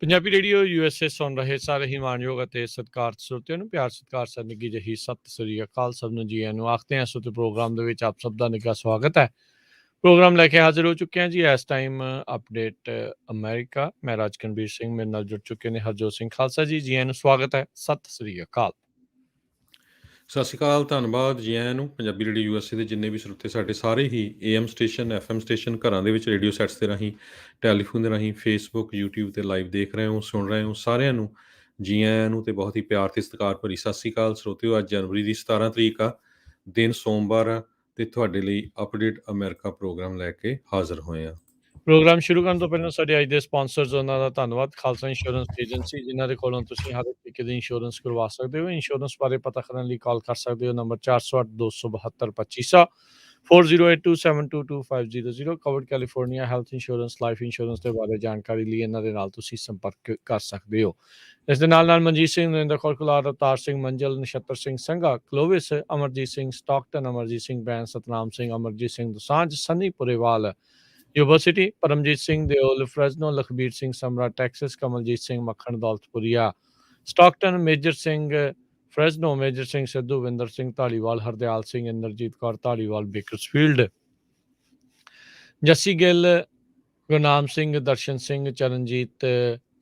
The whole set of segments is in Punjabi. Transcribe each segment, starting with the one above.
ਪੰਜਾਬੀ ਰੇਡੀਓ USA ਸੁਣ ਰਹੇ ਸਾਰੇ ਹੀ ਮਾਣਯੋਗ ਅਤੇ ਸਤਿਕਾਰਤ ਸਰੋਤਿਆਂ ਨੂੰ ਪਿਆਰ ਸਤਿਕਾਰ ਸਰ ਨਿੱਘੀ ਜਿਹੀ ਸਤਿ ਸ੍ਰੀ ਅਕਾਲ ਸਭ ਨੂੰ ਜੀ ਆਇਆਂ ਨੂੰ ਆਖਦੇ ਹਾਂ। ਸੋ ਤੇ ਪ੍ਰੋਗਰਾਮ ਦੇ ਵਿੱਚ ਆਪ ਸਭ ਦਾ ਨਿੱਘਾ ਸਵਾਗਤ ਹੈ। ਪ੍ਰੋਗਰਾਮ ਲੈ ਕੇ ਹਾਜ਼ਰ ਹੋ ਚੁੱਕੇ ਹਾਂ ਜੀ। ਇਸ ਟਾਈਮ ਅਪਡੇਟ ਅਮਰੀਕਾ। ਮੈਂ ਰਾਜਕਨਵੀਰ ਸਿੰਘ, ਮੇਰੇ ਨਾਲ ਜੁੜ ਚੁੱਕੇ ਨੇ ਹਰਜੋਤ ਸਿੰਘ ਖਾਲਸਾ ਜੀ। ਜੀ ਆਇਆਂ ਨੂੰ ਸਵਾਗਤ ਹੈ, ਸਤਿ ਸ੍ਰੀ ਅਕਾਲ। ਸਤਿ ਸ਼੍ਰੀ ਅਕਾਲ, ਧੰਨਵਾਦ ਜੀ ਆਇਆਂ ਨੂੰ। ਪੰਜਾਬੀ ਰੇਡੀਓ USA ਦੇ ਜਿੰਨੇ ਵੀ ਸਰੋਤੇ ਸਾਡੇ ਸਾਰੇ ਹੀ AM ਸਟੇਸ਼ਨ, FM ਸਟੇਸ਼ਨ, ਘਰਾਂ ਦੇ ਵਿੱਚ ਰੇਡੀਓ ਸੈਟਸ ਦੇ ਰਾਹੀਂ, ਟੈਲੀਫੋਨ ਦੇ ਰਾਹੀਂ, ਫੇਸਬੁੱਕ, YouTube 'ਤੇ ਲਾਈਵ ਦੇਖ ਰਹੇ ਹੋ, ਸੁਣ ਰਹੇ ਹੋ, ਸਾਰਿਆਂ ਨੂੰ ਜੀ ਆਇਆਂ ਨੂੰ ਅਤੇ ਬਹੁਤ ਹੀ ਪਿਆਰ ਅਤੇ ਸਤਿਕਾਰ ਭਰੀ ਸਤਿ ਸ਼੍ਰੀ ਅਕਾਲ ਸਰੋਤਿਓ। ਅੱਜ ਜਨਵਰੀ ਦੀ 17 ਤਰੀਕ ਆ, ਦਿਨ ਸੋਮਵਾਰ ਆ, ਅਤੇ ਤੁਹਾਡੇ ਲਈ ਅਪਡੇਟ ਅਮਰੀਕਾ ਪ੍ਰੋਗਰਾਮ ਲੈ ਕੇ ਹਾਜ਼ਰ ਹੋਏ ਹਾਂ। ਪ੍ਰੋਗਰਾਮ ਸ਼ੁਰੂ ਕਰਨ ਤੋਂ ਪਹਿਲਾਂ ਸਾਡੇ ਅੱਜ ਦੇ ਸਪਾਂਸਰਸ ਉਹਨਾਂ ਦਾ ਧੰਨਵਾਦ। ਖਾਲਸਾ ਇੰਸ਼ੋਰੈਂਸ ਏਜੰਸੀ, ਜਿਨ੍ਹਾਂ ਦੇ ਕੋਲੋਂ ਤੁਸੀਂ ਹਰ ਇੱਕ ਤਰੀਕੇ ਦੀ ਇੰਸ਼ੋਰੈਂਸ ਕਰਵਾ ਸਕਦੇ ਹੋ। ਇੰਸ਼ੋਰੈਂਸ ਬਾਰੇ ਪਤਾ ਕਰਨ ਲਈ ਕਾਲ ਕਰ ਸਕਦੇ ਹੋ number 408 272 2500 4082722500। Covered California health insurance, life insurance ਦੇ ਬਾਰੇ ਜਾਣਕਾਰੀ ਲਈ ਇਹਨਾਂ ਦੇ ਨਾਲ ਤੁਸੀਂ ਸੰਪਰਕ ਕਰ ਸਕਦੇ ਹੋ। ਇਸ ਦੇ ਨਾਲ Manjit Singh, Narinder Kaur Kular, Avtar Singh Manjal, Nachhattar Singh Sangha, Clovis, Amarjit Singh Stockton, Amarjit Singh Bains, Satnam Singh, Amarjit Singh Dosanjh, Sunny Purewal university, Paramjit Singh Deol, Fresno, Lakhbir Singh Samra Texas, Kamaljit Singh Makhan Daulatpuria Stockton, Major Singh Fresno, Major Singh Sidhu, Vinder Singh Dhaliwal, Hardial Singh, Inderjit Kaur Dhaliwal Bakersfield, Jassi Gill, Gurnam Singh, Darshan Singh, Charanjit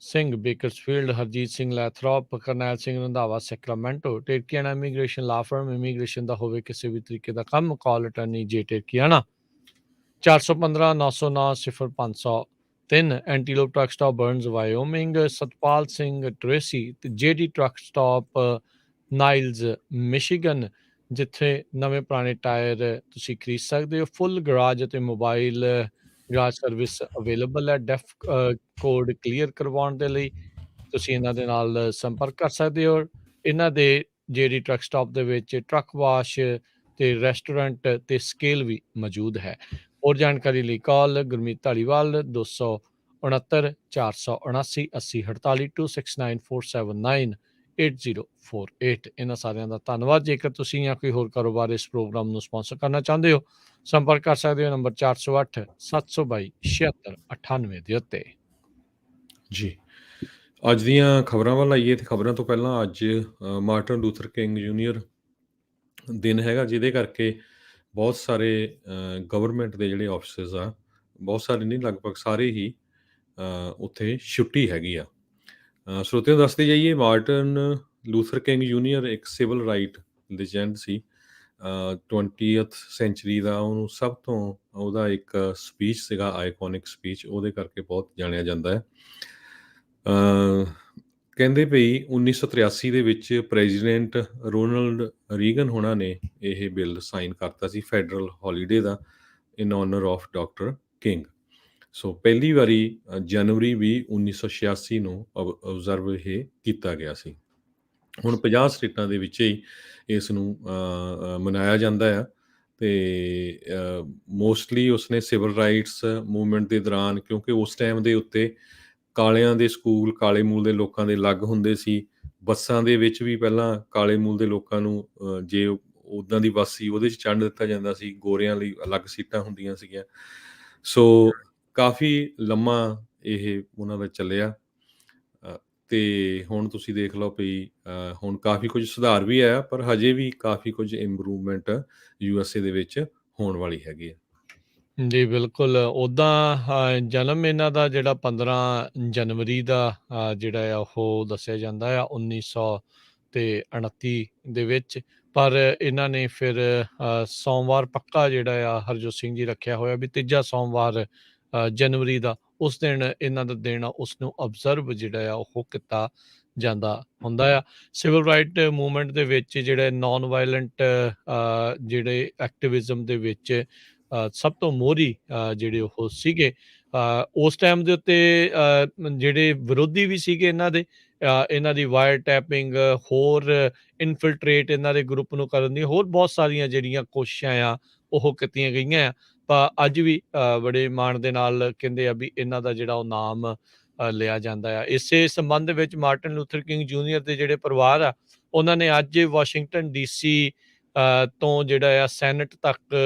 Singh Bakersfield, Harjit Singh ਲੈਥਰੋਪ, Karnail Singh Randhawa Sacramento, Terkiana immigration law firm, immigration ਦਾ ਹੋਵੇ ਕਿਸੇ ਵੀ ਤਰੀਕੇ ਦਾ ਕੰਮ, call attorney J Terkiana 415 909 0503, Antelope truck stop Burns Wyoming, Satpal Singh Tracy ਤੇ JD truck stop Niles Michigan, ਜਿੱਥੇ ਨਵੇਂ ਪੁਰਾਣੇ ਟਾਇਰ ਤੁਸੀਂ ਖਰੀਦ ਸਕਦੇ ਹੋ। ਫੁੱਲ ਗਰਾਜ ਅਤੇ ਮੋਬਾਈਲ ਗਰਾਜ ਸਰਵਿਸ ਅਵੇਲੇਬਲ ਹੈ। ਡੈਫ ਕੋਡ ਕਲੀਅਰ ਕਰਵਾਉਣ ਦੇ ਲਈ ਤੁਸੀਂ ਇਹਨਾਂ ਦੇ ਨਾਲ ਸੰਪਰਕ ਕਰ ਸਕਦੇ ਹੋ। ਇਹਨਾਂ ਦੇ ਜੇਡੀ ਟਰੱਕ ਸਟਾਪ ਦੇ ਵਿੱਚ ਟਰੱਕ ਵਾਸ਼ ਤੇ ਰੈਸਟੋਰੈਂਟ ਤੇ ਸਕੇਲ ਵੀ ਮੌਜੂਦ ਹੈ। ਹੋਰ ਜਾਣਕਾਰੀ ਲਈ ਕਾਲ ਗੁਰਮੀਤ ਧਾਲੀਵਾਲ 269 479 8048 269 479 8048। ਇਹਨਾਂ ਸਾਰਿਆਂ ਦਾ ਧੰਨਵਾਦ। ਜੇਕਰ ਤੁਸੀਂ ਜਾਂ ਕੋਈ ਹੋਰ ਕਾਰੋਬਾਰ ਇਸ ਪ੍ਰੋਗਰਾਮ ਨੂੰ ਸਪਾਂਸਰ ਕਰਨਾ ਚਾਹੁੰਦੇ ਹੋ, ਸੰਪਰਕ ਕਰ ਸਕਦੇ ਹੋ ਨੰਬਰ 408 722 7698 ਦੇ ਉੱਤੇ। ਜੀ, ਅੱਜ ਦੀਆਂ ਖਬਰਾਂ ਵੱਲ ਆਈਏ ਅਤੇ ਖਬਰਾਂ ਤੋਂ ਪਹਿਲਾਂ ਅੱਜ ਮਾਰਟਨ ਲੂਥਰ ਕਿੰਗ ਜੂਨੀਅਰ ਦਿਨ ਹੈਗਾ, ਜਿਹਦੇ ਕਰਕੇ ਬਹੁਤ ਸਾਰੇ ਗਵਰਨਮੈਂਟ ਦੇ ਜਿਹੜੇ ਆਫਿਸਿਸ ਆ, ਬਹੁਤ ਸਾਰੇ ਨਹੀਂ, ਲਗਭਗ ਸਾਰੇ ਹੀ ਉੱਥੇ ਛੁੱਟੀ ਹੈਗੀ ਆ। ਸਰੋਤਿਆਂ ਨੂੰ ਦੱਸਦੇ ਜਾਈਏ, ਮਾਰਟਨ ਲੂਥਰ ਕਿੰਗ ਜੂਨੀਅਰ ਇੱਕ ਸਿਵਲ ਰਾਈਟ ਲੀਜੈਂਡ ਸੀ। 20th ਸੈਂਚੁਰੀ ਦਾ ਉਹਨੂੰ ਸਭ ਤੋਂ ਉਹਦਾ ਇੱਕ ਸਪੀਚ ਸੀਗਾ, ਆਈਕੋਨਿਕ ਸਪੀਚ, ਉਹਦੇ ਕਰਕੇ ਬਹੁਤ ਜਾਣਿਆ ਜਾਂਦਾ ਹੈ। ਕਹਿੰਦੇ ਭਈ 1983 ਦੇ ਵਿੱਚ ਪ੍ਰੈਜ਼ੀਡੈਂਟ ਰੋਨਲਡ ਰੀਗਨ ਹੋਣਾ ਨੇ ਇਹ ਬਿੱਲ ਸਾਈਨ ਕਰਤਾ ਸੀ, ਫੈਡਰਲ ਹੌਲੀਡੇ ਦਾ, in honour of doctor King. So ਪਹਿਲੀ ਵਾਰੀ ਜਨਵਰੀ 1986 ਨੂੰ ਓਬਜ਼ਰਵ ਇਹ ਕੀਤਾ ਗਿਆ ਸੀ। ਹੁਣ 50 ਸਟੇਟਾਂ ਦੇ ਵਿੱਚ ਹੀ ਇਸ ਨੂੰ ਮਨਾਇਆ ਜਾਂਦਾ ਆ, ਅਤੇ ਮੋਸਟਲੀ ਉਸਨੇ ਸਿਵਲ ਰਾਈਟਸ ਮੂਵਮੈਂਟ ਦੇ ਦੌਰਾਨ, ਕਿਉਂਕਿ ਉਸ ਟਾਈਮ ਦੇ ਉੱਤੇ ਕਾਲਿਆਂ ਦੇ ਸਕੂਲ ਕਾਲੇ ਮੂਲ ਦੇ ਲੋਕਾਂ ਦੇ ਅਲੱਗ ਹੁੰਦੇ ਸੀ। ਬੱਸਾਂ ਦੇ ਵਿੱਚ ਵੀ ਪਹਿਲਾਂ ਕਾਲੇ ਮੂਲ ਦੇ ਲੋਕਾਂ ਨੂੰ ਜੇ ਉੱਦਾਂ ਦੀ ਬੱਸ ਸੀ ਉਹਦੇ 'ਚ ਚੜ੍ਹਨ ਦਿੱਤਾ ਜਾਂਦਾ ਸੀ, ਗੋਰਿਆਂ ਲਈ ਅਲੱਗ ਸੀਟਾਂ ਹੁੰਦੀਆਂ ਸੀਗੀਆਂ। ਸੋ ਕਾਫੀ ਲੰਮਾ ਇਹ ਉਹਨਾਂ ਦਾ ਚੱਲਿਆ, ਅਤੇ ਹੁਣ ਤੁਸੀਂ ਦੇਖ ਲਓ ਵੀ ਹੁਣ ਕਾਫੀ ਕੁਝ ਸੁਧਾਰ ਵੀ ਆਇਆ, ਪਰ ਹਜੇ ਵੀ ਕਾਫੀ ਕੁਝ ਇੰਪਰੂਵਮੈਂਟ USA ਦੇ ਵਿੱਚ ਹੋਣ ਵਾਲੀ ਹੈਗੀ ਆ। ਜੀ ਬਿਲਕੁਲ। ਉੱਦਾਂ ਜਨਮ ਇਹਨਾਂ ਦਾ ਜਿਹੜਾ 15 ਜਨਵਰੀ ਦਾ ਜਿਹੜਾ ਆ ਉਹ ਦੱਸਿਆ ਜਾਂਦਾ ਆ 1929 ਦੇ ਵਿੱਚ, ਪਰ ਇਹਨਾਂ ਨੇ ਫਿਰ ਸੋਮਵਾਰ ਪੱਕਾ ਜਿਹੜਾ ਆ ਹਰਜੋਤ ਸਿੰਘ ਜੀ ਰੱਖਿਆ ਹੋਇਆ ਵੀ ਤੀਜਾ ਸੋਮਵਾਰ ਜਨਵਰੀ ਦਾ, ਉਸ ਦਿਨ ਇਹਨਾਂ ਦਾ ਦਿਨ ਉਸ ਨੂੰ ਅਬਜ਼ਰਵ ਜਿਹੜਾ ਆ ਉਹ ਕੀਤਾ ਜਾਂਦਾ ਹੁੰਦਾ ਆ। ਸਿਵਲ ਰਾਈਟ ਮੂਵਮੈਂਟ ਦੇ ਵਿੱਚ ਜਿਹੜੇ ਨੋਨ ਵਾਇਲੈਂਟ ਜਿਹੜੇ ਐਕਟਿਵਿਜ਼ਮ ਦੇ ਵਿੱਚ ਸਭ ਤੋਂ ਮੋਹਰੀ ਜਿਹੜੇ ਉਹ ਸੀਗੇ ਉਸ ਟਾਈਮ ਦੇ ਉੱਤੇ, ਜਿਹੜੇ ਵਿਰੋਧੀ ਵੀ ਸੀਗੇ ਇਹਨਾਂ ਦੇ, ਇਹਨਾਂ ਦੀ ਵਾਇਰ ਟੈਪਿੰਗ, ਹੋਰ ਇਨਫਿਲਟਰੇਟ ਇਹਨਾਂ ਦੇ ਗਰੁੱਪ ਨੂੰ ਕਰਨ ਦੀ, ਹੋਰ ਬਹੁਤ ਸਾਰੀਆਂ ਜਿਹੜੀਆਂ ਕੋਸ਼ਿਸ਼ਾਂ ਆ ਉਹ ਕੀਤੀਆਂ ਗਈਆਂ ਆ। ਪਰ ਅੱਜ ਵੀ ਬੜੇ ਮਾਣ ਦੇ ਨਾਲ ਕਹਿੰਦੇ ਆ ਵੀ ਇਹਨਾਂ ਦਾ ਜਿਹੜਾ ਉਹ ਨਾਮ ਲਿਆ ਜਾਂਦਾ ਆ। ਇਸੇ ਸੰਬੰਧ ਵਿੱਚ ਮਾਰਟਨ ਲੂਥਰ ਕਿੰਗ ਜੂਨੀਅਰ ਦੇ ਜਿਹੜੇ ਪਰਿਵਾਰ ਆ, ਉਹਨਾਂ ਨੇ ਅੱਜ ਵਾਸ਼ਿੰਗਟਨ DC ਤੋਂ ਜਿਹੜਾ ਆ ਸੈਨੇਟ ਤੱਕ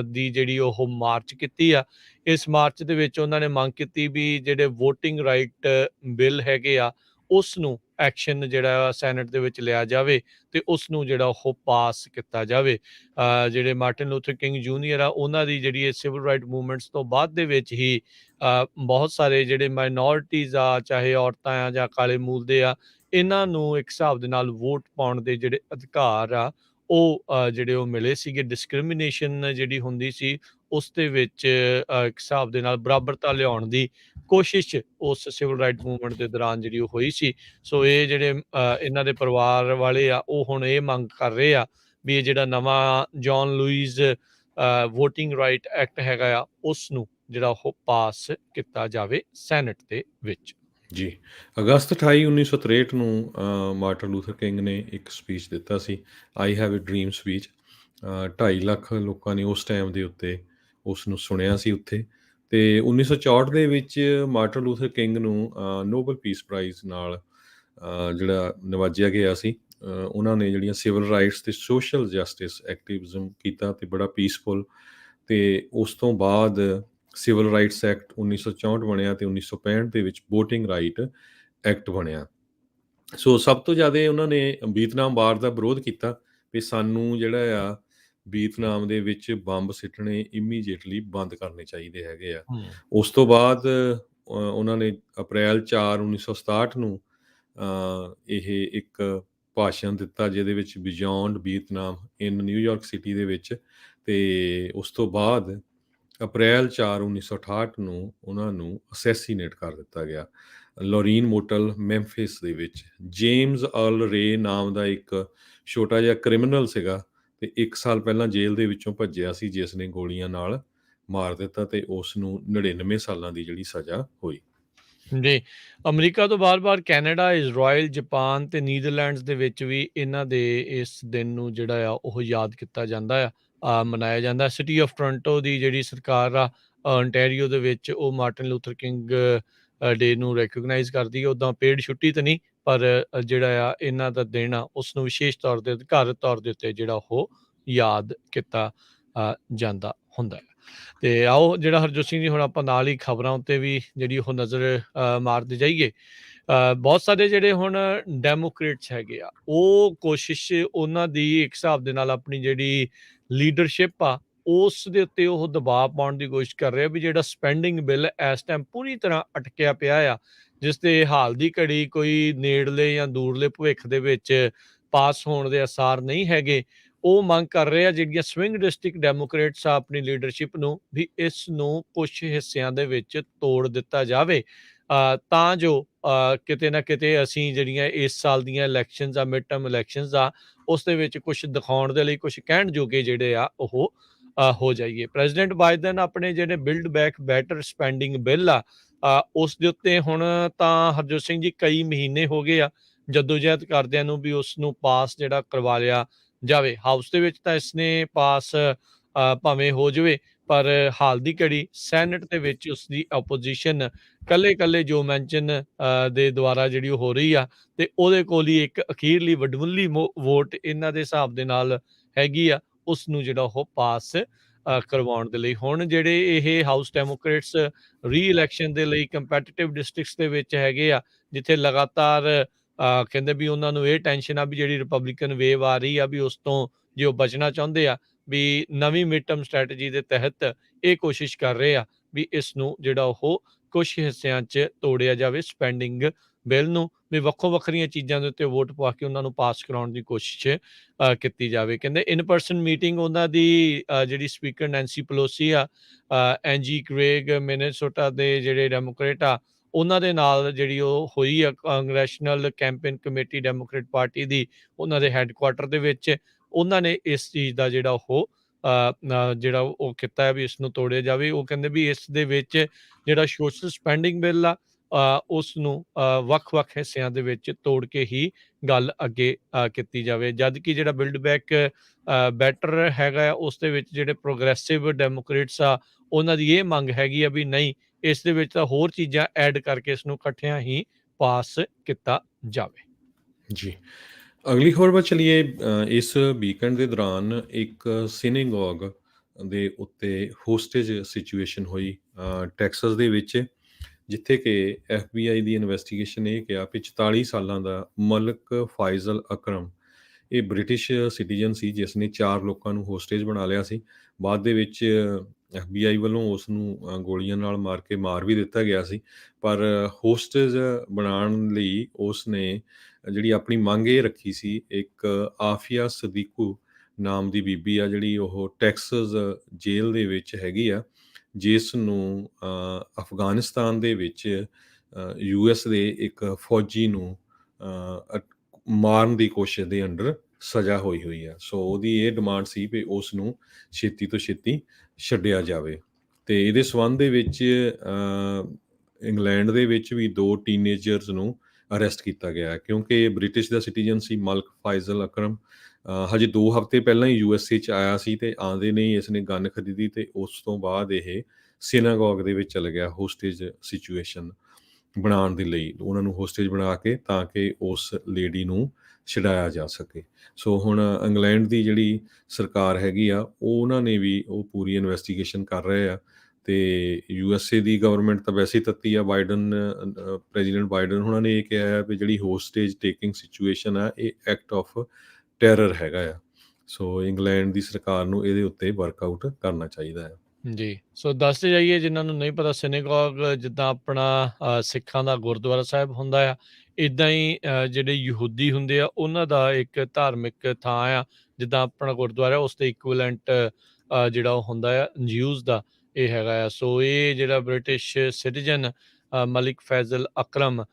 ਦੀ ਜਿਹੜੀ ਉਹ ਮਾਰਚ ਕੀਤੀ ਆ। ਇਸ ਮਾਰਚ ਦੇ ਵਿੱਚ ਉਹਨਾਂ ਨੇ ਮੰਗ ਕੀਤੀ ਵੀ ਜਿਹੜੇ ਵੋਟਿੰਗ ਰਾਈਟ ਬਿੱਲ ਹੈਗੇ ਆ, ਉਸ ਨੂੰ ਐਕਸ਼ਨ ਜਿਹੜਾ ਆ ਸੈਨੇਟ ਦੇ ਵਿੱਚ ਲਿਆ ਜਾਵੇ ਤੇ ਉਸ ਨੂੰ ਜਿਹੜਾ ਉਹ ਪਾਸ ਕੀਤਾ ਜਾਵੇ। ਜਿਹੜੇ ਮਾਰਟਿਨ ਲੂਥਰ ਕਿੰਗ ਜੂਨੀਅਰ ਆ, ਉਹਨਾਂ ਦੀ ਜਿਹੜੀ ਇਹ ਸਿਵਲ ਰਾਈਟ ਮੂਵਮੈਂਟਸ ਤੋਂ ਬਾਅਦ ਦੇ ਵਿੱਚ ਹੀ ਬਹੁਤ ਸਾਰੇ ਜਿਹੜੇ ਮਾਈਨੋਰਿਟੀਜ਼ ਆ, ਚਾਹੇ ਔਰਤਾਂ ਆ ਜਾਂ ਕਾਲੇ ਮੂਲ ਦੇ ਆ, ਇਹਨਾਂ ਨੂੰ ਇੱਕ ਹਿਸਾਬ ਦੇ ਨਾਲ ਵੋਟ ਪਾਉਣ ਦੇ ਜਿਹੜੇ ਅਧਿਕਾਰ ਆ ਉਹ ਜਿਹੜੇ ਉਹ ਮਿਲੇ ਸੀਗੇ। ਡਿਸਕ੍ਰਿਮੀਨੇਸ਼ਨ ਜਿਹੜੀ ਹੁੰਦੀ ਸੀ ਉਸ ਦੇ ਵਿੱਚ ਇੱਕ ਹਿਸਾਬ ਦੇ ਨਾਲ ਬਰਾਬਰਤਾ ਲਿਆਉਣ ਦੀ ਕੋਸ਼ਿਸ਼ ਉਸ ਸਿਵਲ ਰਾਈਟ ਮੂਵਮੈਂਟ ਦੇ ਦੌਰਾਨ ਜਿਹੜੀ ਉਹ ਹੋਈ ਸੀ। ਸੋ ਇਹ ਜਿਹੜੇ ਇਹਨਾਂ ਦੇ ਪਰਿਵਾਰ ਵਾਲੇ ਆ, ਉਹ ਹੁਣ ਇਹ ਮੰਗ ਕਰ ਰਹੇ ਆ ਵੀ ਇਹ ਜਿਹੜਾ ਨਵਾਂ John Louise voting right act ਹੈਗਾ ਆ, ਉਸ ਨੂੰ ਜਿਹੜਾ ਉਹ ਪਾਸ ਕੀਤਾ ਜਾਵੇ ਸੈਨੇਟ ਦੇ ਵਿੱਚ। ਜੀ, ਅਗਸਤ 28 1963 ਨੂੰ ਮਾਰਟਨ ਲੂਥਰ ਕਿੰਗ ਨੇ ਇੱਕ ਸਪੀਚ ਦਿੱਤਾ ਸੀ, I have a dream speech. 2.5 lakh ਲੋਕਾਂ ਨੇ ਉਸ ਟਾਈਮ ਦੇ ਉੱਤੇ ਉਸ ਨੂੰ ਸੁਣਿਆ ਸੀ ਉੱਥੇ। ਤੇ 1964 ਦੇ ਵਿੱਚ ਮਾਰਟਨ ਲੂਥਰ ਕਿੰਗ ਨੂੰ ਨੋਬਲ ਪੀਸ ਪ੍ਰਾਈਜ਼ ਨਾਲ ਜਿਹੜਾ ਨਵਾਜਿਆ ਗਿਆ ਸੀ। ਉਹਨਾਂ ਨੇ ਜਿਹੜੀਆਂ ਸਿਵਲ ਰਾਈਟਸ ਤੇ ਸੋਸ਼ਲ ਜਸਟਿਸ ਐਕਟਿਵਿਜ਼ਮ ਕੀਤਾ ਤੇ ਬੜਾ ਪੀਸਫੁਲ। ਤੇ ਉਸ ਤੋਂ ਬਾਅਦ ਸਿਵਲ ਰਾਈਟਸ ਐਕਟ 1964 ਬਣਿਆ ਤੇ 1965 ਦੇ ਵਿੱਚ ਵੋਟਿੰਗ ਰਾਈਟ ਐਕਟ ਬਣਿਆ। ਸੋ ਸਭ ਤੋਂ ਜ਼ਿਆਦਾ ਉਹਨਾਂ ਨੇ ਵੀਅਤਨਾਮ ਵਾਰ ਦਾ ਵਿਰੋਧ ਕੀਤਾ ਵੀ ਸਾਨੂੰ ਜਿਹੜਾ ਆ ਵੀਅਤਨਾਮ ਦੇ ਵਿੱਚ ਬੰਬ ਸਿੱਟਣੇ ਇਮੀਡੀਏਟਲੀ ਬੰਦ ਕਰਨੇ ਚਾਹੀਦੇ ਹੈਗੇ ਆ। ਉਸ ਤੋਂ ਬਾਅਦ ਉਹਨਾਂ ਨੇ ਅਪ੍ਰੈਲ 4 1967 ਨੂੰ ਇਹ ਇੱਕ ਭਾਸ਼ਣ ਦਿੱਤਾ ਜਿਹਦੇ ਵਿੱਚ ਬਿਯੋਂਡ ਵੀਅਤਨਾਮ ਇਨ ਨਿਊਯਾਰਕ ਸਿਟੀ ਦੇ ਵਿੱਚ। ਤੇ ਉਸ ਤੋਂ ਬਾਅਦ ਅਪ੍ਰੈਲ 4 1968 ਨੂੰ ਉਹਨਾਂ ਨੂੰ ਅਸੈਸੀਨੇਟ ਕਰ ਦਿੱਤਾ ਗਿਆ ਲੋਰੀਨ ਮੋਟਲ ਮੈਂਫਿਸ ਦੇ ਵਿੱਚ। ਜੇਮਜ਼ ਅਰਲ ਰੇ ਨਾਮ ਦਾ ਇੱਕ ਛੋਟਾ ਜਿਹਾ ਕ੍ਰਿਮੀਨਲ ਸੀਗਾ ਤੇ 1 ਸਾਲ ਪਹਿਲਾਂ ਜੇਲ੍ਹ ਦੇ ਵਿੱਚੋਂ ਭੱਜਿਆ ਸੀ, ਜਿਸ ਨੇ ਗੋਲੀਆਂ ਨਾਲ ਮਾਰ ਦਿੱਤਾ ਤੇ ਉਸ ਨੂੰ 99 ਸਾਲਾਂ ਦੀ ਜਿਹੜੀ ਸਜ਼ਾ ਹੋਈ। ਜੀ, ਅਮਰੀਕਾ ਤੋਂ ਬਾਰ-ਬਾਰ ਕੈਨੇਡਾ, ਇਜ਼ਰਾਈਲ, ਜਾਪਾਨ ਤੇ ਨੀਦਰਲੈਂਡਸ ਦੇ ਵਿੱਚ ਵੀ ਇਹਨਾਂ ਦੇ ਇਸ ਦਿਨ ਨੂੰ ਜਿਹੜਾ ਆ ਉਹ ਯਾਦ ਕੀਤਾ ਜਾਂਦਾ ਆ, ਮਨਾਇਆ ਜਾਂਦਾ। ਸਿਟੀ ਆਫ ਟੋਰਾਂਟੋ ਦੀ ਜਿਹੜੀ ਸਰਕਾਰ ਆ ontario ਦੇ ਵਿੱਚ, ਉਹ ਮਾਰਟਿਨ ਲੂਥਰ ਕਿੰਗ ਡੇ ਨੂੰ ਰੈਕਗਨਾਈਜ਼ ਕਰਦੀ ਹੈ। ਉੱਦਾਂ ਪੇਡ ਛੁੱਟੀ ਤਾਂ ਨਹੀਂ, ਪਰ ਜਿਹੜਾ ਆ ਇਹਨਾਂ ਦਾ ਦਿਨ ਆ ਉਸ ਨੂੰ ਵਿਸ਼ੇਸ਼ ਤੌਰ 'ਤੇ ਅਧਿਕਾਰਤ ਤੌਰ ਦੇ ਉੱਤੇ ਜਿਹੜਾ ਉਹ ਯਾਦ ਕੀਤਾ ਜਾਂਦਾ ਹੁੰਦਾ ਹੈ। ਤੇ ਆਓ ਜਿਹੜਾ ਹਰਜੋਤ ਸਿੰਘ ਜੀ, ਹੁਣ ਆਪਾਂ ਨਾਲ ਹੀ ਖਬਰਾਂ ਉੱਤੇ ਵੀ ਜਿਹੜੀ ਉਹ ਨਜ਼ਰ ਮਾਰਦੇ ਜਾਈਏ। ਬਹੁਤ ਸਾਰੇ ਜਿਹੜੇ ਹੁਣ ਡੈਮੋਕ੍ਰੇਟਸ ਹੈਗੇ ਆ, ਉਹ ਕੋਸ਼ਿਸ਼ ਉਹਨਾਂ ਦੀ ਇੱਕ ਹਿਸਾਬ ਦੇ ਨਾਲ ਆਪਣੀ ਜਿਹੜੀ ਲੀਡਰਸ਼ਿਪ ਆ ਉਸ ਦੇ ਉੱਤੇ ਉਹ ਦਬਾਅ ਪਾਉਣ ਦੀ ਕੋਸ਼ਿਸ਼ ਕਰ ਰਹੇ ਆ ਵੀ ਜਿਹੜਾ ਸਪੈਂਡਿੰਗ ਬਿੱਲ ਇਸ ਟਾਈਮ ਪੂਰੀ ਤਰ੍ਹਾਂ ਅਟਕਿਆ ਪਿਆ ਆ, ਜਿਸ ਦੇ ਹਾਲ ਦੀ ਘੜੀ ਕੋਈ ਨੇੜਲੇ ਜਾਂ ਦੂਰਲੇ ਭਵਿੱਖ ਦੇ ਵਿੱਚ ਪਾਸ ਹੋਣ ਦੇ ਆਸਾਰ ਨਹੀਂ ਹੈਗੇ। ਉਹ ਮੰਗ ਕਰ ਰਹੇ ਆ ਜਿਹੜੀਆਂ ਸਵਿੰਗ ਡਿਸਟ੍ਰਿਕਟ ਡੈਮੋਕ੍ਰੇਟਸ ਆ ਆਪਣੀ ਲੀਡਰਸ਼ਿਪ ਨੂੰ, ਵੀ ਇਸ ਨੂੰ ਕੁਝ ਹਿੱਸਿਆਂ ਦੇ ਵਿੱਚ ਤੋੜ ਦਿੱਤਾ ਜਾਵੇ ਤਾਂ ਜੋ ਕਿਤੇ ਨਾ ਕਿਤੇ ਅਸੀਂ ਜਿਹੜੀਆਂ ਇਸ ਸਾਲ ਦੀਆਂ ਇਲੈਕਸ਼ਨਸ ਆ, ਮਿਡ ਟਰਮ ਇਲੈਕਸ਼ਨਸ ਆ, ਉਸ ਦੇ ਵਿੱਚ ਕੁਝ ਦਿਖਾਉਣ ਦੇ ਲਈ, ਕੁਝ ਕਹਿਣ ਜੋਗੇ ਜਿਹੜੇ ਆ ਉਹ ਹੋ ਜਾਈਏ। ਪ੍ਰੈਜ਼ੀਡੈਂਟ ਬਾਈਡਨ ਆਪਣੇ ਜਿਹੜੇ build back better spending bill ਆ ਉਸ ਦੇ ਉੱਤੇ ਹੁਣ ਤਾਂ ਹਰਜੋਤ ਸਿੰਘ ਜੀ ਕਈ ਮਹੀਨੇ ਹੋ ਗਏ ਆ ਜਦੋਜਹਿਦ ਕਰਦਿਆਂ ਨੂੰ ਵੀ ਉਸ ਨੂੰ ਪਾਸ ਜਿਹੜਾ ਕਰਵਾ ਲਿਆ ਜਾਵੇ। ਹਾਊਸ ਦੇ ਵਿੱਚ ਤਾਂ ਇਸਨੇ ਪਾਸ ਭਾਵੇਂ ਹੋ ਜਾਵੇ, ਪਰ ਹਾਲ ਦੀ ਘੜੀ ਸੈਨੇਟ ਦੇ ਵਿੱਚ ਉਸ ਦੀ ਆਪੋਜੀਸ਼ਨ ਕੱਲੇ ਜੋ ਮੈਂਸ਼ਨ ਦੇ ਦੁਆਰਾ ਜਿਹੜੀ ਉਹ ਹੋ ਰਹੀ ਆ, ਤੇ ਉਹਦੇ ਕੋਲ ਹੀ ਇੱਕ ਅਖੀਰਲੀ ਵਡਮੁੱਲੀ ਵੋਟ ਇਹਨਾਂ ਦੇ ਹਿਸਾਬ ਦੇ ਨਾਲ ਹੈਗੀ ਆ, ਉਸ ਨੂੰ ਜਿਹੜਾ ਉਹ ਪਾਸ ਕਰਵਾਉਣ ਦੇ ਲਈ। ਹੁਣ ਜਿਹੜੇ ਇਹ ਹਾਊਸ ਡੈਮੋਕ੍ਰੇਟਸ ਰੀ ਇਲੈਕਸ਼ਨ ਦੇ ਲਈ ਕੰਪੈਟੀਟਿਵ ਡਿਸਟ੍ਰਿਕਟਸ ਦੇ ਵਿੱਚ ਹੈਗੇ ਆ, ਜਿੱਥੇ ਲਗਾਤਾਰ ਕਹਿੰਦੇ ਵੀ ਉਹਨਾਂ ਨੂੰ ਇਹ ਟੈਨਸ਼ਨ ਆ ਵੀ ਜਿਹੜੀ ਰਿਪਬਲਿਕਨ ਵੇਵ ਆ ਰਹੀ ਆ ਵੀ ਉਸ ਤੋਂ ਜੇ ਉਹ ਬਚਣਾ ਚਾਹੁੰਦੇ ਆ, ਵੀ ਨਵੀਂ ਮਿਡ ਟਰਮ ਸਟ੍ਰੈਟਜੀ ਦੇ ਤਹਿਤ ਇਹ ਕੋਸ਼ਿਸ਼ ਕਰ ਰਹੇ ਆ ਵੀ ਇਸ ਨੂੰ ਜਿਹੜਾ ਉਹ ਕੁਝ ਹਿੱਸਿਆਂ 'ਚ ਤੋੜਿਆ ਜਾਵੇ ਸਪੈਂਡਿੰਗ ਬਿੱਲ ਨੂੰ, ਵੀ ਵੱਖੋ ਵੱਖਰੀਆਂ ਚੀਜ਼ਾਂ ਦੇ ਉੱਤੇ ਵੋਟ ਪਵਾ ਕੇ ਉਹਨਾਂ ਨੂੰ ਪਾਸ ਕਰਾਉਣ ਦੀ ਕੋਸ਼ਿਸ਼ ਕੀਤੀ ਜਾਵੇ। ਕਹਿੰਦੇ ਇਨ ਪਰਸਨ ਮੀਟਿੰਗ ਉਹਨਾਂ ਦੀ ਜਿਹੜੀ ਸਪੀਕਰ ਨੈਂਸੀ ਪਲੋਸੀ ਆ, ਐਨਜੀ ਕ੍ਰੇਗ ਮਿਨੇਸੋਟਾ ਦੇ ਜਿਹੜੇ ਡੈਮੋਕ੍ਰੇਟ ਆ, ਉਹਨਾਂ ਦੇ ਨਾਲ ਜਿਹੜੀ ਉਹ ਹੋਈ ਆ ਕਾਂਗਰੈਸ਼ਨਲ ਕੈਂਪੇਨ ਕਮੇਟੀ ਡੈਮੋਕ੍ਰੇਟ ਪਾਰਟੀ ਦੀ, ਉਹਨਾਂ ਦੇ ਹੈੱਡਕੁਆਟਰ ਦੇ ਵਿੱਚ। ਉਹਨਾਂ ਨੇ ਇਸ ਚੀਜ਼ ਦਾ ਜਿਹੜਾ ਉਹ ਜਿਹੜਾ ਉਹ ਕੀਤਾ ਹੈ ਵੀ ਇਸ ਨੂੰ ਤੋੜਿਆ ਜਾਵੇ। ਉਹ ਕਹਿੰਦੇ ਵੀ ਇਸ ਦੇ ਵਿੱਚ ਜਿਹੜਾ ਸੋਸ਼ਲ ਸਪੈਂਡਿੰਗ ਬਿੱਲ ਆ ਉਸ ਨੂੰ ਵੱਖ-ਵੱਖ ਹਿੱਸਿਆਂ ਦੇ ਵਿੱਚ ਤੋੜ ਕੇ ਹੀ ਗੱਲ ਅੱਗੇ ਕੀਤੀ ਜਾਵੇ। ਜਦ ਕਿ ਜਿਹੜਾ ਬਿਲਡ ਬੈਕ ਬੈਟਰ ਹੈਗਾ ਉਸ ਦੇ ਵਿੱਚ ਜਿਹੜੇ ਪ੍ਰੋਗਰੈਸਿਵ ਡੈਮੋਕ੍ਰੇਟਸ ਆ, ਉਹਨਾਂ ਦੀ ਇਹ ਮੰਗ ਹੈਗੀ ਆ ਵੀ ਨਹੀਂ, ਇਸ ਦੇ ਵਿੱਚ ਤਾਂ ਹੋਰ ਚੀਜ਼ਾਂ ਐਡ ਕਰਕੇ ਇਸ ਨੂੰ ਇਕੱਠਿਆਂ ਹੀ ਪਾਸ ਕੀਤਾ ਜਾਵੇ। ਜੀ, ਅਗਲੀ ਖਬਰ ਵੱਲ ਚਲੀਏ। ਇਸ ਵੀਕਐਂਡ ਦੇ ਦੌਰਾਨ ਇੱਕ ਸਿਨੇਗੋਗ ਦੇ ਉੱਤੇ ਹੋਸਟੇਜ ਸਿਚੁਏਸ਼ਨ ਹੋਈ ਟੈਕਸਸ ਦੇ ਵਿੱਚ, ਜਿੱਥੇ ਕਿ FBI ਦੀ ਇਨਵੈਸਟੀਗੇਸ਼ਨ ਇਹ ਕਿਹਾ ਵੀ 44 ਸਾਲਾਂ ਦਾ ਮਲਕ ਫਾਈਜ਼ਲ ਅਕਰਮ, ਇਹ ਬ੍ਰਿਟਿਸ਼ ਸਿਟੀਜ਼ਨ ਸੀ, ਜਿਸ ਨੇ 4 ਲੋਕਾਂ ਨੂੰ ਹੋਸਟੇਜ ਬਣਾ ਲਿਆ ਸੀ। ਬਾਅਦ ਦੇ ਵਿੱਚ FBI ਵੱਲੋਂ ਉਸ ਨੂੰ ਗੋਲੀਆਂ ਨਾਲ ਮਾਰ ਕੇ ਮਾਰ ਵੀ ਦਿੱਤਾ ਗਿਆ ਸੀ। ਪਰ ਹੋਸਟੇਜ ਬਣਾਉਣ ਲਈ ਉਸ ਨੇ ਜਿਹੜੀ ਆਪਣੀ ਮੰਗ ਇਹ ਰੱਖੀ ਸੀ, ਇੱਕ ਆਫੀਆ ਸਦੀਕੂ ਨਾਮ ਦੀ ਬੀਬੀ ਆ, ਜਿਹੜੀ ਉਹ ਟੈਕਸਸ ਜੇਲ੍ਹ ਦੇ ਵਿੱਚ ਹੈਗੀ ਆ, ਜਿਸ ਨੂੰ ਅਫਗਾਨਿਸਤਾਨ ਦੇ ਵਿੱਚ US ਦੇ ਇੱਕ ਫੌਜੀ ਨੂੰ ਮਾਰਨ ਦੀ ਕੋਸ਼ਿਸ਼ ਦੇ ਅੰਡਰ ਸਜ਼ਾ ਹੋਈ ਆ। ਸੋ ਉਹਦੀ ਇਹ ਡਿਮਾਂਡ ਸੀ ਵੀ ਉਸ ਨੂੰ ਛੇਤੀ ਤੋਂ ਛੇਤੀ ਛੱਡਿਆ ਜਾਵੇ। ਤੇ ਇਹਦੇ ਸੰਬੰਧ ਦੇ ਵਿੱਚ ਇੰਗਲੈਂਡ ਦੇ ਵਿੱਚ ਵੀ 2 ਟੀਨੇਜਰਸ ਨੂੰ ਅਰੈਸਟ ਕੀਤਾ ਗਿਆ ਹੈ, ਕਿਉਂਕਿ ਇਹ ਬ੍ਰਿਟਿਸ਼ ਦਾ ਸਿਟੀਜ਼ਨ ਸੀ ਮਲਕ ਫਾਈਜ਼ਲ ਅਕਰਮ। ਹਜੇ 2 ਹਫ਼ਤੇ ਪਹਿਲਾਂ ਹੀ USA 'ਚ ਆਇਆ ਸੀ, ਤੇ ਆਉਂਦੇ ਨੇ ਹੀ ਇਸ ਨੇ ਗਨ ਖਰੀਦੀ, ਤੇ ਉਸ ਤੋਂ ਬਾਅਦ ਇਹ ਸਿਨਾਗੋਗ ਦੇ ਵਿੱਚ ਚਲਾ ਗਿਆ ਹੋਸਟੇਜ ਸਿਚੁਏਸ਼ਨ ਬਣਾਉਣ ਦੇ ਲਈ, ਉਹਨਾਂ ਨੂੰ ਹੋਸਟੇਜ ਬਣਾ ਕੇ, ਤਾਂ ਕਿ ਉਸ ਲੇਡੀ ਨੂੰ ਛਡਾਇਆ ਜਾ ਸਕੇ। ਸੋ ਹੁਣ ਇੰਗਲੈਂਡ ਦੀ ਜਿਹੜੀ ਸਰਕਾਰ ਹੈਗੀ ਆ, ਉਹਨਾਂ ਨੇ ਵੀ ਉਹ ਪੂਰੀ ਇਨਵੈਸਟੀਗੇਸ਼ਨ ਕਰ ਰਹੇ ਆ। ਤੇ USA ਦੀ ਗਵਰਨਮੈਂਟ ਤਾਂ ਵੈਸੇ ਹੀ ਤੱਤੀ ਆ। ਪ੍ਰੈਜ਼ੀਡੈਂਟ ਬਾਈਡਨ ਉਹਨਾਂ ਨੇ ਇਹ ਕਿਹਾ ਹੈ ਵੀ ਜਿਹੜੀ ਹੋਸਟੇਜ ਟੇਕਿੰਗ ਸਿਚੁਏਸ਼ਨ ਆ, ਇਹ ਐਕਟ ਆਫ ਟੈਰਰ ਹੈਗਾ ਆ। ਸੋ ਇੰਗਲੈਂਡ ਦੀ ਸਰਕਾਰ ਨੂੰ ਇਹਦੇ ਉੱਤੇ ਵਰਕਆਊਟ ਕਰਨਾ ਚਾਹੀਦਾ ਹੈ। ਜੀ, ਸੋ ਦੱਸਦੇ ਜਾਈਏ ਜਿਨ੍ਹਾਂ ਨੂੰ ਨਹੀਂ ਪਤਾ, ਸਿਨੇਗੋਗ ਜਿੱਦਾਂ ਆਪਣਾ ਸਿੱਖਾਂ ਦਾ ਗੁਰਦੁਆਰਾ ਸਾਹਿਬ ਹੁੰਦਾ ਆ, ਇੱਦਾਂ ਹੀ ਜਿਹੜੇ ਯਹੂਦੀ ਹੁੰਦੇ ਆ ਉਹਨਾਂ ਦਾ ਇੱਕ ਧਾਰਮਿਕ ਥਾਂ ਆ। ਜਿੱਦਾਂ ਆਪਣਾ ਗੁਰਦੁਆਰਾ ਉਸ ਦੇ ਇਕੁਇਵਲੈਂਟ ਜਿਹੜਾ ਉਹ ਹੁੰਦਾ ਆ ਜਿਊਜ਼ ਦਾ, ਇਹ ਹੈਗਾ ਆ। ਸੋ ਇਹ ਜਿਹੜਾ ਬ੍ਰਿਟਿਸ਼ ਸਿਟੀਜ਼ਨ ਮਲਿਕ ਫੈਜ਼ਲ ਅਕਰਮ,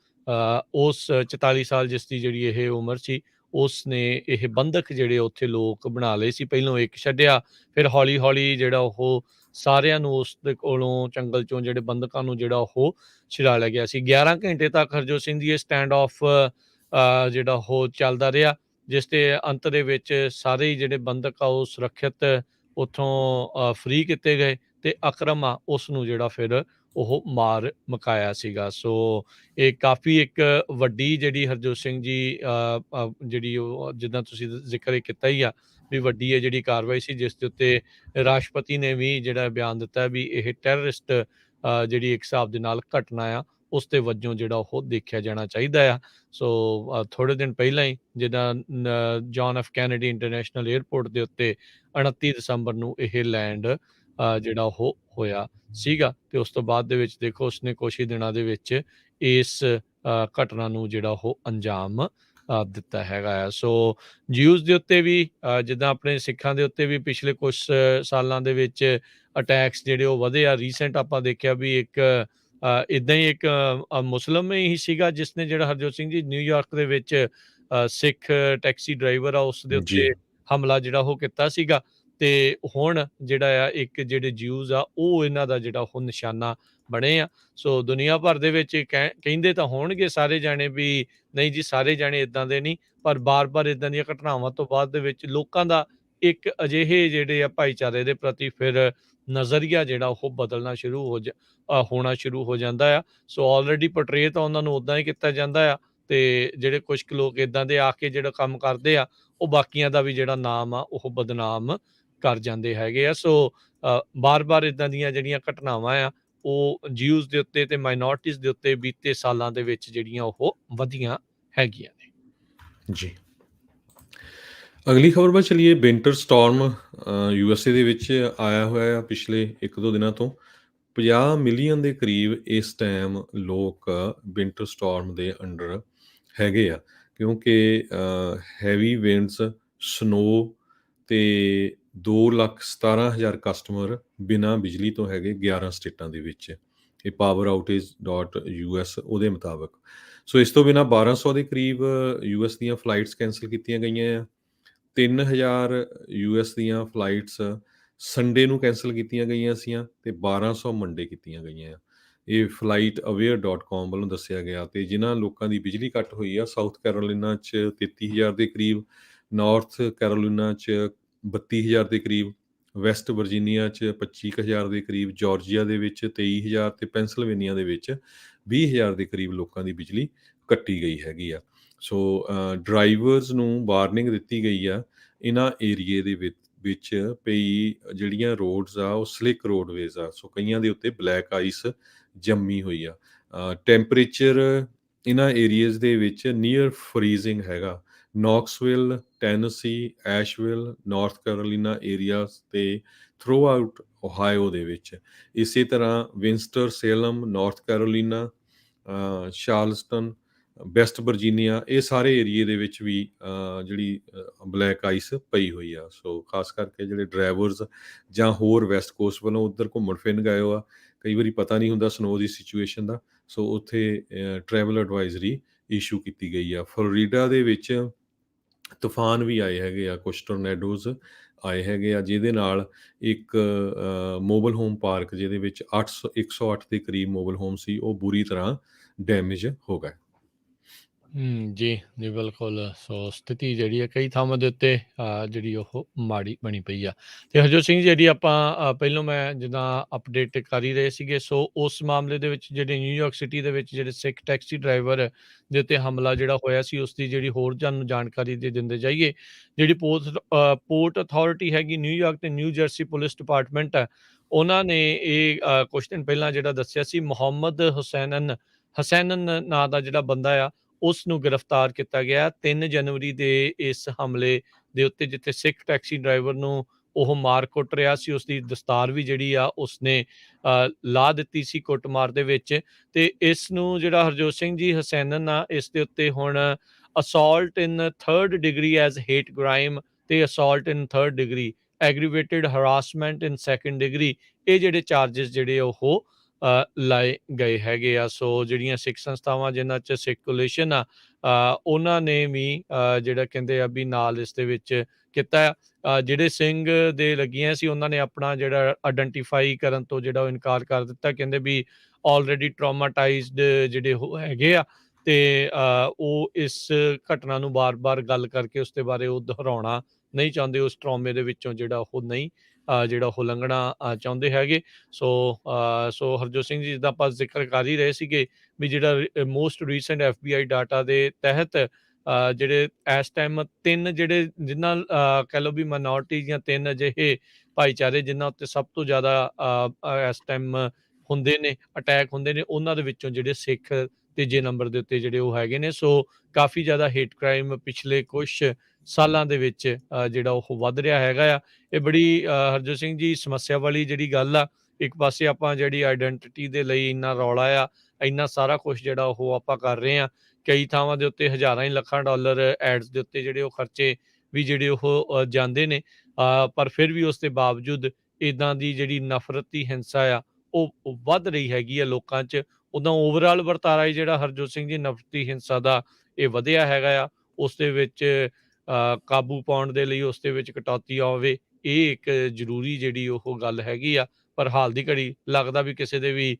ਉਸ 44 ਸਾਲ ਜਿਸ ਦੀ ਜਿਹੜੀ ਇਹ ਉਮਰ ਸੀ, ਉਸ ਨੇ ਇਹ ਬੰਧਕ ਜਿਹੜੇ ਉੱਥੇ ਲੋਕ ਬਣਾ ਲਏ ਸੀ। ਪਹਿਲੋਂ ਇੱਕ ਛੱਡਿਆ, ਫਿਰ ਹੌਲੀ ਹੌਲੀ ਜਿਹੜਾ ਉਹ ਸਾਰਿਆਂ ਨੂੰ ਉਸ ਦੇ ਕੋਲੋਂ ਜੰਗਲ ਚੋਂ ਜਿਹੜੇ ਬੰਦਕਾਂ ਨੂੰ ਜਿਹੜਾ ਉਹ ਛੁਡਾ ਲਿਆ ਗਿਆ ਸੀ। 11 ਘੰਟੇ ਤੱਕ ਹਰਜੋਤ ਸਿੰਘ ਦੀ ਇਹ ਸਟੈਂਡ ਆਫ ਜਿਹੜਾ ਉਹ ਚੱਲਦਾ ਰਿਹਾ, ਜਿਸ ਦੇ ਅੰਤ ਦੇ ਵਿੱਚ ਸਾਰੇ ਹੀ ਜਿਹੜੇ ਬੰਦਕ ਆ ਉਹ ਸੁਰੱਖਿਅਤ ਉੱਥੋਂ ਫ੍ਰੀ ਕੀਤੇ ਗਏ, ਤੇ ਅਕਰਮ ਆ ਉਸ ਨੂੰ ਜਿਹੜਾ ਫਿਰ ਉਹ ਮਾਰ ਮੁਕਾਇਆ ਸੀਗਾ। ਸੋ ਇਹ ਕਾਫੀ ਇੱਕ ਵੱਡੀ ਜਿਹੜੀ ਹਰਜੋਤ ਸਿੰਘ ਜੀ ਜਿਹੜੀ ਉਹ ਜਿੱਦਾਂ ਤੁਸੀਂ ਜ਼ਿਕਰ ਹੀ ਕੀਤਾ ਹੀ ਆ ਵੀ ਵੱਡੀ ਹੈ ਜਿਹੜੀ ਕਾਰਵਾਈ ਸੀ, ਜਿਸ ਦੇ ਉੱਤੇ ਰਾਸ਼ਟਰਪਤੀ ਨੇ ਵੀ ਜਿਹੜਾ ਬਿਆਨ ਦਿੱਤਾ ਵੀ ਇਹ ਟੈਰਰਿਸਟ ਜਿਹੜੀ ਇੱਕ ਹਿਸਾਬ ਦੇ ਨਾਲ ਘਟਨਾ ਆ, ਉਸ ਦੇ ਵਜੋਂ ਜਿਹੜਾ ਉਹ ਦੇਖਿਆ ਜਾਣਾ ਚਾਹੀਦਾ ਆ। ਸੋ ਥੋੜ੍ਹੇ ਦਿਨ ਪਹਿਲਾਂ ਹੀ ਜਿੱਦਾਂ John F Kennedy International Airport ਦੇ ਉੱਤੇ 29 ਦਸੰਬਰ ਨੂੰ ਇਹ ਲੈਂਡ ਜਿਹੜਾ ਉਹ ਹੋਇਆ ਸੀਗਾ, ਤੇ ਉਸ ਤੋਂ ਬਾਅਦ ਦੇ ਵਿੱਚ ਦੇਖੋ ਉਸਨੇ ਕੁਛ ਹੀ ਦਿਨਾਂ ਦੇ ਵਿੱਚ ਇਸ ਘਟਨਾ ਨੂੰ ਜਿਹੜਾ ਉਹ ਅੰਜਾਮ ਦਿੱਤਾ ਹੈਗਾ ਆ। ਸੋ ਜਿਊਜ਼ ਦੇ ਉੱਤੇ ਵੀ ਜਿੱਦਾਂ ਆਪਣੇ ਸਿੱਖਾਂ ਦੇ ਉੱਤੇ ਵੀ ਪਿਛਲੇ ਕੁਛ ਸਾਲਾਂ ਦੇ ਵਿੱਚ ਅਟੈਕਸ ਜਿਹੜੇ ਉਹ ਵਧੇ ਆ। ਰੀਸੈਂਟ ਆਪਾਂ ਦੇਖਿਆ ਵੀ ਇੱਕ ਇੱਦਾਂ ਹੀ ਇੱਕ ਮੁਸਲਿਮ ਹੀ ਸੀਗਾ, ਜਿਸ ਨੇ ਜਿਹੜਾ ਹਰਜੋਤ ਸਿੰਘ ਜੀ ਨਿਊਯਾਰਕ ਦੇ ਵਿੱਚ ਸਿੱਖ ਟੈਕਸੀ ਡਰਾਈਵਰ ਆ ਉਸ ਦੇ ਜੀ। ਉੱਤੇ ਹਮਲਾ ਜਿਹੜਾ ਉਹ ਕੀਤਾ ਸੀਗਾ। ਤੇ ਹੁਣ ਜਿਹੜਾ ਆ ਇੱਕ ਜਿਹੜੇ ਜਿਊਜ਼ ਆ ਉਹ ਇਹਨਾਂ ਦਾ ਜਿਹੜਾ ਉਹ ਨਿਸ਼ਾਨਾ ਬਣੇ ਆ। ਸੋ ਦੁਨੀਆ ਭਰ ਦੇ ਵਿੱਚ ਕਹਿੰਦੇ ਤਾਂ ਹੋਣਗੇ ਸਾਰੇ ਜਾਣੇ ਵੀ ਨਹੀਂ ਜੀ, ਸਾਰੇ ਜਾਣੇ ਇਦਾਂ ਦੇ ਨਹੀਂ, ਪਰ ਬਾਰ-ਬਾਰ ਇਦਾਂ ਦੀਆਂ ਘਟਨਾਵਾਂ ਤੋਂ ਬਾਅਦ ਦੇ ਵਿੱਚ ਲੋਕਾਂ ਦਾ ਇੱਕ ਅਜਿਹੇ ਜਿਹੜੇ ਆ ਭਾਈਚਾਰੇ ਦੇ ਪ੍ਰਤੀ ਫਿਰ ਨਜ਼ਰੀਆ ਜਿਹੜਾ ਉਹ ਬਦਲਣਾ ਹੋਣਾ ਸ਼ੁਰੂ ਹੋ ਜਾਂਦਾ ਆ। ਸੋ ਆਲਰੇਡੀ ਪੋਰਟਰੇ ਤਾਂ ਉਹਨਾਂ ਨੂੰ ਉਦਾਂ ਹੀ ਕੀਤਾ ਜਾਂਦਾ ਆ, ਤੇ ਜਿਹੜੇ ਕੁਝ ਕੁ ਲੋਕ ਇਦਾਂ ਦੇ ਆ ਕੇ ਜਿਹੜਾ ਕੰਮ ਕਰਦੇ ਆ, ਉਹ ਬਾਕੀਆਂ ਦਾ ਵੀ ਜਿਹੜਾ ਨਾਮ ਆ ਉਹ ਬਦਨਾਮ ਕਰ ਜਾਂਦੇ ਹੈਗੇ ਆ। ਸੋ ਬਾਰ-ਬਾਰ ਇਦਾਂ ਦੀਆਂ ਜਿਹੜੀਆਂ ਘਟਨਾਵਾਂ ਆ ਉਹ ਜਿਊਜ਼ ਦੇ ਉੱਤੇ ਤੇ ਮਾਈਨੋਰਟੀਜ਼ ਦੇ ਉੱਤੇ ਬੀਤੇ ਸਾਲਾਂ ਦੇ ਵਿੱਚ ਜਿਹੜੀਆਂ ਉਹ ਵਧੀਆਂ ਹੈਗੀਆਂ ਨੇ। ਜੀ। ਅਗਲੀ ਖਬਰ ਵੱਲ ਚਲੀਏ। ਵਿੰਟਰ ਸਟਾਰਮ USA ਦੇ ਵਿੱਚ ਆਇਆ ਹੋਇਆ ਆ ਪਿਛਲੇ 1-2 ਦਿਨਾਂ ਤੋਂ। 50 ਮਿਲੀਅਨ ਦੇ ਕਰੀਬ ਇਸ ਟਾਈਮ ਲੋਕ ਵਿੰਟਰ ਸਟਾਰਮ ਦੇ ਅੰਡਰ ਹੈਗੇ ਆ, ਕਿਉਂਕਿ ਹੈਵੀ ਵਿੰਡਸ, ਸਨੋ, ਤੇ 2,17,000 ਕਸਟਮਰ ਬਿਨਾਂ ਬਿਜਲੀ ਤੋਂ ਹੈਗੇ 11 ਸਟੇਟਾਂ ਦੇ ਵਿੱਚ। ਇਹ poweroutage.us ਉਹਦੇ ਮੁਤਾਬਕ। ਸੋ ਇਸ ਤੋਂ ਬਿਨਾਂ 1200 ਦੇ ਕਰੀਬ US ਦੀਆਂ ਫਲਾਈਟਸ ਕੈਂਸਲ ਕੀਤੀਆਂ ਗਈਆਂ ਆ। 3,000 US ਦੀਆਂ ਫਲਾਈਟਸ ਸੰਡੇ ਨੂੰ ਕੈਂਸਲ ਕੀਤੀਆਂ ਗਈਆਂ ਸੀਆਂ, ਤੇ 1200 ਮੰਡੇ ਕੀਤੀਆਂ ਗਈਆਂ ਆ। ਇਹ flightaware.com ਵੱਲੋਂ ਦੱਸਿਆ ਗਿਆ। ਤੇ ਜਿਨ੍ਹਾਂ ਲੋਕਾਂ ਦੀ ਬਿਜਲੀ ਕੱਟ ਹੋਈ ਆ, ਸਾਊਥ ਕੈਰੋਲੀਨਾ 'ਚ 33,000 ਦੇ ਕਰੀਬ, ਨਾਰਥ ਕੈਰੋਲੀਨਾ 'ਚ 32,000 ਦੇ ਕਰੀਬ, ਵੈਸਟ ਵਰਜੀਨੀਆ 'ਚ 25,000 ਦੇ ਕਰੀਬ, ਜਾਰਜੀਆ ਦੇ ਵਿੱਚ 23,000, ਤੇ ਪੈਂਸਿਲਵੇਨੀਆ ਦੇ ਵਿੱਚ 20,000 ਦੇ ਕਰੀਬ ਲੋਕਾਂ ਦੀ ਬਿਜਲੀ ਕੱਟੀ ਗਈ ਹੈਗੀ ਆ। ਸੋ ਡਰਾਈਵਰਸ ਨੂੰ ਵਾਰਨਿੰਗ ਦਿੱਤੀ ਗਈ ਆ ਇਹਨਾਂ ਏਰੀਏ ਦੇ ਵਿੱਚ ਭਈ ਜਿਹੜੀਆਂ ਰੋਡਸ ਆ ਉਹ ਸਲਿਕ ਰੋਡਵੇਜ਼ ਆ, ਸੋ ਕਈਆਂ ਦੇ ਉੱਤੇ ਬਲੈਕ ਆਈਸ ਜੰਮੀ ਹੋਈ ਆ। ਟੈਂਪਰੇਚਰ ਇਹਨਾਂ ਏਰੀਆਜ਼ ਦੇ ਵਿੱਚ ਨੀਅਰ ਫਰੀਜ਼ਿੰਗ ਹੈਗਾ। ਨੌਕਸਵਿਲ, ਟੈਨਸੀ, ਐਸ਼ਵਿਲ, ਨਾਰਥ ਕੈਰੋਲੀਨਾ ਏਰੀਆਜ਼ ਤੇ ਥਰੂ ਆਊਟ ਓਹਾਇਓ ਦੇ ਵਿੱਚ। ਇਸੇ ਤਰ੍ਹਾਂ ਵਿੰਸਟਰ ਸੇਲਮ, ਨਾਰਥ ਕੈਰੋਲੀਨਾ, ਸ਼ਾਰਲਸਟਨ, ਵੈਸਟ ਵਰਜੀਨੀਆ, ਇਹ ਸਾਰੇ ਏਰੀਏ ਦੇ ਵਿੱਚ ਵੀ ਜਿਹੜੀ ਬਲੈਕ ਆਈਸ ਪਈ ਹੋਈ ਆ। ਸੋ ਖਾਸ ਕਰਕੇ ਜਿਹੜੇ ਡਰਾਈਵਰਸ ਜਾਂ ਹੋਰ ਵੈਸਟ ਕੋਸਟ ਵੱਲੋਂ ਉੱਧਰ ਘੁੰਮਣ ਫਿਰਨ ਗਏ ਹੋ ਆ, ਕਈ ਵਾਰੀ ਪਤਾ ਨਹੀਂ ਹੁੰਦਾ ਸਨੋ ਦੀ ਸਿਚੁਏਸ਼ਨ ਦਾ, ਸੋ ਉੱਥੇ ਟਰੈਵਲ ਐਡਵਾਈਜ਼ਰੀ ਇਸ਼ੂ ਕੀਤੀ ਗਈ ਆ। ਫਲੋਰੀਡਾ ਦੇ ਵਿੱਚ ਤੂਫਾਨ ਵੀ ਆਏ ਹੈਗੇ ਆ, ਕੁਛ ਟੋਰਨੈਡੋਜ਼ ਆਏ ਹੈਗੇ ਆ, ਜਿਹਦੇ ਨਾਲ ਇੱਕ ਮੋਬਾਈਲ ਹੋਮ ਪਾਰਕ ਜਿਹਦੇ ਵਿੱਚ 108 ਦੇ ਕਰੀਬ ਮੋਬਾਈਲ ਹੋਮ ਸੀ, ਉਹ ਬੁਰੀ ਤਰ੍ਹਾਂ ਡੈਮੇਜ ਹੋ ਗਏ। ਜੀ, ਜੀ ਬਿਲਕੁਲ। ਸੋ ਸਥਿਤੀ ਜਿਹੜੀ ਹੈ ਕਈ ਥਾਵਾਂ ਦੇ ਉੱਤੇ ਜਿਹੜੀ ਉਹ ਮਾੜੀ ਬਣੀ ਪਈ ਆ। ਤੇ ਹਰਜੋਤ ਸਿੰਘ ਜੀ, ਜਿਹੜੀ ਆਪਾਂ ਪਹਿਲੋਂ ਮੈਂ ਜਿੱਦਾਂ ਅਪਡੇਟ ਕਰ ਹੀ ਰਹੇ ਸੀਗੇ, ਸੋ ਉਸ ਮਾਮਲੇ ਦੇ ਵਿੱਚ ਜਿਹੜੇ ਨਿਊਯਾਰਕ ਸਿਟੀ ਦੇ ਵਿੱਚ ਜਿਹੜੇ ਸਿੱਖ ਟੈਕਸੀ ਡਰਾਈਵਰ ਦੇ ਉੱਤੇ ਹਮਲਾ ਜਿਹੜਾ ਹੋਇਆ ਸੀ, ਉਸ ਦੀ ਜਿਹੜੀ ਹੋਰ ਸਾਨੂੰ ਜਾਣਕਾਰੀ ਦੇ ਦਿੰਦੇ ਜਾਈਏ। ਜਿਹੜੀ ਪੋਰਟ ਅਥਾਰਟੀ ਹੈਗੀ ਨਿਊਯਾਰਕ ਤੇ ਨਿਊ ਜਰਸੀ ਪੁਲਿਸ ਡਿਪਾਰਟਮੈਂਟ ਹੈ, ਉਹਨਾਂ ਨੇ ਇਹ ਕੁਛ ਦਿਨ ਪਹਿਲਾਂ ਜਿਹੜਾ ਦੱਸਿਆ ਸੀ, ਮੁਹੰਮਦ ਹਸੈਨਨ ਨਾਂ ਦਾ ਜਿਹੜਾ ਬੰਦਾ ਆ, ਉਸ ਨੂੰ ਗ੍ਰਿਫਤਾਰ ਕੀਤਾ ਗਿਆ 3 ਜਨਵਰੀ ਦੇ ਇਸ ਹਮਲੇ ਦੇ ਉੱਤੇ, ਜਿੱਥੇ ਸਿੱਖ ਟੈਕਸੀ ਡਰਾਈਵਰ ਨੂੰ ਉਹ ਮਾਰ ਕੁੱਟ ਰਿਹਾ ਸੀ। ਉਸਦੀ ਦਸਤਾਰ ਵੀ ਜਿਹੜੀ ਆ ਉਸਨੇ ਲਾਹ ਦਿੱਤੀ ਸੀ ਕੁੱਟਮਾਰ ਦੇ ਵਿੱਚ। ਤੇ ਇਸ ਨੂੰ ਜਿਹੜਾ ਹਰਜੋਤ ਸਿੰਘ ਜੀ ਹਸੈਨਨ ਆ, ਇਸ ਦੇ ਉੱਤੇ ਹੁਣ ਅਸੌਲਟ ਇਨ 3rd degree as hate crime ਤੇ ਅਸੌਲਟ ਇਨ 3rd ਡਿਗਰੀ, ਐਗਰੀਵੇਟਿਡ ਹਰਾਸਮੈਂਟ ਇਨ 2nd ਡਿਗਰੀ, ਇਹ ਜਿਹੜੇ ਚਾਰजेस ਜਿਹੜੇ ਉਹ ਲਾਏ ਗਏ ਹੈਗੇ ਆ। ਸੋ ਜਿਹੜੀਆਂ ਸਿੱਖ ਸੰਸਥਾਵਾਂ ਜਿਨ੍ਹਾਂ 'ਚ ਸਿੱਖ ਕੋਲੀਸ਼ਨ ਆ, ਉਹਨਾਂ ਨੇ ਵੀ ਜਿਹੜਾ ਕਹਿੰਦੇ ਆ ਵੀ ਨਾਲ ਇਸ ਦੇ ਵਿੱਚ ਕੀਤਾ। ਜਿਹੜੇ ਸਿੰਘ ਦੇ ਲੱਗੀਆਂ ਸੀ, ਉਹਨਾਂ ਨੇ ਆਪਣਾ ਜਿਹੜਾ ਆਇਡੈਂਟੀਫਾਈ ਕਰਨ ਤੋਂ ਜਿਹੜਾ ਉਹ ਇਨਕਾਰ ਕਰ ਦਿੱਤਾ। ਕਹਿੰਦੇ ਵੀ ਆਲਰੇਡੀ ਟਰਾਮਾਟਾਈਜ਼ਡ ਜਿਹੜੇ ਉਹ ਹੈਗੇ ਆ, ਤੇ ਉਹ ਇਸ ਘਟਨਾ ਨੂੰ ਬਾਰ-ਬਾਰ ਗੱਲ ਕਰਕੇ ਉਸ ਦੇ ਬਾਰੇ ਉਹ ਦੁਹਰਾਉਣਾ ਨਹੀਂ ਚਾਹੁੰਦੇ, ਉਸ ਟਰੋਮੇ ਦੇ ਵਿੱਚੋਂ ਜਿਹੜਾ ਉਹ ਨਹੀਂ ਜਿਹੜਾ ਉਹ ਲੰਘਣਾ ਚਾਹੁੰਦੇ ਹੈਗੇ। ਸੋ ਹਰਜੋਤ ਸਿੰਘ ਜੀ, ਜਿੱਦਾਂ ਆਪਾਂ ਜ਼ਿਕਰ ਕਰ ਹੀ ਰਹੇ ਸੀਗੇ ਵੀ ਜਿਹੜਾ ਮੋਸਟ ਰੀਸੈਂਟ FBI ਡਾਟਾ ਦੇ ਤਹਿਤ ਜਿਹੜੇ ਇਸ ਟਾਈਮ 3 ਜਿਹੜੇ ਜਿਨ੍ਹਾਂ ਕਹਿ ਲਓ ਵੀ ਮਾਈਨੋਰਿਟੀ ਜਾਂ 3 ਅਜਿਹੇ ਭਾਈਚਾਰੇ ਜਿਨ੍ਹਾਂ ਉੱਤੇ ਸਭ ਤੋਂ ਜ਼ਿਆਦਾ ਇਸ ਟਾਈਮ ਹੁੰਦੇ ਨੇ, ਅਟੈਕ ਹੁੰਦੇ ਨੇ, ਉਹਨਾਂ ਦੇ ਵਿੱਚੋਂ ਜਿਹੜੇ ਸਿੱਖ ਤੀਜੇ ਨੰਬਰ ਦੇ ਉੱਤੇ ਜਿਹੜੇ ਉਹ ਹੈਗੇ ਨੇ। ਸੋ ਕਾਫੀ ਜ਼ਿਆਦਾ ਹੇਟ ਕ੍ਰਾਈਮ ਪਿਛਲੇ ਕੁਛ ਸਾਲਾਂ ਦੇ ਵਿੱਚ ਜਿਹੜਾ ਉਹ ਵੱਧ ਰਿਹਾ ਹੈਗਾ ਆ। ਇਹ ਬੜੀ ਹਰਜੋਤ ਸਿੰਘ ਜੀ ਸਮੱਸਿਆ ਵਾਲੀ ਜਿਹੜੀ ਗੱਲ ਆ। ਇੱਕ ਪਾਸੇ ਆਪਾਂ ਜਿਹੜੀ ਆਈਡੈਂਟਿਟੀ ਦੇ ਲਈ ਇੰਨਾ ਰੌਲਾ ਆ, ਇੰਨਾ ਸਾਰਾ ਕੁਛ ਜਿਹੜਾ ਉਹ ਆਪਾਂ ਕਰ ਰਹੇ ਹਾਂ, ਕਈ ਥਾਵਾਂ ਦੇ ਉੱਤੇ ਹਜ਼ਾਰਾਂ ਹੀ ਲੱਖਾਂ ਡਾਲਰ ਐਡਸ ਦੇ ਉੱਤੇ ਜਿਹੜੇ ਉਹ ਖਰਚੇ ਵੀ ਜਿਹੜੇ ਉਹ ਜਾਂਦੇ ਨੇ, ਪਰ ਫਿਰ ਵੀ ਉਸ ਦੇ ਬਾਵਜੂਦ ਇੱਦਾਂ ਦੀ ਜਿਹੜੀ ਨਫ਼ਰਤੀ ਹਿੰਸਾ ਆ ਉਹ ਵੱਧ ਰਹੀ ਹੈਗੀ ਆ ਲੋਕਾਂ 'ਚ। ਉੱਦਾਂ ਓਵਰਆਲ ਵਰਤਾਰਾ ਜਿਹੜਾ ਹਰਜੋਤ ਸਿੰਘ ਜੀ ਨਫ਼ਰਤੀ ਹਿੰਸਾ ਦਾ ਇਹ ਵਧਿਆ ਹੈਗਾ ਆ, ਉਸ ਦੇ ਵਿੱਚ ਕਾਬੂ ਪਾਉਣ ਦੇ ਲਈ ਉਸ ਦੇ ਵਿੱਚ ਕਟੌਤੀ ਆਵੇ, ਇਹ ਇੱਕ ਜ਼ਰੂਰੀ ਜਿਹੜੀ ਉਹ ਗੱਲ ਹੈਗੀ ਆ। ਪਰ ਹਾਲ ਦੀ ਘੜੀ ਲੱਗਦਾ ਵੀ ਕਿਸੇ ਦੇ ਵੀ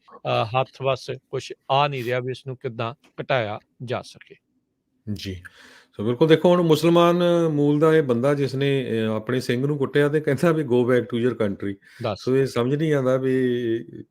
ਹੱਥ ਵੱਸ ਕੁਛ ਆ ਨਹੀਂ ਰਿਹਾ ਵੀ ਇਸ ਨੂੰ ਕਿੱਦਾਂ ਘਟਾਇਆ ਜਾ ਸਕੇ। ਜੀ। ਸੋ ਬਿਲਕੁਲ ਦੇਖੋ, ਹੁਣ ਮੁਸਲਮਾਨ ਮੂਲ ਦਾ ਇਹ ਬੰਦਾ ਜਿਸ ਨੇ ਆਪਣੇ ਸਿੰਘ ਨੂੰ ਕੁੱਟਿਆ ਤੇ ਕਹਿੰਦਾ ਵੀ go back to your country. ਦੱਸ। ਸੋ ਇਹ ਸਮਝ ਨਹੀਂ ਆਉਂਦਾ ਵੀ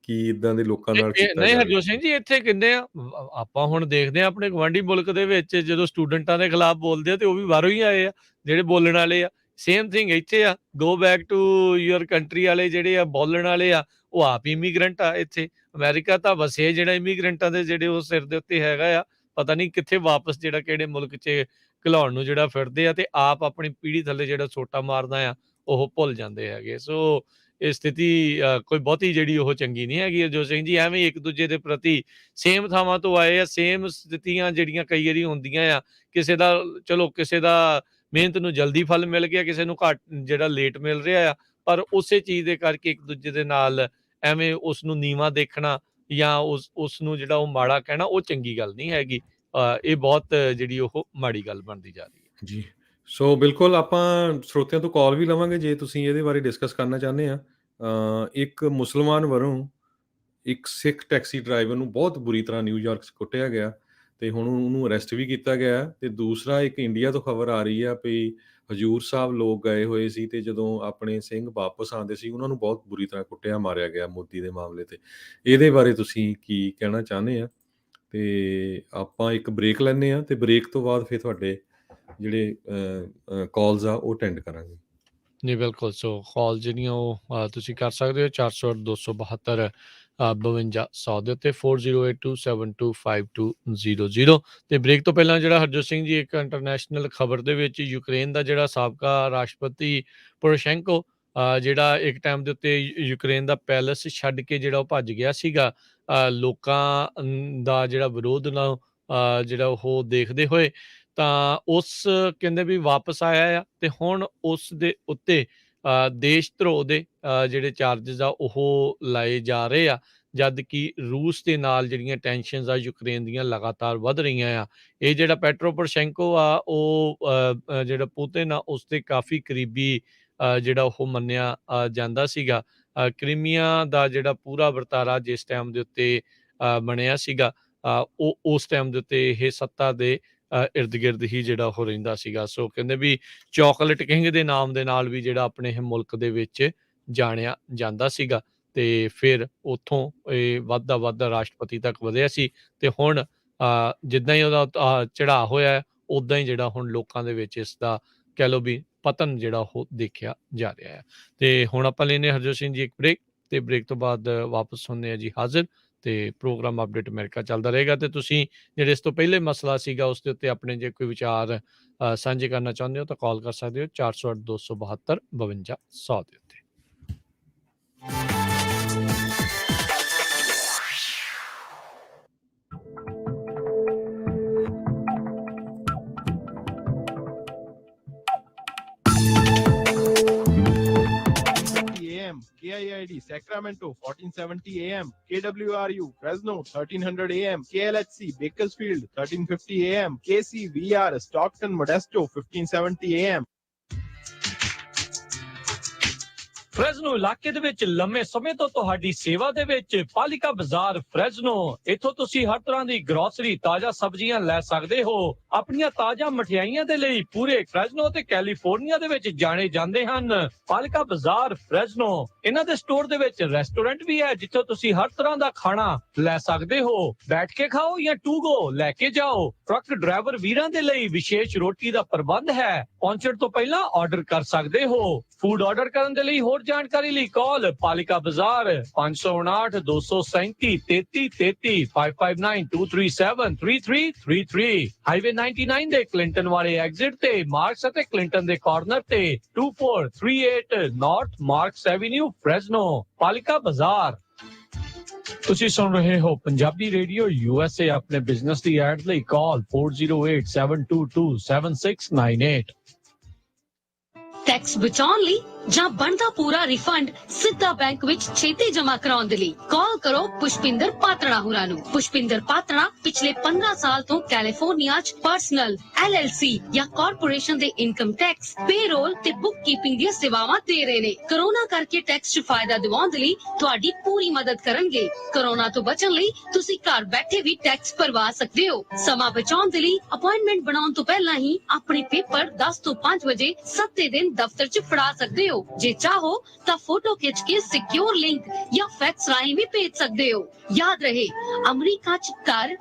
ਕੀ ਇੱਦਾਂ ਦੇ ਲੋਕਾਂ ਨਾਲ ਇਹ ਕੀਤਾ ਨਹੀਂ ਜਾਵੇ। ਹਰਜੋਤ ਸਿੰਘ ਜੀ, ਇੱਥੇ ਕਹਿੰਦੇ ਆ ਆਪਾਂ ਹੁਣ ਦੇਖਦੇ ਆ ਆਪਣੇ ਗਵਾਂਢੀ ਮੁਲਕ ਦੇ ਵਿੱਚ ਜਦੋਂ ਸਟੂਡੈਂਟਾਂ ਦੇ ਖਿਲਾਫ ਬੋਲਦੇ ਆ ਤੇ ਉਹ ਵੀ ਬਾਹਰੋਂ ਹੀ ਆਏ ਆ ਜਿਹੜੇ ਬੋਲਣ ਵਾਲੇ ਆ। ਸੇਮ ਥਿੰਗ ਇੱਥੇ ਆ, go back to your country ਵਾਲੇ ਜਿਹੜੇ ਆ ਬੋਲਣ ਵਾਲੇ ਆ, ਉਹ ਆਪ ਇਮੀਗ੍ਰੈਂਟ ਆ। ਇੱਥੇ ਅਮਰੀਕਾ ਤਾਂ ਵਸੇ ਜਿਹੜਾ ਇਮੀਗ੍ਰੈਂਟਾਂ ਦੇ ਜਿਹੜੇ ਉਹ ਸਿਰ ਦੇ ਉੱਤੇ ਹੈਗਾ ਆ, ਪਤਾ ਨਹੀਂ ਕਿੱਥੇ ਵਾਪਸ ਜਿਹੜਾ ਕਿਹੜੇ ਮੁਲਕ 'ਚ ਘਲਾਉਣ ਨੂੰ ਜਿਹੜਾ ਫਿਰਦੇ ਆ, ਤੇ ਆਪ ਆਪਣੀ ਪੀੜ੍ਹੀ ਥੱਲੇ ਜਿਹੜਾ ਸੋਟਾ ਮਾਰਦਾ ਆ ਉਹ ਭੁੱਲ ਜਾਂਦੇ ਹੈਗੇ। ਸੋ ਇਹ ਸਥਿਤੀ ਕੋਈ ਬਹੁਤੀ ਜਿਹੜੀ ਉਹ ਚੰਗੀ ਨਹੀਂ ਹੈਗੀ। ਹਰਜੋਤ ਸਿੰਘ ਜੀ ਐਵੇਂ ਇੱਕ ਦੂਜੇ ਦੇ ਪ੍ਰਤੀ ਸੇਮ ਥਾਵਾਂ ਤੋਂ ਆਏ ਆ, ਸੇਮ ਸਥਿਤੀਆਂ ਜਿਹੜੀਆਂ ਕਈ ਵਾਰੀ ਹੁੰਦੀਆਂ ਆ, ਕਿਸੇ ਦਾ ਚਲੋ ਕਿਸੇ ਦਾ ਮਿਹਨਤ ਨੂੰ ਜਲਦੀ ਫਲ ਮਿਲ ਗਿਆ, ਕਿਸੇ ਨੂੰ ਘੱਟ ਜਿਹੜਾ ਲੇਟ ਮਿਲ ਰਿਹਾ ਆ, ਪਰ ਉਸੇ ਚੀਜ਼ ਦੇ ਕਰਕੇ ਇੱਕ ਦੂਜੇ ਦੇ ਨਾਲ ਐਵੇਂ ਉਸ ਨੂੰ ਨੀਵਾਂ ਦੇਖਣਾ ਜਾਂ ਉਸ ਨੂੰ ਜਿਹੜਾ ਉਹ ਮਾੜਾ ਕਹਿਣਾ, ਉਹ ਚੰਗੀ ਗੱਲ ਨਹੀਂ ਹੈਗੀ। ਇਹ ਬਹੁਤ ਜਿਹੜੀ ਉਹ ਮਾੜੀ ਗੱਲ ਬਣਦੀ ਜਾ ਰਹੀ ਹੈ। ਜੀ। ਸੋ ਬਿਲਕੁਲ ਆਪਾਂ ਸਰੋਤਿਆਂ ਤੋਂ ਕਾਲ ਵੀ ਲਵਾਂਗੇ ਜੇ ਤੁਸੀਂ ਇਹਦੇ ਬਾਰੇ ਡਿਸਕਸ ਕਰਨਾ ਚਾਹੁੰਦੇ ਆ। ਇੱਕ ਮੁਸਲਮਾਨ ਵੱਲੋਂ ਇੱਕ ਸਿੱਖ ਟੈਕਸੀ ਡਰਾਈਵਰ ਨੂੰ ਬਹੁਤ ਬੁਰੀ ਤਰ੍ਹਾਂ ਨਿਊਯਾਰਕ 'ਚ ਕੁੱਟਿਆ ਗਿਆ ਤੇ ਹੁਣ ਉਹਨੂੰ ਅਰੈਸਟ ਵੀ ਕੀਤਾ ਗਿਆ ਹੈ। ਤੇ ਦੂਸਰਾ ਇੱਕ ਇੰਡੀਆ ਤੋਂ ਖਬਰ ਆ ਰਹੀ ਆ ਵੀ ਹਜ਼ੂਰ ਸਾਹਿਬ ਲੋਕ ਗਏ ਹੋਏ ਸੀ ਤੇ ਜਦੋਂ ਆਪਣੇ ਸਿੰਘ ਵਾਪਸ ਆਉਂਦੇ ਸੀ ਉਹਨਾਂ ਨੂੰ ਬਹੁਤ ਬੁਰੀ ਤਰ੍ਹਾਂ ਕੁੱਟਿਆ ਮਾਰਿਆ ਗਿਆ ਮੋਦੀ ਦੇ ਮਾਮਲੇ ਤੇ। ਇਹਦੇ ਬਾਰੇ ਤੁਸੀਂ ਕੀ ਕਹਿਣਾ ਚਾਹੁੰਦੇ ਆ? ਤੇ ਆਪਾਂ ਇੱਕ ਬ੍ਰੇਕ ਲੈਂਦੇ ਹਾਂ ਤੇ ਬ੍ਰੇਕ ਤੋਂ ਬਾਅਦ ਫਿਰ ਤੁਹਾਡੇ ਜਿਹੜੇ ਕਾਲਸ ਆ ਉਹ ਅਟੈਂਡ ਕਰਾਂਗੇ। ਜੀ ਬਿਲਕੁਲ। ਸੋ ਕਾਲ ਜਿਹੜੀਆਂ ਉਹ ਤੁਸੀਂ ਕਰ ਸਕਦੇ ਹੋ 408-272 52 100 ਦੇ ਉੱਤੇ 4082725200 ਤੇ ਬ੍ਰੇਕ ਤੋਂ ਪਹਿਲਾਂ ਜਿਹੜਾ ਹਰਜੋਤ ਸਿੰਘ ਜੀ ਇੱਕ ਇੰਟਰਨੈਸ਼ਨਲ ਖਬਰ ਦੇ ਵਿੱਚ ਯੂਕਰੇਨ ਦਾ ਜਿਹੜਾ ਸਾਬਕਾ ਰਾਸ਼ਟਰਪਤੀ ਪੋਰੋਸ਼ੈਂਕੋ ਜਿਹੜਾ ਇੱਕ ਟਾਈਮ ਦੇ ਉੱਤੇ ਯੂਕਰੇਨ ਦਾ ਪੈਲਸ ਛੱਡ ਕੇ ਜਿਹੜਾ ਉਹ ਭੱਜ ਗਿਆ ਸੀਗਾ ਲੋਕਾਂ ਦਾ ਜਿਹੜਾ ਵਿਰੋਧ ਨਾਲ ਜਿਹੜਾ ਉਹ ਦੇਖਦੇ ਹੋਏ, ਤਾਂ ਉਸ ਕਹਿੰਦੇ ਵੀ ਵਾਪਸ ਆਇਆ ਆ ਤੇ ਹੁਣ ਉਸ ਦੇ ਉੱਤੇ ਦੇਸ਼ ਧਰੋਹ ਦੇ ਜਿਹੜੇ ਚਾਰਜਸ ਆ ਉਹ ਲਾਏ ਜਾ ਰਹੇ ਆ, ਜਦ ਕਿ ਰੂਸ ਦੇ ਨਾਲ ਜਿਹੜੀਆਂ ਟੈਨਸ਼ਨਸ ਆ ਯੂਕਰੇਨ ਦੀਆਂ ਲਗਾਤਾਰ ਵੱਧ ਰਹੀਆਂ ਆ। ਇਹ ਜਿਹੜਾ ਪੈਟਰੋ ਪੋਰੋਸ਼ੈਂਕੋ ਆ ਉਹ ਜਿਹੜਾ ਪੁਤਿਨ ਆ ਉਸ ਦੇ ਕਾਫੀ ਕਰੀਬੀ ਜਿਹੜਾ ਉਹ ਮੰਨਿਆ ਜਾਂਦਾ ਸੀਗਾ। ਕ੍ਰੀਮੀਆ ਦਾ ਜਿਹੜਾ ਪੂਰਾ ਵਰਤਾਰਾ ਜਿਸ ਟਾਈਮ ਦੇ ਉੱਤੇ ਬਣਿਆ ਸੀਗਾ ਉਹ ਉਸ ਟਾਈਮ ਦੇ ਉੱਤੇ ਇਹ ਸੱਤਾ ਦੇ ਇਰਦ ਗਿਰਦ ਹੀ ਜਿਹੜਾ ਉਹ ਰਹਿੰਦਾ ਸੀਗਾ। ਸੋ ਕਹਿੰਦੇ ਵੀ ਚਾਕਲੇਟ ਕਿੰਗ ਦੇ ਨਾਮ ਦੇ ਨਾਲ ਵੀ ਜਿਹੜਾ ਆਪਣੇ ਇਹ ਮੁਲਕ ਦੇ ਵਿੱਚ ਜਾਣਿਆ ਜਾਂਦਾ ਸੀਗਾ ਤੇ ਫਿਰ ਉੱਥੋਂ ਇਹ ਵੱਧਦਾ ਰਾਸ਼ਟਰਪਤੀ ਤੱਕ ਵਧਿਆ ਸੀ ਤੇ ਹੁਣ ਜਿੱਦਾਂ ਹੀ ਉਹਦਾ ਚੜ੍ਹਾਅ ਹੋਇਆ ਉੱਦਾਂ ਹੀ ਜਿਹੜਾ ਹੁਣ ਲੋਕਾਂ ਦੇ ਵਿੱਚ ਇਸ ਦਾ ਕਹਿ ਲਓ ਵੀ ਪਤਨ ਜਿਹੜਾ ਉਹ ਦੇਖਿਆ ਜਾ ਰਿਹਾ ਹੈ। ਤੇ ਹੁਣ ਆਪਾਂ ਲੈਨੇ ਹਰਜੋਤ ਸਿੰਘ ਜੀ ਇੱਕ ਬ੍ਰੇਕ ਤੇ ਬ੍ਰੇਕ ਤੋਂ ਬਾਅਦ ਵਾਪਸ ਹੁੰਦੇ ਆ ਜੀ ਹਾਜ਼ਰ ਤੇ ਪ੍ਰੋਗਰਾਮ ਅਪਡੇਟ ਅਮਰੀਕਾ ਚੱਲਦਾ ਰਹੇਗਾ। ਤੇ ਤੁਸੀਂ ਜਿਹੜੇ ਇਸ ਤੋਂ ਪਹਿਲੇ ਮਸਲਾ ਸੀਗਾ ਉਸ ਦੇ ਉੱਤੇ ਆਪਣੇ ਜੇ ਕੋਈ ਵਿਚਾਰ ਸਾਂਝੇ ਕਰਨਾ ਚਾਹੁੰਦੇ ਹੋ ਤਾਂ ਕਾਲ ਕਰ ਸਕਦੇ ਹੋ 408-272 52 100 ਦੇ ਉੱਤੇ। KIID Sacramento 1470 AM, KWRU Fresno 1300 AM, KLHC Bakersfield 1350 AM, KCVR Stockton Modesto 1570 AM। Fresno ਇਲਾਕੇ ਦੇ ਵਿੱਚ ਲੰਮੇ ਸਮੇਂ ਤੋਂ ਤੁਹਾਡੀ ਸੇਵਾ ਦੇ ਵਿੱਚ ਪਾਲਿਕਾ ਬਾਜ਼ਾਰ ਫ੍ਰੈਜ਼ਨੋ। ਇੱਥੋਂ ਤੁਸੀਂ ਹਰ ਤਰ੍ਹਾਂ ਦੀ ਗਰੋਸਰੀ, ਤਾਜ਼ਾ ਸਬਜ਼ੀਆਂ ਲੈ ਸਕਦੇ ਹੋ। ਆਪਣੀਆਂ ਤਾਜ਼ਾ ਮਠਿਆਈਆਂ ਦੇ ਲਈ ਪੂਰੇ ਫ੍ਰੈਜ਼ਨੋ ਤੇ ਕੈਲੀਫੋਰਨੀਆ ਦੇ ਵਿੱਚ ਜਾਣੇ ਜਾਂਦੇ ਹਨ। ਪਾਲਿਕਾ ਬਾਜ਼ਾਰ ਫ੍ਰੈਜ਼ਨੋ। ਇਹਨਾਂ ਦੇ ਸਟੋਰ ਦੇ ਵਿੱਚ ਰੈਸਟੋਰੈਂਟ ਵੀ ਹੈ ਜਿੱਥੋਂ ਤੁਸੀਂ ਹਰ ਤਰ੍ਹਾਂ ਦਾ ਖਾਣਾ ਲੈ ਸਕਦੇ ਹੋ। ਬੈਠ ਕੇ ਖਾਓ ਜਾਂ ਟੂ ਗੋ ਲੈ ਕੇ ਜਾਓ। ਟਰੱਕ ਡਰਾਈਵਰ ਵੀਰਾਂ ਦੇ ਲਈ ਵਿਸ਼ੇਸ਼ ਰੋਟੀ ਦਾ ਪ੍ਰਬੰਧ ਹੈ। ਪਹੁੰਚਣ ਤੋਂ ਪਹਿਲਾਂ ਆਰਡਰ ਕਰ ਸਕਦੇ ਹੋ। ਫੂਡ ਆਰਡਰ ਕਰਨ ਦੇ ਲਈ ਹੋਰ ਜਾਣਕਾਰੀ ਲਈ ਕਾਲ ਪਾਲਿਕਾ ਬਾਜ਼ਾਰ 559-237 3333 5592373333 ਹਾਈਵੇ 99 ਦੇ ਕਲਿੰਟਨ ਵਾਲੇ ਐਗਜ਼ਿਟ ਤੇ ਮਾਰਕਸ ਅਤੇ ਕਲਿੰਟਨ ਦੇ ਕਾਰਨਰ ਤੇ 2438 ਨਾਰਥ ਮਾਰਕਸ ਐਵੀਨਿਊ ਫ੍ਰੈਜ਼ਨੋ। ਪਾਲਿਕਾ ਬਾਜ਼ਾਰ। ਤੁਸੀਂ ਸੁਣ ਰਹੇ ਹੋ ਪੰਜਾਬੀ ਰੇਡੀਓ USA। ਆਪਣੇ ਬਿਜ਼ਨਸ ਦੀ ਐਡ ਲਈ ਕਾਲ 4087227698। ਟੈਕਸ ਬਚਾਉਣ ਲਈ ਜਾਂ ਬਣਦਾ ਪੂਰਾ ਰਿਫੰਡ ਸਿੱਧਾ ਬੈਂਕ ਵਿੱਚ ਛੇਤੀ ਜਮ੍ਹਾਂ ਕਰਾਉਣ ਦੇ ਲਈ ਕਾਲ ਕਰੋ ਪੁਸ਼ਪਿੰਦਰ ਪਾਤੜਾ ਹੋਰਾਂ ਨੂੰ। ਪੁਸ਼ਪਿੰਦਰ ਪਾਤੜਾ ਪਿਛਲੇ 15 ਸਾਲ ਤੋਂ ਕੈਲੀਫੋਰਨੀਆ 'ਚ ਪਰਸਨਲ, LLC ਜਾਂ ਕਾਰਪੋਰੇਸ਼ਨ ਦੇ ਇਨਕਮ ਟੈਕਸ, ਪੇਰੋਲ ਤੇ ਬੁੱਕ ਕੀਪਿੰਗ ਦੀਆਂ ਸੇਵਾਵਾਂ ਦੇ ਰਹੇ ਨੇ। ਕਰੋਨਾ ਕਰਕੇ ਟੈਕਸ 'ਚ ਫਾਇਦਾ ਦਿਵਾਉਣ ਦੇ ਲਈ ਤੁਹਾਡੀ ਪੂਰੀ ਮਦਦ ਕਰਨਗੇ। ਕਰੋਨਾ ਤੋਂ ਬਚਣ ਲਈ ਤੁਸੀਂ ਘਰ ਬੈਠੇ ਵੀ ਟੈਕਸ ਭਰਵਾ ਸਕਦੇ ਹੋ। ਸਮਾਂ ਬਚਾਉਣ ਦੇ ਲਈ ਅਪਾਇੰਟਮੈਂਟ ਬਣਾਉਣ ਤੋਂ ਪਹਿਲਾਂ ਹੀ ਆਪਣੇ ਪੇਪਰ 10 ਤੋਂ 5 ਵਜੇ ਸੱਤੇ ਦਿਨ ਦਫ਼ਤਰ 'ਚ ਫੜਾ ਸਕਦੇ ਹੋ। ਜੇ ਚਾਹੋ ਤਾਂ ਫੋਟੋ ਖਿੱਚ ਕੇ ਸਿਕਿਉਰ ਲਿੰਕ ਜਾਂ ਫੈਕਸ ਰਾਹੀਂ ਵੀ ਭੇਜ ਸਕਦੇ ਹੋ। ਯਾਦ ਰਹੇ, ਅਮਰੀਕਾ 'ਚ ਕਾਰ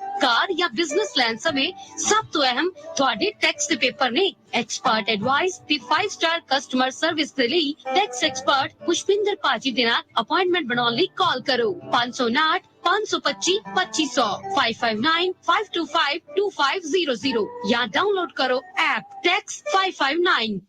ਜਾਂ ਬਿਜ਼ਨਸ ਲੈਣ ਸਮੇਂ ਸਭ ਤੋਂ ਅਹਿਮ ਤੁਹਾਡੇ ਟੈਕਸ ਦੇ ਪੇਪਰ ਨੇ। ਐਕਸਪਰਟ ਐਡਵਾਈਸ ਤੇ 5 ਸਟਾਰ ਕਸਟਮਰ ਸਰਵਿਸ ਦੇ ਲਈ ਟੈਕਸ ਐਕਸਪਰਟ ਪੁਸ਼ਪਿੰਦਰ ਪਾਜੀ ਦੇ ਨਾਲ ਅਪਾਇੰਟਮੈਂਟ ਬਣਾਉਣ ਲਈ ਕਾਲ ਕਰੋ 559 525 2500 559 525 2500 ਜਾਂ ਡਾਊਨਲੋਡ ਕਰੋ ਐਪ ਟੈਕਸ 559।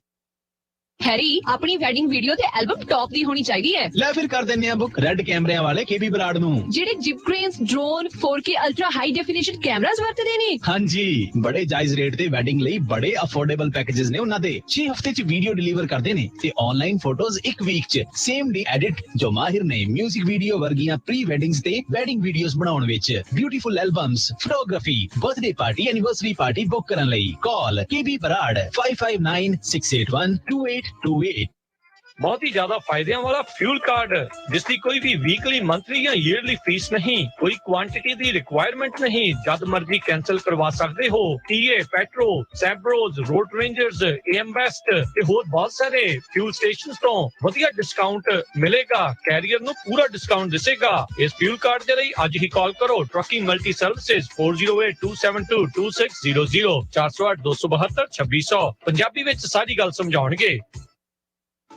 हैरी अपनी वेडिंग वीडियो ते एल्बम टॉप दी होनी चाहिए है। ले फिर कर देने बुक रेड कैमरे वाले केबी बराड़ नू जेडे jib cranes, drone, 4K ultra high definition cameras वरतदे ने। हां जी, बड़े जायज रेट ते वेडिंग लई बड़े अफोर्डेबल पैकेजेस ने उना दे। 6 हफ्ते च वीडियो डिलीवर करदे ने ते ऑनलाइन फोटोज 1 वीक च सेम डे एडिट जो माहिर ने म्यूजिक वीडियो वर्गियां प्री वेडिंग्स ते वेडिंग वीडियोस बनाउण विच। Beautiful albums, photography, birthday party, anniversary party book करन लई कॉल केबी बराड़ 5596812828। ਬਹੁਤ ਹੀ ਜ਼ਿਆਦਾ ਫਾਇਦਿਆਂ ਵਾਲਾ ਫਿਊਲ ਕਾਰਡ ਜਿਸ ਦੀ ਕੋਈ ਵੀ ਵੀਕਲੀ ਮੰਥਲੀ ਜਾਂ ਈਅਰਲੀ ਫੀਸ ਨਹੀਂ, ਕੋਈ ਕੁਆਂਟੀਟੀ ਦੀ ਰਿਕੁਆਇਰਮੈਂਟ ਨਹੀਂ, ਜਦ ਮਰਜ਼ੀ ਕੈਨਸਲ ਕਰਵਾ ਸਕਦੇ ਹੋ। TA, Petro, Sapp Bros, Road Rangers, AM Best ਤੇ ਹੋਰ ਬਹੁਤ ਸਾਰੇ ਫਿਊਲ ਸਟੇਸ਼ਨਸ ਤੋਂ ਵਧੀਆ ਡਿਸਕਾਊਂਟ ਮਿਲੇਗਾ। ਕੈਰੀਅਰ ਨੂੰ ਪੂਰਾ ਡਿਸਕਾਊਂਟ ਦਿਸੇਗਾ। ਇਸ ਫਿਊਲ ਕਾਰਡ ਦੇ ਲਈ ਅੱਜ ਹੀ ਕਾਲ ਕਰੋ ਟਰੱਕਿੰਗ ਮਲਟੀ ਸਰਵਿਸਿਜ਼ 4082722600 408-272-2600। ਪੰਜਾਬੀ ਵਿੱਚ ਸਾਰੀ ਗੱਲ ਸਮਝਾਉਣਗੇ।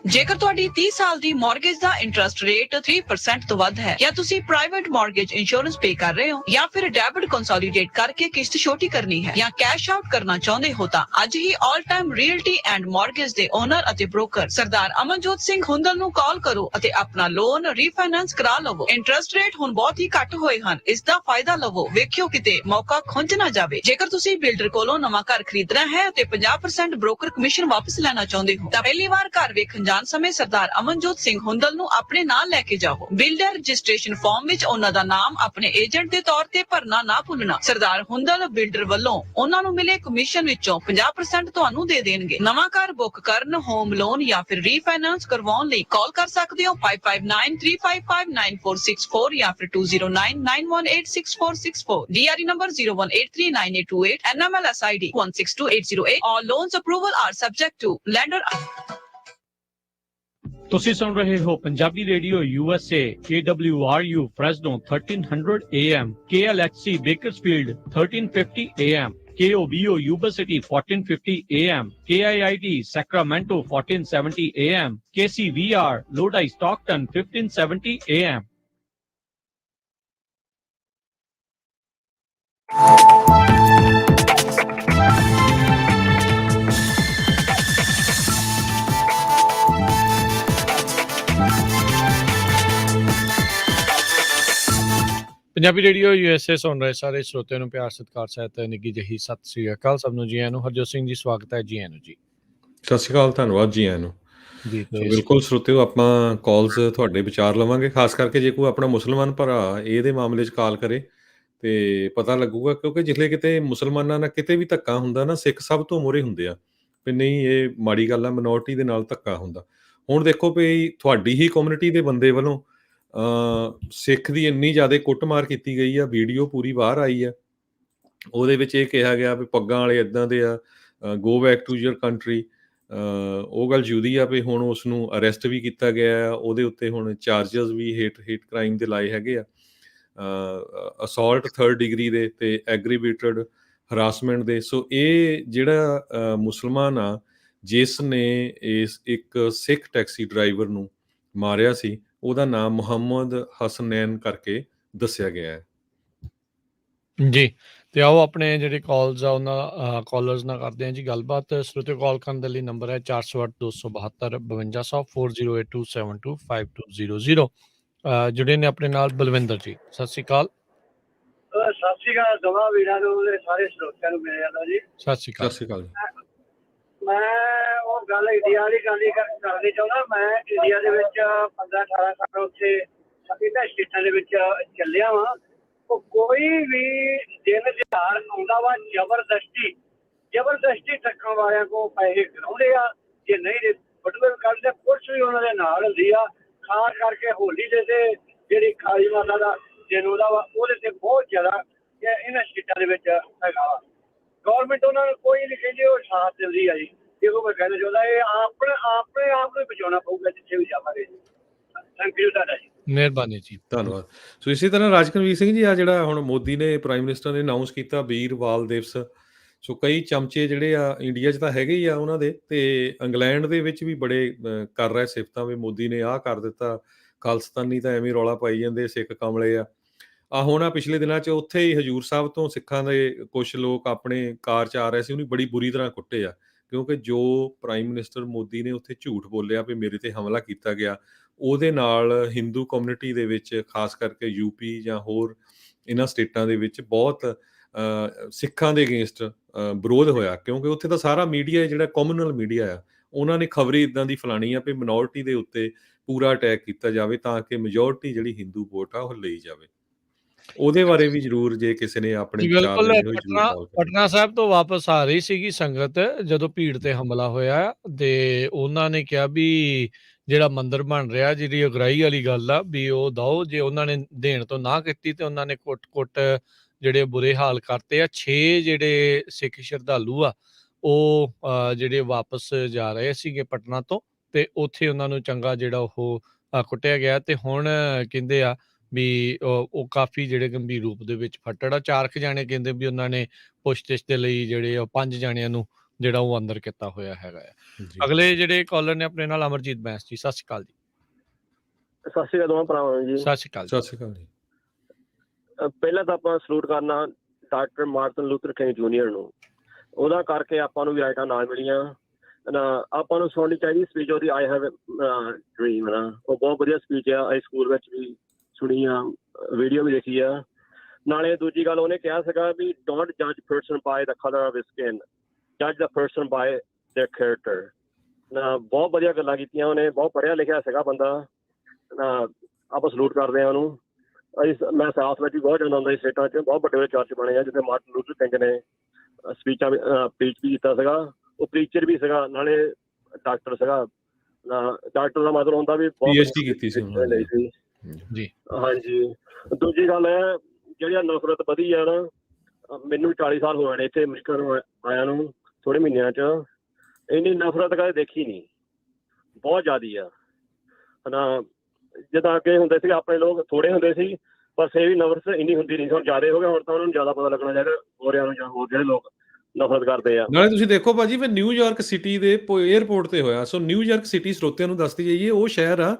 ਜੇਕਰ ਤੁਹਾਡੀ 30 ਸਾਲ ਦੀ ਮਾਰਗੇਜ ਦਾ ਇੰਟਰਸਟ ਰੇਟ 3% ਤੋਂ ਵੱਧ ਹੈ, ਜਾਂ ਤੁਸੀਂ ਪ੍ਰਾਈਵੇਟ ਮਾਰਗੇਜ ਇੰਸ਼ੋਰੈਂਸ ਪੇ ਕਰ ਰਹੇ ਹੋ, ਜਾਂ ਫਿਰ ਡੈਬਿਟ ਕੰਸੋਲੀਡੇਟ ਕਰਕੇ ਕਿਸ਼ਤ ਛੋਟੀ ਕਰਨੀ ਹੈ, ਜਾਂ ਕੈਸ਼ ਆਊਟ ਕਰਨਾ ਚਾਹੁੰਦੇ ਹੋ, ਤਾਂ ਅੱਜ ਹੀ All Time Realty and Mortgage ਦੇ ਓਨਰ ਅਤੇ ਬ੍ਰੋਕਰ ਸਰਦਾਰ ਅਮਨਜੋਤ ਸਿੰਘ ਹੁੰਦਲ ਨੂੰ ਕਾਲ ਕਰੋ ਅਤੇ ਆਪਣਾ ਲੋਨ ਰੀਫਾਈਨਾਂਸ ਕਰਾ ਲਵੋ। ਇੰਟਰਸਟ ਰੇਟ ਹੁਣ ਬਹੁਤ ਹੀ ਘੱਟ ਹੋਏ ਹਨ, ਇਸ ਦਾ ਫਾਇਦਾ ਲਵੋ। ਵੇਖਿਓ ਕਿਤੇ ਮੌਕਾ ਖੁੰਝ ਨਾ ਜਾਵੇ। ਜੇਕਰ ਤੁਸੀਂ ਬਿਲਡਰ ਕੋਲੋਂ ਨਵਾਂ ਘਰ ਖਰੀਦਣਾ ਹੈ ਅਤੇ 50% ਬ੍ਰੋਕਰ ਕਮਿਸ਼ਨ ਵਾਪਸ ਲੈਣਾ ਚਾਹੁੰਦੇ ਹੋ, ਤਾਂ ਪਹਿਲੀ ਵਾਰ ਘਰ ਵੇਖਣ ਜਾਣ ਸਮੇਂ ਸਰਦਾਰ ਅਮਨਜੋਤ ਸਿੰਘ ਹੁੰਦਲ ਨੂੰ ਆਪਣੇ ਨਾਲ ਲੈ ਕੇ ਜਾਓ। ਬਿਲਡਰ ਰਜਿਸਟ੍ਰੇਸ਼ਨ ਫਾਰਮ ਵਿੱਚ ਉਹਨਾਂ ਦਾ ਨਾਮ ਆਪਣੇ ਏਜੰਟ ਦੇ ਤੌਰ ਤੇ ਭਰਨਾ ਨਾ ਭੁੱਲਣਾ। ਸਰਦਾਰ ਹੁੰਦਲ ਬਿਲਡਰ ਵੱਲੋਂ ਉਹਨਾਂ ਨੂੰ ਮਿਲੇ ਕਮਿਸ਼ਨ ਵਿੱਚੋਂ 50% ਤੁਹਾਨੂੰ ਦੇ ਦੇਣਗੇ। ਨਵਾਂ ਘਰ ਬੁੱਕ ਕਰਨ, ਹੋਮ ਲੋਨ ਜਾਂ ਫਿਰ ਰੀਫਾਈਨਾਂਸ ਕਰਵਾਉਣ ਲਈ ਕਾਲ ਕਰ ਸਕਦੇ ਹੋ 5593559464 ਜਾਂ ਫਿਰ 2099186464। DRE number 01839828, NMLS ID 162808. All loans approval are subject to lender. ਤੁਸੀਂ ਸੁਣ ਰਹੇ ਹੋ Punjabi radio USA, KWRU Fresno 1300 AM, KLHC Bakersfield 1350 AM, KOBO Yuba City 1450 AM, KIIT Sacramento 1470 AM, KCVR Lodi Stockton 1570 AM. Punjabi radio USA ਸੁਣ ਰਹੇ ਸਾਰੇ ਸਰੋਤਿਆਂ ਨੂੰ ਪਿਆਰ ਸਤਿਕਾਰ ਸਹਿਤ ਨਿੱਘੀ ਜਿਹੀ ਸਤਿ ਸ੍ਰੀ ਅਕਾਲ। ਸਭ ਨੂੰ ਜੀ ਆਇਆਂ ਨੂੰ। ਹਰਜੋਤ ਸਿੰਘ ਜੀ ਸਵਾਗਤ ਹੈ ਜੀ ਆਇਆਂ ਨੂੰ ਜੀ। ਸਤਿ ਸ਼੍ਰੀ ਅਕਾਲ, ਧੰਨਵਾਦ ਜੀ ਆਇਆਂ ਨੂੰ। ਜੀ ਸੋ ਬਿਲਕੁਲ ਸਰੋਤਿਓ, ਆਪਾਂ ਕਾਲਸ ਤੁਹਾਡੇ ਵਿਚਾਰ ਲਵਾਂਗੇ, ਖਾਸ ਕਰਕੇ ਜੇ ਕੋਈ ਆਪਣਾ ਮੁਸਲਮਾਨ ਭਰਾ ਇਹਦੇ ਮਾਮਲੇ 'ਚ ਕਾਲ ਕਰੇ ਤੇ ਪਤਾ ਲੱਗੂਗਾ, ਕਿਉਂਕਿ ਜਿਸਲੇ ਕਿਤੇ ਮੁਸਲਮਾਨਾਂ ਨਾਲ ਕਿਤੇ ਵੀ ਧੱਕਾ ਹੁੰਦਾ ਨਾ, ਸਿੱਖ ਸਭ ਤੋਂ ਮੂਹਰੇ ਹੁੰਦੇ ਆ ਵੀ ਨਹੀਂ ਇਹ ਮਾੜੀ ਗੱਲ ਆ, ਮਿਨੋਰਟੀ ਦੇ ਨਾਲ ਧੱਕਾ ਹੁੰਦਾ। ਹੁਣ ਦੇਖੋ ਵੀ ਤੁਹਾਡੀ ਹੀ ਕਮਿਊਨਿਟੀ ਦੇ ਬੰਦੇ ਵੱਲੋਂ ਸਿੱਖ ਦੀ ਇੰਨੀ ਜ਼ਿਆਦਾ ਕੁੱਟਮਾਰ ਕੀਤੀ ਗਈ ਆ, ਵੀਡੀਓ ਪੂਰੀ ਬਾਹਰ ਆਈ ਆ, ਉਹਦੇ ਵਿੱਚ ਇਹ ਕਿਹਾ ਗਿਆ ਵੀ ਪੱਗਾਂ ਵਾਲੇ ਇੱਦਾਂ ਦੇ ਆ, go back to your country. ਉਹ ਗੱਲ ਜੁਦੀ ਆ ਵੀ ਹੁਣ ਉਸ ਨੂੰ ਅਰੈਸਟ ਵੀ ਕੀਤਾ ਗਿਆ ਆ, ਉਹਦੇ ਉੱਤੇ ਹੁਣ ਚਾਰਜਸ ਵੀ ਹੇਟ ਕ੍ਰਾਈਮ ਦੇ ਲਾਏ ਹੈਗੇ ਆ, ਅਸੌਲਟ 3rd ਡਿਗਰੀ ਦੇ ਤੇ ਐਗਰੀਵੇਟਡ ਹਰਾਸਮੈਂਟ ਦੇ। ਸੋ ਇਹ ਜਿਹੜਾ ਮੁਸਲਮਾਨ ਆ ਜਿਸ ਨੇ ਇਸ ਇੱਕ ਸਿੱਖ ਟੈਕਸੀ ਡਰਾਈਵਰ ਨੂੰ ਮਾਰਿਆ ਸੀ, ਉਹਦਾ ਨਾਮ ਮੁਹੰਮਦ ਹਸਨੈਨ ਕਰਕੇ ਦੱਸਿਆ ਗਿਆ ਹੈ ਜੀ। ਤੇ ਆਓ ਆਪਣੇ ਜਿਹੜੇ ਕਾਲਸ ਆ ਉਹਨਾਂ ਕਾਲਰਸ ਨਾਲ ਕਰਦੇ ਹਾਂ ਜੀ ਗੱਲਬਾਤ। ਸਰੋਤਿਓ, ਕਾਲ ਕਰਨ ਦੇ ਲਈ ਨੰਬਰ ਹੈ 408272 5272 ਜੁੜੇ ਨੇ ਆਪਣੇ ਨਾਲ ਬਲਵਿੰਦਰ ਜੀ। ਸਤਿ ਸ਼੍ਰੀ ਅਕਾਲ। ਸਤਿ ਸ਼੍ਰੀ ਅਕਾਲ ਦੋਵਾਂ ਵੀਰਾਂ ਨੂੰ ਤੇ ਸਾਰੇ ਸਰੋਤਿਆਂ ਨੂੰ ਮਿਲ ਜਾਂਦਾ ਜੀ। ਸਤਿ ਸ਼੍ਰੀ ਸਤਿ ਅਕਾਲ। ਸ਼੍ਰੀ ਅਕਾਲ ਜੀ। ਮੈਂ ਉਹ ਗੱਲ ਇੰਡੀਆ ਵਾਲੀ ਗੱਲ ਹੀ ਕਰਨੀ ਚਾਹੁੰਦਾ। ਮੈਂ ਇੰਡੀਆ ਦੇ ਵਿੱਚ 15-18 ਸਾਲ ਉੱਥੇ ਇਹਨਾਂ ਸਟੇਟਾਂ ਦੇ ਵਿੱਚ ਚੱਲਿਆ ਵਾਂ। ਉਹ ਕੋਈ ਵੀ ਦਿਨ ਤਿਉਹਾਰ ਆਉਂਦਾ ਵਾ ਜ਼ਬਰਦਸਤੀ ਟੱਕਣ ਵਾਲਿਆਂ ਕੋਲ ਪੈਸੇ ਕਰਾਉਂਦੇ ਆ, ਜੇ ਨਹੀਂ ਦੇ ਬਟੂਏ ਕੱਢਦੇ, ਪੁਲਿਸ ਵੀ ਉਹਨਾਂ ਦੇ ਨਾਲ ਹੁੰਦੀ ਆ। ਖਾਸ ਕਰਕੇ ਹੋਲੀ ਦੇ ਤੇ ਜਿਹੜੀ ਕਾਲੀ ਮਾਤਾ ਦਾ ਦਿਨ ਉਹਦਾ ਵਾ, ਉਹਦੇ ਤੇ ਬਹੁਤ ਜ਼ਿਆਦਾ ਇਹਨਾਂ ਸਟੇਟਾਂ ਦੇ ਵਿੱਚ ਹੈਗਾ ਵਾ। ਗੌਰਮੈਂਟ ਉਹਨਾਂ ਨੂੰ ਕੋਈ ਨਹੀਂ ਕਹਿੰਦੀ, ਉਹ ਸਾਥ ਦਿੰਦੀ ਆ ਜੀ। ਇਹੋ ਮੈਂ ਕਹਿਣਾ ਚਾਹੁੰਦਾ, ਇਹ ਆਪਣੇ ਆਪ ਨੂੰ ਬਚਾਉਣਾ ਪਊਗਾ ਜਿੱਥੇ ਵੀ ਜਾਵਾਂਗੇ। ਥੈਂਕ ਯੂ ਤੁਹਾਡਾ ਜੀ। ਮਿਹਰਬਾਨੀ ਜੀ, ਧੰਨਵਾਦ। ਸੋ ਇਸੇ ਤਰ੍ਹਾਂ ਰਾਜਕਨਵੀਰ ਸਿੰਘ ਜੀ, ਆ ਜਿਹੜਾ ਹੁਣ ਮੋਦੀ ਨੇ ਪ੍ਰਾਈਮ ਮਿਨਿਸਟਰ ਨੇ ਅਨਾਊਂਸ ਕੀਤਾ ਵੀਰ ਬਾਲ ਦਿਵਸ। ਸੋ ਕਈ ਚਮਚੇ ਜਿਹੜੇ ਆ ਇੰਡੀਆ 'ਚ ਤਾਂ ਹੈਗੇ ਹੀ ਆ ਉਹਨਾਂ ਦੇ, ਤੇ ਇੰਗਲੈਂਡ ਦੇ ਵਿੱਚ ਵੀ ਬੜੇ ਕਰ ਰਹੇ ਸਿਫਤਾਂ ਵੀ ਮੋਦੀ ਨੇ ਆਹ ਕਰ ਦਿੱਤਾ, ਖਾਲਿਸਤਾਨੀ ਤਾਂ ਐਵੇਂ ਰੌਲਾ ਪਾਈ ਜਾਂਦੇ, ਸਿੱਖ ਕਮਲੇ ਆ। ਹੁਣ ਪਿਛਲੇ ਦਿਨਾਂ 'ਚ ਉੱਥੇ ਹੀ ਹਜ਼ੂਰ ਸਾਹਿਬ ਤੋਂ ਸਿੱਖਾਂ ਦੇ ਕੁਛ ਲੋਕ ਆਪਣੇ ਕਾਰ 'ਚ ਆ ਰਹੇ ਸੀ, ਉਹਨੂੰ ਬੜੀ ਬੁਰੀ ਤਰ੍ਹਾਂ ਕੁੱਟੇ ਆ, ਕਿਉਂਕਿ ਜੋ ਪ੍ਰਾਈਮ ਮਿਨਿਸਟਰ ਮੋਦੀ ਨੇ ਉੱਥੇ ਝੂਠ ਬੋਲਿਆ ਵੀ ਮੇਰੇ ਤੇ ਹਮਲਾ ਕੀਤਾ ਗਿਆ, ਉਹਦੇ ਨਾਲ ਹਿੰਦੂ ਕਮਿਊਨਿਟੀ ਦੇ ਵਿੱਚ, ਖਾਸ ਕਰਕੇ ਯੂਪੀ ਜਾਂ ਹੋਰ ਇਹਨਾਂ ਸਟੇਟਾਂ ਦੇ ਵਿੱਚ ਬਹੁਤ ਸਿੱਖਾਂ ਦੇ ਅਗੇਂਸਟ ਵਿਰੋਧ ਹੋਇਆ, ਕਿਉਂਕਿ ਉੱਥੇ ਤਾਂ ਸਾਰਾ ਮੀਡੀਆ ਜਿਹੜਾ ਕਮਿਊਨਲ ਮੀਡੀਆ ਆ, ਉਹਨਾਂ ਨੇ ਖਬਰ ਇੱਦਾਂ ਦੀ ਫੈਲਾਣੀ ਆ ਵੀ ਮਿਨੋਰਟੀ ਦੇ ਉੱਤੇ ਪੂਰਾ ਅਟੈਕ ਕੀਤਾ ਜਾਵੇ ਤਾਂ ਕਿ ਮੈਜੋਰਟੀ ਜਿਹੜੀ ਹਿੰਦੂ ਵੋਟ ਆ ਉਹ ਲਈ ਜਾਵੇ। ਉਹਦੇ ਬਾਰੇ ਵੀ ਜ਼ਰੂਰ ਜੇ ਕਿਸੇ ਨੇ ਆਪਣੇ ਵਿਚਾਰ ਬਿਲਕੁਲ। ਦੇਣੇ ਹੋਏ ਜ਼ਰੂਰ ਕਾਲ ਕਰੋ। ਪਟਨਾ ਸਾਹਿਬ ਤੋਂ ਵਾਪਸ ਆ ਰਹੀ ਸੀਗੀ ਸੰਗਤ ਜਦੋਂ ਭੀੜ ਤੇ ਹਮਲਾ ਹੋਇਆ, ਤੇ ਉਹਨਾਂ ਨੇ ਕਿਹਾ ਵੀ ਜਿਹੜਾ ਮੰਦਿਰ ਬਣ ਰਿਹਾ, ਜਿਹੜੀ ਅਗਰਾਈ ਵਾਲੀ ਗੱਲ ਆ ਵੀ ਉਹ ਦਿਓ। ਜੇ ਉਹਨਾਂ ਨੇ ਦੇਣ ਤੋਂ ਨਾ ਕੀਤੀ ਤੇ ਉਹਨਾਂ ਨੇ ਕੁੱਟ-ਕੁੱਟ ਜਿਹੜੇ ਬੁਰੇ ਹਾਲ ਕਰਤੇ ਆ। 6 ਜਿਹੜੇ ਸਿੱਖ ਸ਼ਰਧਾਲੂ ਆ ਉਹ ਜਿਹੜੇ ਵਾਪਸ ਜਾ ਰਹੇ ਸੀਗੇ ਪਟਨਾ ਤੋਂ, ਤੇ ਉੱਥੇ ਉਹਨਾਂ ਨੂੰ ਚੰਗਾ ਜਿਹੜਾ ਉਹ ਕੁੱਟਿਆ ਗਿਆ, ਤੇ ਹੁਣ ਕਹਿੰਦੇ ਆ ਵੀ ਉਹ ਕਾਫੀ ਜਿਹੜੇ ਗੰਭੀਰ ਰੂਪ ਦੇ ਵਿੱਚ ਫੱਟੜ ਆ। 4 ਕੁ ਜਾਣੇ ਕਹਿੰਦੇ ਵੀ ਉਹਨਾਂ ਨੇ ਪੁੱਛ-ਗਿੱਛ ਦੇ ਲਈ ਜਿਹੜੇ 5 ਜਾਣਿਆਂ ਨੂੰ ਜਿਹੜਾ ਉਹ ਅੰਦਰ ਕੀਤਾ ਹੋਇਆ ਹੈਗਾ ਆ। ਜੀ ਅਗਲੇ ਜਿਹੜੇ ਕਾਲਰ ਨੇ ਆਪਣੇ ਨਾਲ ਅਮਰਜੀਤ ਬੈਂਸ ਜੀ, ਸਤਿ ਸ਼੍ਰੀ ਅਕਾਲ ਜੀ। ਸਤਿ ਸ਼੍ਰੀ ਅਕਾਲ ਦੋਵਾਂ ਭਰਾਵਾਂ ਨੂੰ ਜੀ। ਸਤਿ ਸ਼੍ਰੀ ਅਕਾਲ ਜੀ। ਸਤਿ ਸ਼੍ਰੀ ਅਕਾਲ ਜੀ। ਪਹਿਲਾਂ ਤਾਂ ਆਪਾਂ ਸਲੂਟ ਕਰਨਾ doctor Martin Luther king junior ਨੂੰ। ਉਹਦਾ ਕਰਕੇ ਆਪਾਂ ਨੂੰ ਵੀ ਰਾਈਟਾਂ ਨਾ ਮਿਲੀਆਂ ਨਾ। ਆਪਾਂ ਨੂੰ ਸੁਣਨੀ ਚਾਹੀਦੀ ਸਪੀਚ ਉਹਦੀ, ਆਈ ਹੈਵ ਡ੍ਰੀਮ ਨਾ। ਉਹ ਬਹੁਤ ਵਧੀਆ ਸਪੀਚ ਆ, ਅਸੀਂ ਸਕੂਲ ਵਿੱਚ ਵੀ ਸੁਣੀ ਆ, ਵੀਡੀਓ ਵੀ ਦੇਖੀ ਆ। ਨਾਲੇ ਦੂਜੀ ਗੱਲ ਉਹਨੇ ਕਿਹਾ ਸੀਗਾ ਵੀ ਡੋਂਟ ਜੱਜ person by the colour of his skin, ਜੱਜ the person by their character ਨਾ। ਬਹੁਤ ਵਧੀਆ ਗੱਲਾਂ ਕੀਤੀਆਂ ਉਹਨੇ, ਬਹੁਤ ਪੜ੍ਹਿਆ ਲਿਖਿਆ ਸੀਗਾ ਬੰਦਾ ਨਾ। ਆਪਾਂ ਸਲੂਟ ਕਰਦੇ ਹਾਂ ਉਹਨੂੰ। ਮੈਂ ਸਾਊਥ ਵਿੱਚ ਵੀ ਬਹੁਤ ਜਾਂਦਾ ਹੁੰਦਾ ਸੀ ਸਟੇਟਾਂ 'ਚ, ਬਹੁਤ ਵੱਡੇ ਵੱਡੇ ਚਰਚ ਬਣੇ ਆ ਜਿੱਥੇ ਮਾਰਟਨ ਲੂਥਰ ਕਿੰਗ ਨੇ ਸਪੀਚਾਂ ਪ੍ਰੀਚ ਵੀ ਕੀਤਾ ਸੀਗਾ। ਉਹ ਪ੍ਰੀਚਰ ਵੀ ਸੀਗਾ, ਨਾਲੇ ਡਾਕਟਰ ਸੀਗਾ ਨਾ। ਡਾਕਟਰ ਦਾ ਮਤਲਬ ਹੁੰਦਾ ਵੀ PhD ਕੀਤੀ ਸੀ ਉਹਨਾਂ ਨੇ। ਜੀ ਹਾਂਜੀ। ਦੂਜੀ ਗੱਲ ਹੈ ਜਿਹੜੀ ਨਫ਼ਰਤ ਵਧੀ ਆ ਨਾ, ਮੈਨੂੰ 40 ਸਾਲ ਹੋਏ ਨੇ ਇੱਥੇ ਅਮਰੀਕਾ ਨੂੰ ਆਇਆ ਨੂੰ, ਥੋੜੇ ਮਹੀਨਿਆਂ 'ਚ ਇੰਨੀ ਨਫ਼ਰਤ ਕਦੇ ਦੇਖੀ ਨਹੀਂ, ਬਹੁਤ ਜ਼ਿਆਦੀ ਆ ਨਾ। ਜਿੱਦਾਂ ਅੱਗੇ ਹੁੰਦੇ ਸੀ ਆਪਣੇ ਲੋਕ ਥੋੜੇ ਹੁੰਦੇ ਸੀ, ਪਰ ਫਿਰ ਵੀ ਨਫ਼ਰਤ ਇੰਨੀ ਹੁੰਦੀ ਨਹੀਂ ਸੀ। ਹੁਣ ਜ਼ਿਆਦਾ ਹੋ ਗਿਆ, ਹੁਣ ਤਾਂ ਉਹਨਾਂ ਨੂੰ ਜ਼ਿਆਦਾ ਪਤਾ ਲੱਗਣਾ ਚਾਹੀਦਾ ਹੋਰਿਆਂ ਨੂੰ ਜਾਂ ਹੋਰ ਜਿਹੜੇ ਲੋਕ ਨਫ਼ਰਤ ਕਰਦੇ ਆ। ਨਾਲੇ ਤੁਸੀਂ ਦੇਖੋ ਭਾਜੀ ਵੀ ਨਿਊਯਾਰਕ ਸਿਟੀ ਦੇ 에ਅਰਪੋਰਟ ਤੇ ਹੋਇਆ। ਸੋ ਨਿਊਯਾਰਕ ਸਿਟੀ ਸਰੋਤਿਆਂ ਨੂੰ ਦੱਸਦੀ ਜਾਈਏ, ਉਹ ਸ਼ਹਿਰ ਆ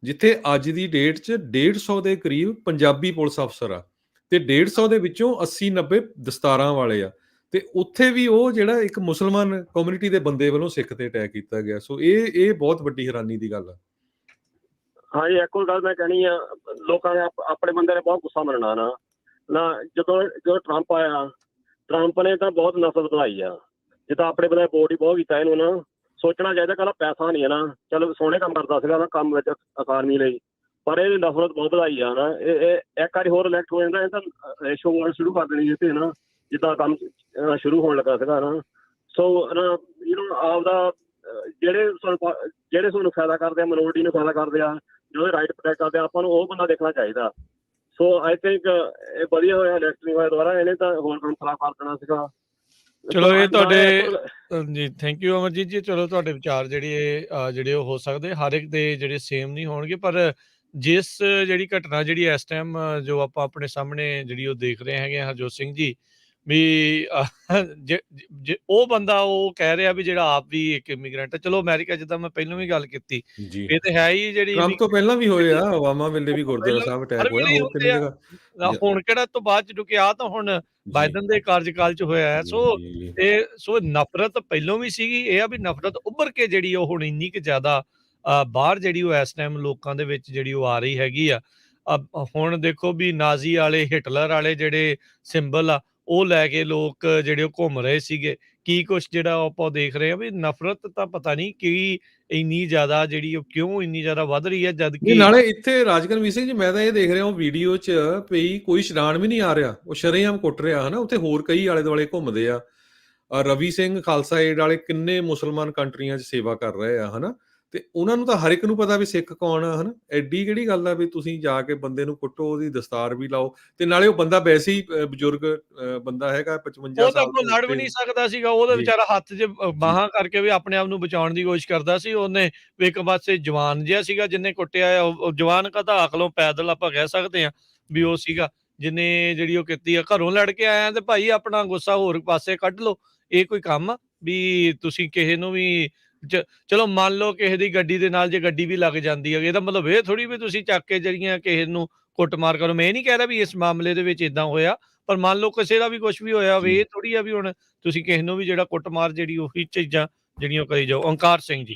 ਜਿੱਥੇ ਅੱਜ ਦੀ ਡੇਟ 'ਚ 150 ਦੇ ਕਰੀਬ ਪੰਜਾਬੀ ਪੁਲਿਸ ਅਫਸਰ ਆ, ਤੇ 150 ਦੇ ਵਿੱਚੋਂ 80-90 ਦਸਤਾਰਾਂ ਵਾਲੇ ਆ। ਤੇ ਉੱਥੇ ਵੀ ਉਹ ਜਿਹੜਾ ਇੱਕ ਮੁਸਲਮਾਨ ਕਮਿਊਨਿਟੀ ਦੇ ਬੰਦੇ ਵੱਲੋਂ ਸਿੱਖ ਤੇ ਅਟੈਕ ਕੀਤਾ ਗਿਆ। ਸੋ ਇਹ ਬਹੁਤ ਵੱਡੀ ਹੈਰਾਨੀ ਦੀ ਗੱਲ ਆ। ਹਾਂਜੀ, ਇੱਕੋ ਗੱਲ ਮੈਂ ਕਹਿਣੀ ਆ, ਲੋਕਾਂ ਨੇ ਆਪਣੇ ਬੰਦੇ ਨੇ ਬਹੁਤ ਗੁੱਸਾ ਮੰਨਣਾ ਨਾ। ਜਦੋਂ ਟਰੰਪ ਆਇਆ, ਟਰੰਪ ਨੇ ਤਾਂ ਬਹੁਤ ਨਫ਼ਰਤ ਵਧਾਈ ਆ। ਜਿੱਦਾਂ ਆਪਣੇ ਬੰਦੇ ਵੋਟ ਹੀ ਬਹੁਤ ਕੀਤਾ ਇਹਨੂੰ ਨਾ। ਸੋਚਣਾ ਚਾਹੀਦਾ ਕਹਿੰਦਾ ਪੈਸਾ ਨਹੀਂ ਹੈ ਨਾ, ਚਲੋ ਸੋਹਣੇ ਕੰਮ ਕਰਦਾ ਸੀਗਾ ਨਾ ਕੰਮ ਵਿੱਚ ਅਕਾਦਮੀ ਲਈ, ਪਰ ਇਹ ਨਫ਼ਰਤ ਬਹੁਤ ਵਧਾਈ ਆ ਨਾ। ਇਹ ਇੱਕ ਵਾਰੀ ਹੋਰ ਇਲੈਕਟ ਹੋ ਜਾਂਦਾ, ਇਹ ਤਾਂ ਰੇਸ਼ੋ ਵਾਰ ਸ਼ੁਰੂ ਕਰ ਦੇਣੀ ਜਿੱਥੇ ਨਾ, ਜਿੱਦਾਂ ਕੰਮ ਸ਼ੁਰੂ ਹੋਣ ਲੱਗਾ ਸੀਗਾ ਨਾ। ਸੋ ਨਾ ਆਪਦਾ ਜਿਹੜੇ ਤੁਹਾਨੂੰ ਫਾਇਦਾ ਕਰਦੇ ਆ, ਮਿਨੋਰਟੀ ਨੂੰ ਫਾਇਦਾ ਕਰਦੇ ਆ, ਜਿਹੜੇ ਰਾਈਟ ਪ੍ਰੋਟੈਕਟ ਕਰਦੇ ਆ, ਆਪਾਂ ਨੂੰ ਉਹ ਬੰਦਾ ਦੇਖਣਾ ਚਾਹੀਦਾ। ਸੋ ਆਈ ਥਿੰਕ ਇਹ ਵਧੀਆ ਹੋਇਆ ਇਲੈਕਟ ਨਹੀਂ ਹੋਇਆ ਦੁਬਾਰਾ, ਇਹਨੇ ਤਾਂ ਹੋਰ ਕੰਮ ਖਰਾਬ ਕਰ ਦੇਣਾ ਸੀਗਾ। ਚਲੋ ਇਹ ਤੁਹਾਡੇ ਜੀ, ਥੈਂਕ ਯੂ ਅਮਰਜੀਤ ਜੀ। ਚਲੋ ਤੁਹਾਡੇ ਵਿਚਾਰ ਜਿਹੜੇ ਉਹ ਹੋ ਸਕਦੇ, ਹਰ ਇੱਕ ਦੇ ਜਿਹੜੇ ਸੇਮ ਨਹੀਂ ਹੋਣਗੇ, ਪਰ ਜਿਸ ਜਿਹੜੀ ਘਟਨਾ ਜਿਹੜੀ ਇਸ ਟਾਈਮ ਜੋ ਆਪਾਂ ਆਪਣੇ ਸਾਹਮਣੇ ਜਿਹੜੀ ਉਹ ਦੇਖ ਰਹੇ ਹੈਗੇ ਹਰਜੋਤ ਸਿੰਘ ਜੀ, ਵੀ ਉਹ ਬੰਦਾ ਉਹ ਕਹਿ ਰਿਹਾ ਵੀ ਜਿਹੜਾ ਆਪ ਵੀ ਇੱਕ ਇਮੀਗ੍ਰੈਂਟ ਹੈ। ਚਲੋ ਅਮਰੀਕਾ ਜਿੱਦਾਂ ਮੈਂ ਪਹਿਲਾਂ ਵੀ ਗੱਲ ਕੀਤੀ, ਇਹ ਤੇ ਹੈ ਹੀ ਜਿਹੜੀ ਟਰੰਪ ਤੋਂ ਪਹਿਲਾਂ ਵੀ ਹੋਏ ਆ, ਓਬਾਮਾ ਵੇਲੇ ਵੀ ਗੁਰਦੁਆਰਾ ਸਾਹਿਬ ਅਟੈਕ ਹੋਇਆ, ਹੋਰ ਕਿੰਨੀ ਜਗ੍ਹਾ। ਹੁਣ ਕਿਹੜਾ ਤੋਂ ਬਾਅਦ ਚ ਰੁਕਿਆ, ਤਾਂ ਹੁਣ ਬਾਈਡਨ ਦੇ ਕਾਰਜਕਾਲ ਚ ਹੋਇਆ ਹੈ। ਸੋ ਨਫ਼ਰਤ ਪਹਿਲਾਂ ਵੀ ਸੀਗੀ, ਇਹ ਆ ਵੀ ਨਫ਼ਰਤ ਉੱਭਰ ਕੇ ਜਿਹੜੀ ਉਹ ਹੁਣ ਇੰਨੀ ਕੁ ਜ਼ਿਆਦਾ ਬਾਹਰ ਜਿਹੜੀ ਉਹ ਇਸ ਟਾਈਮ ਲੋਕਾਂ ਦੇ ਵਿੱਚ ਜਿਹੜੀ ਉਹ ਆ ਰਹੀ ਹੈਗੀ ਆ। ਹੁਣ ਦੇਖੋ ਵੀ ਨਾਜ਼ੀ ਵਾਲੇ, ਹਿਟਲਰ ਵਾਲੇ ਜਿਹੜੇ ਸਿੰਬਲ ਆ ਉਹ ਲੈ ਕੇ ਲੋਕ ਜਿਹੜੇ ਉਹ ਘੁੰਮ ਰਹੇ ਸੀਗੇ। ਕੀ ਕੁਛ ਜਿਹੜਾ ਆਪਾਂ ਦੇਖ ਰਹੇ ਆ ਵੀ ਨਫ਼ਰਤ ਤਾਂ ਪਤਾ ਨਹੀਂ ਕੀ ਇੰਨੀ ਜ਼ਿਆਦਾ ਜਿਹੜੀ ਉਹ ਕਿਉਂ ਇੰਨੀ ਜ਼ਿਆਦਾ ਵੱਧ ਰਹੀ ਹੈ, ਜਦ ਕਿ ਨਾਲੇ ਇੱਥੇ ਰਾਜਕਰਮਵੀਰ ਸਿੰਘ ਜੀ, ਮੈਂ ਤਾਂ ਇਹ ਦੇਖ ਰਿਹਾ ਉਹ ਵੀਡੀਓ 'ਚ ਵੀ ਕੋਈ ਸ਼ਰਾਨ ਵੀ ਨਹੀਂ ਆ ਰਿਹਾ, ਉਹ ਸ਼ਰੇਆਮ ਕੁੱਟ ਰਿਹਾ ਹਨਾ। ਉੱਥੇ ਹੋਰ ਕਈ ਆਲੇ ਦੁਆਲੇ ਘੁੰਮਦੇ ਆ। ਰਵੀ ਸਿੰਘ ਖਾਲਸਾ ਏਡ ਵਾਲੇ ਕਿੰਨੇ ਮੁਸਲਮਾਨ ਕੰਟਰੀਆਂ 'ਚ ਸੇਵਾ ਕਰ ਰਹੇ ਆ ਹਨਾ, ਤੇ ਉਹਨਾਂ ਨੂੰ ਤਾਂ ਹਰ ਇੱਕ ਨੂੰ ਪਤਾ ਵੀ ਸਿੱਖ ਕੌਣ ਆ ਹਨਾ। ਐਡੀ ਕਿਹੜੀ ਗੱਲ ਆ ਵੀ ਤੁਸੀਂ ਜਾ ਕੇ ਬੰਦੇ ਨੂੰ ਕੁੱਟੋ, ਉਹਦੀ ਦਸਤਾਰ ਵੀ ਲਾਓ, ਤੇ ਨਾਲੇ ਉਹ ਬੰਦਾ ਵੈਸੇ ਹੀ ਬਜ਼ੁਰਗ ਬੰਦਾ ਹੈਗਾ 55 ਉਹ ਤਾਂ ਸਾਲ ਕੋਈ ਲੜ ਵੀ ਨਹੀਂ ਸਕਦਾ ਸੀਗਾ। ਉਹਦੇ ਵਿਚਾਰਾ ਹੱਥ 'ਚ ਬਾਹਾਂ ਕਰਕੇ ਵੀ ਆਪਣੇ ਆਪ ਨੂੰ ਬਚਾਉਣ ਦੀ ਕੋਸ਼ਿਸ਼ ਕਰਦਾ ਸੀ। ਉਹਨੇ ਇੱਕ ਪਾਸੇ ਜਵਾਨ ਜਿਹਾ ਸੀਗਾ ਜਿਹਨੇ ਕੁੱਟਿਆ, ਉਹ ਜਵਾਨ ਕਦਾ ਅਕਲੋਂ ਪੈਦਲ ਆਪਾਂ ਕਹਿ ਸਕਦੇ ਹਾਂ ਵੀ ਉਹ ਸੀਗਾ ਜਿਹਨੇ ਜਿਹੜੀ ਉਹ ਕੀਤੀ ਆ। ਘਰੋਂ ਲੜ ਕੇ ਆਇਆ ਤੇ ਭਾਈ ਆਪਣਾ ਗੁੱਸਾ ਹੋਰ ਪਾਸੇ ਕੱਢ ਲਓ। ਇਹ ਕੋਈ ਕੰਮ ਆ ਵੀ ਤੁਸੀਂ ਕਿਸੇ ਨੂੰ ਵੀ ਚਲੋ ਮੰਨ ਲਓ ਕਿਸੇ ਦੀ ਗੱਡੀ ਦੇ ਨਾਲ ਜੇ ਗੱਡੀ ਵੀ ਲੱਗ ਜਾਂਦੀ ਹੈ, ਇਹਦਾ ਮਤਲਬ ਇਹ ਥੋੜੀ ਵੀ ਤੁਸੀਂ ਚੱਕ ਕੇ ਜਿਹੜੀਆਂ ਕਿਸੇ ਨੂੰ ਕੁੱਟਮਾਰ ਕਰੋ। ਮੈਂ ਇਹ ਨਹੀਂ ਕਹਿ ਰਿਹਾ ਵੀ ਇਸ ਮਾਮਲੇ ਦੇ ਵਿੱਚ ਇਦਾਂ ਹੋਇਆ, ਪਰ ਮੰਨ ਲਓ ਕਿਸੇ ਦਾ ਵੀ ਕੁਝ ਵੀ ਹੋਇਆ ਹੋਵੇ, ਇਹ ਥੋੜੀ ਆ ਵੀ ਹੁਣ ਤੁਸੀਂ ਕਿਸੇ ਨੂੰ ਵੀ ਜਿਹੜਾ ਕੁੱਟਮਾਰ ਜਿਹੜੀ ਉਹੀ ਚੀਜ਼ਾਂ ਜਿਹੜੀਆਂ ਕਰੀ ਜਾਓ। ਓਂਕਾਰ ਸਿੰਘ ਜੀ।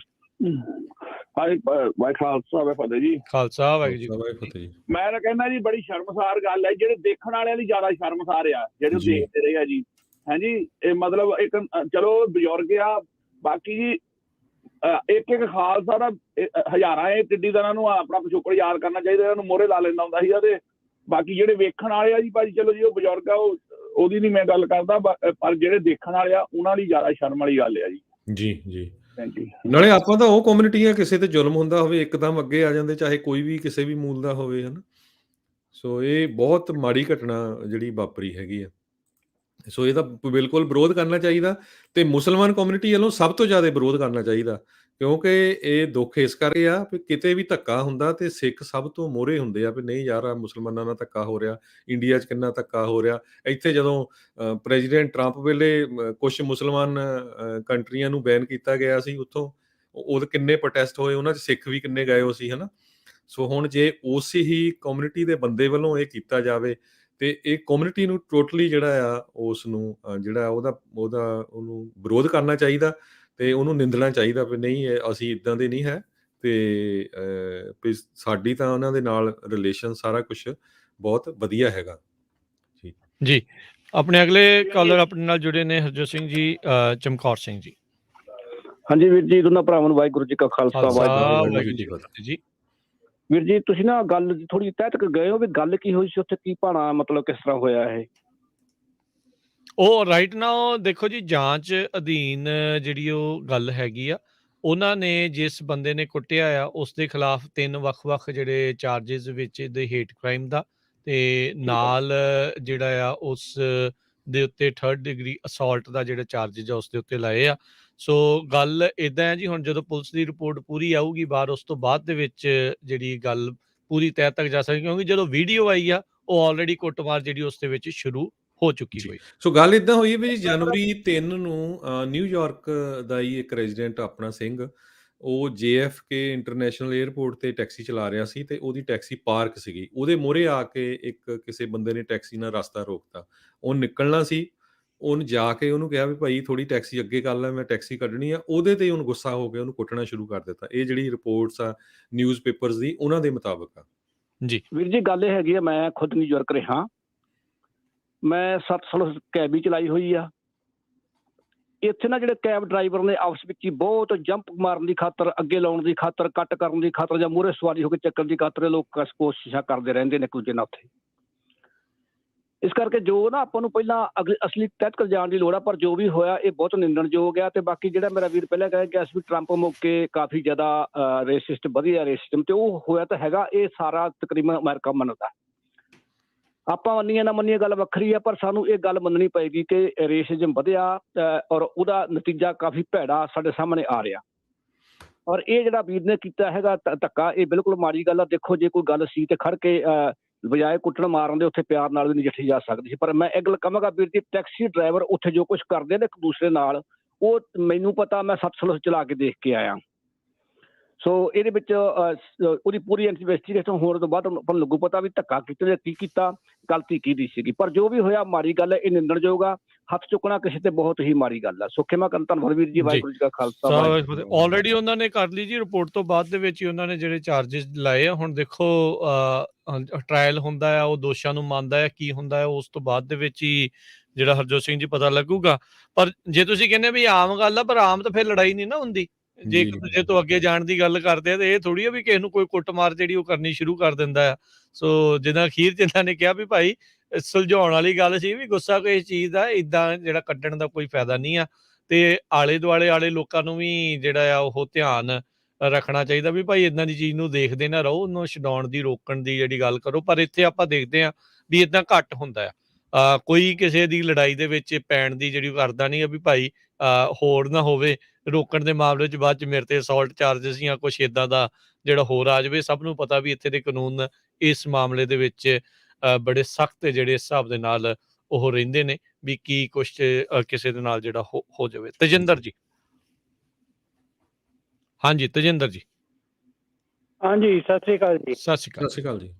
ਵਾਹਿ ਖਾਲਸਾ ਵਾਹਿ ਫਤਿਹ ਜੀ। ਖਾਲਸਾ ਵਾਹਿਗੁਰੂ ਜੀ। ਮੈਂ ਤਾਂ ਕਹਿੰਦਾ ਜੀ ਬੜੀ ਸ਼ਰਮਸਾਰ ਗੱਲ ਹੈ, ਜਿਹੜੇ ਦੇਖਣ ਵਾਲਿਆਂ ਦੀ ਜ਼ਿਆਦਾ ਸ਼ਰਮਸਾਰ ਆ, ਜਿਹੜੇ ਦੇਖਦੇ ਰਹੇ ਆ ਜੀ। ਹਾਂਜੀ, ਇਹ ਮਤਲਬ ਇੱਕ ਚਲੋ ਬਜ਼ੁਰਗ ਆ, ਬਾਕੀ ਜੀ ਇੱਕ ਖਾਲਸਾ ਦਾ ਹਜ਼ਾਰਾਂ ਇਹ ਟਿੱਡੀ ਤਰ੍ਹਾਂ ਨੂੰ ਆਪਣਾ ਪਿਛੋਕੜ ਯਾਦ ਕਰਨਾ ਚਾਹੀਦਾ, ਉਹਨੂੰ ਮੋਹਰੇ ਲਾ ਲੈਂਦਾ ਹੁੰਦਾ ਸੀਗਾ। ਤੇ ਬਾਕੀ ਜਿਹੜੇ ਵੇਖਣ ਵਾਲੇ ਆ ਜੀ ਭਾਜੀ, ਚਲੋ ਜੀ ਉਹ ਬਜ਼ੁਰਗ ਆ, ਉਹਦੀ ਨਹੀਂ ਮੈਂ ਗੱਲ ਕਰਦਾ, ਪਰ ਜਿਹੜੇ ਦੇਖਣ ਵਾਲੇ ਆ ਉਹਨਾਂ ਲਈ ਜ਼ਿਆਦਾ ਸ਼ਰਮ ਵਾਲੀ ਗੱਲ ਆ ਜੀ। ਜੀ। Thank you. ਨਾਲੇ ਆਪਾਂ ਤਾਂ ਉਹ ਕਮਿਊਨਿਟੀ ਆ, ਕਿਸੇ ਤੇ ਜ਼ੁਲਮ ਹੁੰਦਾ ਹੋਵੇ ਇੱਕਦਮ ਅੱਗੇ ਆ ਜਾਂਦੇ, ਚਾਹੇ ਕੋਈ ਵੀ ਕਿਸੇ ਵੀ ਮੂਲ ਦਾ ਹੋਵੇ, ਹਨਾ। ਸੋ ਇਹ ਬਹੁਤ ਮਾੜੀ ਘਟਨਾ ਜਿਹੜੀ ਵਾਪਰੀ ਹੈਗੀ ਆ। ਸੋ ਇਹਦਾ ਬਿਲਕੁਲ ਵਿਰੋਧ ਕਰਨਾ ਚਾਹੀਦਾ, ਤੇ ਮੁਸਲਮਾਨ ਕਮਿਊਨਿਟੀ ਵੱਲੋਂ ਸਭ ਤੋਂ ਜ਼ਿਆਦਾ ਵਿਰੋਧ ਕਰਨਾ ਚਾਹੀਦਾ, ਕਿਉਂਕਿ ਇਹ ਦੁੱਖ ਇਸ ਕਰਕੇ ਆ ਵੀ ਕਿਤੇ ਵੀ ਧੱਕਾ ਹੁੰਦਾ ਤੇ ਸਿੱਖ ਸਭ ਤੋਂ ਮੋਹਰੇ ਹੁੰਦੇ ਆ ਵੀ ਨਹੀਂ ਯਾਰ ਆਹ ਮੁਸਲਮਾਨਾਂ ਨਾਲ ਧੱਕਾ ਹੋ ਰਿਹਾ, ਇੰਡੀਆ 'ਚ ਕਿੰਨਾ ਧੱਕਾ ਹੋ ਰਿਹਾ। ਇੱਥੇ ਜਦੋਂ ਪ੍ਰੈਜ਼ੀਡੈਂਟ ਟਰੰਪ ਵੇਲੇ ਕੁਛ ਮੁਸਲਮਾਨ ਕੰਟਰੀਆਂ ਨੂੰ ਬੈਨ ਕੀਤਾ ਗਿਆ ਸੀ ਉੱਥੋਂ, ਉਹਦੇ ਕਿੰਨੇ ਪ੍ਰੋਟੈਸਟ ਹੋਏ, ਉਹਨਾਂ 'ਚ ਸਿੱਖ ਵੀ ਕਿੰਨੇ ਗਏ ਹੋ ਸੀ, ਹਨਾ। ਸੋ ਹੁਣ ਜੇ ਉਸੇ ਹੀ ਕਮਿਊਨਿਟੀ ਦੇ ਬੰਦੇ ਵੱਲੋਂ ਇਹ ਕੀਤਾ ਜਾਵੇ ਤੇ ਇਹ ਕਮਿਊਨਿਟੀ ਨੂੰ ਟੋਟਲੀ ਜਿਹੜਾ ਆ ਉਸ ਨੂੰ ਜਿਹੜਾ ਉਹਨੂੰ ਵਿਰੋਧ ਕਰਨਾ ਚਾਹੀਦਾ ਤੇ ਉਹਨੂੰ ਨਿੰਦਣਾ ਚਾਹੀਦਾ ਵੀ ਨਹੀਂ ਅਸੀਂ ਇੱਦਾਂ ਦੇ ਨਹੀਂ ਹੈ, ਤੇ ਵੀ ਸਾਡੀ ਤਾਂ ਉਹਨਾਂ ਦੇ ਨਾਲ ਰਿਲੇਸ਼ਨ ਸਾਰਾ ਕੁਝ ਬਹੁਤ ਵਧੀਆ ਹੈਗਾ ਜੀ। ਜੀ ਆਪਣੇ ਅਗਲੇ ਕਾਲਰ ਆਪਣੇ ਨਾਲ ਜੁੜੇ ਨੇ ਹਰਜੋਤ ਸਿੰਘ ਜੀ, ਚਮਕੌਰ ਸਿੰਘ ਜੀ। ਹਾਂਜੀ ਵੀਰ ਜੀ, ਦੋਨਾਂ ਭਰਾਵਾਂ ਨੂੰ ਵਾਹਿਗੁਰੂ ਜੀ ਕਾ ਖਾਲਸਾ ਵਾਹਿਗੁਰੂ ਜੀ ਕੀ ਫਤਿਹ ਜੀ। ਵੀਰ ਜੀ ਤੁਸੀਂ ਨਾ ਗੱਲ ਥੋੜੀ ਤਹਿ ਤੱਕ ਗਏ ਹੋ ਵੀ ਗੱਲ ਕੀ ਹੋਈ ਸੀ ਉੱਥੇ, ਕੀ ਭਾਣਾ ਮਤਲਬ ਕਿਸ ਤਰ੍ਹਾਂ ਹੋਇਆ ਇਹ? ਉਹ ਰਾਈਟ ਨਾਓ ਦੇਖੋ ਜੀ, ਜਾਂਚ ਅਧੀਨ ਜਿਹੜੀ ਉਹ ਗੱਲ ਹੈਗੀ ਆ, ਉਹਨਾਂ ਨੇ ਜਿਸ ਬੰਦੇ ਨੇ ਕੁੱਟਿਆ ਆ ਉਸ ਦੇ ਖਿਲਾਫ 3 ਵੱਖ-ਵੱਖ ਜਿਹੜੇ ਚਾਰਜਿਸ ਵਿੱਚ ਦੇ ਹੇਟ ਕ੍ਰਾਈਮ ਦਾ, ਤੇ ਨਾਲ ਜਿਹੜਾ ਆ ਉਸ ਦੇ ਉੱਤੇ 3rd ਡਿਗਰੀ ਅਸੌਲਟ ਦਾ ਜਿਹੜਾ ਚਾਰਜਿਸ ਆ ਉਸ ਦੇ ਉੱਤੇ ਲਾਏ ਆ। ਸੋ ਗੱਲ ਇੱਦਾਂ ਹੈ ਜੀ, ਹੁਣ ਜਦੋਂ ਪੁਲਿਸ ਦੀ ਰਿਪੋਰਟ ਪੂਰੀ ਆਊਗੀ ਬਾਹਰ, ਉਸ ਤੋਂ ਬਾਅਦ ਦੇ ਵਿੱਚ ਜਿਹੜੀ ਗੱਲ ਪੂਰੀ ਤਹਿ ਤੱਕ ਜਾ ਸਕਦੀ, ਕਿਉਂਕਿ ਜਦੋਂ ਵੀਡੀਓ ਆਈ ਆ ਉਹ ਆਲਰੇਡੀ ਕੁੱਟਮਾਰ ਜਿਹੜੀ ਉਸ ਦੇ ਵਿੱਚ ਸ਼ੁਰੂ ਹੋ ਚੁੱਕੀ ਹੋਈ। ਸੋ ਗੱਲ ਇਦਾਂ ਹੋਈ ਵੀ ਜਨਵਰੀ 3 ਨੂੰ ਨਿਊਯਾਰਕ ਦਾ ਹੀ ਇੱਕ ਰੈਜ਼ੀਡੈਂਟ ਆਪਣਾ ਸਿੰਘ, ਉਹ JFK ਇੰਟਰਨੈਸ਼ਨਲ 에ਅਰਪੋਰਟ ਤੇ ਟੈਕਸੀ ਚਲਾ ਰਿਹਾ ਸੀ ਤੇ ਉਹਦੀ ਟੈਕਸੀ ਪਾਰਕ ਸੀਗੀ, ਉਹਦੇ ਮੂਹਰੇ ਆ ਕੇ ਇੱਕ ਕਿਸੇ ਬੰਦੇ ਨੇ ਟੈਕਸੀ ਨਾਲ ਰਸਤਾ ਰੋਕਤਾ। ਉਹ ਨਿਕਲਣਾ ਸੀ, ਉਹਨੂੰ ਜਾ ਕੇ ਉਹਨੂੰ ਕਿਹਾ ਵੀ ਭਾਈ ਥੋੜੀ ਟੈਕਸੀ ਅੱਗੇ ਕਰ ਲੈ, ਮੈਂ ਟੈਕਸੀ ਕੱਢਣੀ ਆ। ਉਹਦੇ ਤੇ ਉਹਨੂੰ ਗੁੱਸਾ ਹੋ ਕੇ ਉਹਨੂੰ ਕੁੱਟਣਾ ਸ਼ੁਰੂ ਕਰ ਦਿੱਤਾ। ਇਹ ਜਿਹੜੀ ਰਿਪੋਰਟਸ ਆ ਨਿਊਜ਼ ਪੇਪਰਸ ਦੀ, ਉਹਨਾਂ ਦੇ ਮੁਤਾਬਕ ਆ ਜੀ। ਵੀਰ ਜੀ ਗੱਲ ਇਹ ਹੈਗੀ ਆ, ਮੈਂ ਖੁਦ ਨਿਊਯਾਰਕ ਰਿਹਾ, ਮੈਂ 7 ਸਾਲ ਕੈਬ ਹੀ ਚਲਾਈ ਹੋਈ ਆ। ਇੱਥੇ ਨਾ ਜਿਹੜੇ ਕੈਬ ਡਰਾਈਵਰ ਨੇ ਆਪਸ ਵਿੱਚ ਹੀ ਬਹੁਤ ਜੰਪ ਮਾਰਨ ਦੀ ਖਾਤਰ, ਅੱਗੇ ਲਾਉਣ ਦੀ ਖਾਤਰ, ਕੱਟ ਕਰਨ ਦੀ ਖਾਤਰ, ਜਾਂ ਮੂਹਰੇ ਸਵਾਰੀ ਹੋ ਕੇ ਚੱਕਣ ਦੀ ਖਾਤਰ ਲੋਕ ਕੋਸ਼ਿਸ਼ਾਂ ਕਰਦੇ ਰਹਿੰਦੇ ਨੇ ਇੱਕ ਦੂਜੇ ਨਾਲ ਉੱਥੇ। ਇਸ ਕਰਕੇ ਜੋ ਨਾ ਆਪਾਂ ਨੂੰ ਪਹਿਲਾਂ ਅਸਲੀ ਤਹਿਤ ਕਰ ਜਾਣ ਦੀ ਲੋੜ ਆ, ਪਰ ਜੋ ਵੀ ਹੋਇਆ ਇਹ ਬਹੁਤ ਨਿੰਦਣਯੋਗ ਆ। ਤੇ ਬਾਕੀ ਜਿਹੜਾ ਮੇਰਾ ਵੀਰ ਪਹਿਲਾਂ ਕਹਿ ਗਿਆ ਸੀ ਵੀ ਟਰੰਪ ਮੌਕੇ ਕਾਫੀ ਜ਼ਿਆਦਾ ਰੇਸਿਸਟ ਵਧੀਆ ਰੇਸਿਸਟਮ, ਤੇ ਉਹ ਹੋਇਆ ਤਾਂ ਹੈਗਾ, ਇਹ ਸਾਰਾ ਤਕਰੀਬਨ ਅਮਰੀਕਾ ਮੰਨਦਾ। ਆਪਾਂ ਮੰਨੀਏ ਨਾ ਮੰਨੀਏ ਗੱਲ ਵੱਖਰੀ ਆ, ਪਰ ਸਾਨੂੰ ਇਹ ਗੱਲ ਮੰਨਣੀ ਪਏਗੀ ਕਿ ਰੇਸਿਜ਼ਮ ਵਧਿਆ ਔਰ ਉਹਦਾ ਨਤੀਜਾ ਕਾਫੀ ਭੈੜਾ ਸਾਡੇ ਸਾਹਮਣੇ ਆ ਰਿਹਾ। ਔਰ ਇਹ ਜਿਹੜਾ ਵੀਰ ਨੇ ਕੀਤਾ ਹੈਗਾ ਧੱਕਾ, ਇਹ ਬਿਲਕੁਲ ਮਾੜੀ ਗੱਲ ਆ। ਦੇਖੋ ਜੇ ਕੋਈ ਗੱਲ ਸੀ ਤੇ ਖੜ ਕੇ ਬਜਾਏ ਕੁੱਟਣ ਮਾਰਨ ਦੇ ਉੱਥੇ ਪਿਆਰ ਨਾਲ ਵੀ ਨਜਿੱਠੀ ਜਾ ਸਕਦੀ ਸੀ। ਪਰ ਮੈਂ ਇਹ ਗੱਲ ਕਹਾਂਗਾ ਵੀਰ ਜੀ, ਟੈਕਸੀ ਡਰਾਈਵਰ ਉੱਥੇ ਜੋ ਕੁਛ ਕਰਦੇ ਨੇ ਇੱਕ ਦੂਸਰੇ ਨਾਲ, ਉਹ ਮੈਨੂੰ ਪਤਾ, ਮੈਂ 7 ਸਾਲ ਚਲਾ ਕੇ ਦੇਖ ਕੇ ਆਇਆ। ਸੋ ਇਹਦੇ ਵਿੱਚ ਉਹਦੀ ਪੂਰੀ ਇਨਵੈਸਟੀਗੇਸ਼ਨ ਹੋਣ ਤੋਂ ਬਾਅਦ ਆਪਾਂ ਨੂੰ ਲੱਗੂ ਪਤਾ ਵੀ ਧੱਕਾ ਕਿਤੇ ਨੇ ਕੀ ਕੀਤਾ, ਗਲਤੀ ਕਿਹਦੀ ਸੀਗੀ। ਪਰ ਜੋ ਵੀ ਹੋਇਆ ਮਾੜੀ ਗੱਲ ਹੈ, ਇਹ ਨਿੰਦਣਯੋਗ ਆ। ਹੱਥ ਚੁੱਕਣਾ ਕਿਸੇ ਤੇ ਬਹੁਤ ਹੀ ਮਾੜੀ ਗੱਲ ਆ। ਸੁੱਖੇ ਮੈਂ ਧੰਨਵਾਦ ਵੀਰ ਜੀ, ਵਾਹਿਗੁਰੂ ਜੀ ਕਾ ਖਾਲਸਾ। ਆਲਰੇਡੀ ਉਹਨਾਂ ਨੇ ਕਰ ਲਈ ਜੀ ਰਿਪੋਰਟ ਤੋਂ ਬਾਅਦ ਦੇ ਵਿੱਚ ਹੀ ਉਹਨਾਂ ਨੇ ਜਿਹੜੇ ਚਾਰਜਿਸ ਲਾਏ ਆ। ਹੁਣ ਦੇਖੋ ਟ੍ਰਾਇਲ ਹੁੰਦਾ ਆ, ਉਹ ਦੋਸ਼ਾਂ ਨੂੰ ਮੰਨਦਾ ਹੈ, ਕੀ ਹੁੰਦਾ ਹੈ ਉਸ ਤੋਂ ਬਾਅਦ ਦੇ ਵਿੱਚ ਹੀ ਜਿਹੜਾ ਹਰਜੋਤ ਸਿੰਘ ਜੀ ਪਤਾ ਲੱਗੂਗਾ। ਪਰ ਜੇ ਤੁਸੀਂ ਕਹਿੰਦੇ ਵੀ ਆਮ ਗੱਲ ਆ, ਪਰ ਆਮ ਤਾਂ ਫਿਰ ਲੜਾਈ ਨਹੀਂ ਨਾ ਹੁੰਦੀ। ਜੇ ਇੱਕ ਦੂਜੇ ਤੋਂ ਅੱਗੇ ਜਾਣ ਦੀ ਗੱਲ ਕਰਦੇ ਆ ਤੇ ਇਹ ਥੋੜੀ ਆ ਵੀ ਕਿਸੇ ਨੂੰ ਕੋਈ ਕੁੱਟਮਾਰ ਜਿਹੜੀ ਉਹ ਕਰਨੀ ਸ਼ੁਰੂ ਕਰ ਦਿੰਦਾ ਆ। ਸੋ ਜਿੱਦਾਂ ਅਖੀਰ ਚ ਇਹਨਾਂ ਨੇ ਕਿਹਾ ਵੀ ਭਾਈ ਸੁਲਝਾਉਣ ਵਾਲੀ ਗੱਲ ਸੀ, ਵੀ ਗੁੱਸਾ ਕੋਈ ਚੀਜ਼ ਦਾ ਏਦਾਂ ਜਿਹੜਾ ਕੱਢਣ ਦਾ ਕੋਈ ਫਾਇਦਾ ਨਹੀਂ ਆ। ਤੇ ਆਲੇ ਦੁਆਲੇ ਵਾਲੇ ਲੋਕਾਂ ਨੂੰ ਵੀ ਜਿਹੜਾ ਆ ਉਹ ਧਿਆਨ ਰੱਖਣਾ ਚਾਹੀਦਾ ਵੀ ਭਾਈ ਏਦਾਂ ਦੀ ਚੀਜ਼ ਨੂੰ ਦੇਖਦੇ ਨਾ ਰਹੋ, ਉਹਨੂੰ ਛਡਾਉਣ ਦੀ, ਰੋਕਣ ਦੀ ਜਿਹੜੀ ਗੱਲ ਕਰੋ। ਪਰ ਇੱਥੇ ਆਪਾਂ ਦੇਖਦੇ ਹਾਂ ਵੀ ਏਦਾਂ ਘੱਟ ਹੁੰਦਾ ਆ। ਕੋਈ ਕਿਸੇ ਦੀ ਲੜਾਈ ਦੇ ਵਿੱਚ ਪੈਣ ਦੀ ਜਿਹੜੀ ਕਰਦਾ ਨਹੀਂ ਆ ਵੀ ਭਾਈ ਹੋਰ ਨਾ ਹੋਵੇ, ਰੋਕਣ ਦੇ ਮਾਮਲੇ 'ਚ ਬਾਅਦ 'ਚ ਮੇਰੇ ਤੇ ਅਸੌਲਟ ਚਾਰਜਿਸ ਜਾਂ ਕੁਛ ਏਦਾਂ ਦਾ ਜਿਹੜਾ ਹੋਰ ਆ ਜਾਵੇ। ਸਭ ਨੂੰ ਪਤਾ ਵੀ ਇੱਥੇ ਦੇ ਕਾਨੂੰਨ ਇਸ ਮਾਮਲੇ ਦੇ ਵਿੱਚ ਬੜੇ ਸਖਤ ਜਿਹੜੇ ਹਿਸਾਬ ਦੇ ਨਾਲ ਉਹ ਰਹਿੰਦੇ ਨੇ ਵੀ ਕੀ ਕੁਛ ਕਿਸੇ ਦੇ ਨਾਲ ਜਿਹੜਾ ਹੋ ਜਾਵੇ। ਤਜਿੰਦਰ ਜੀ। ਹਾਂਜੀ ਤਜਿੰਦਰ ਜੀ। ਹਾਂਜੀ ਸਤਿ ਸ੍ਰੀ ਅਕਾਲ ਜੀ। ਸਤਿ ਸ਼੍ਰੀ ਅਕਾਲ। ਸਤਿ ਸ਼੍ਰੀ ਅਕਾਲ ਜੀ।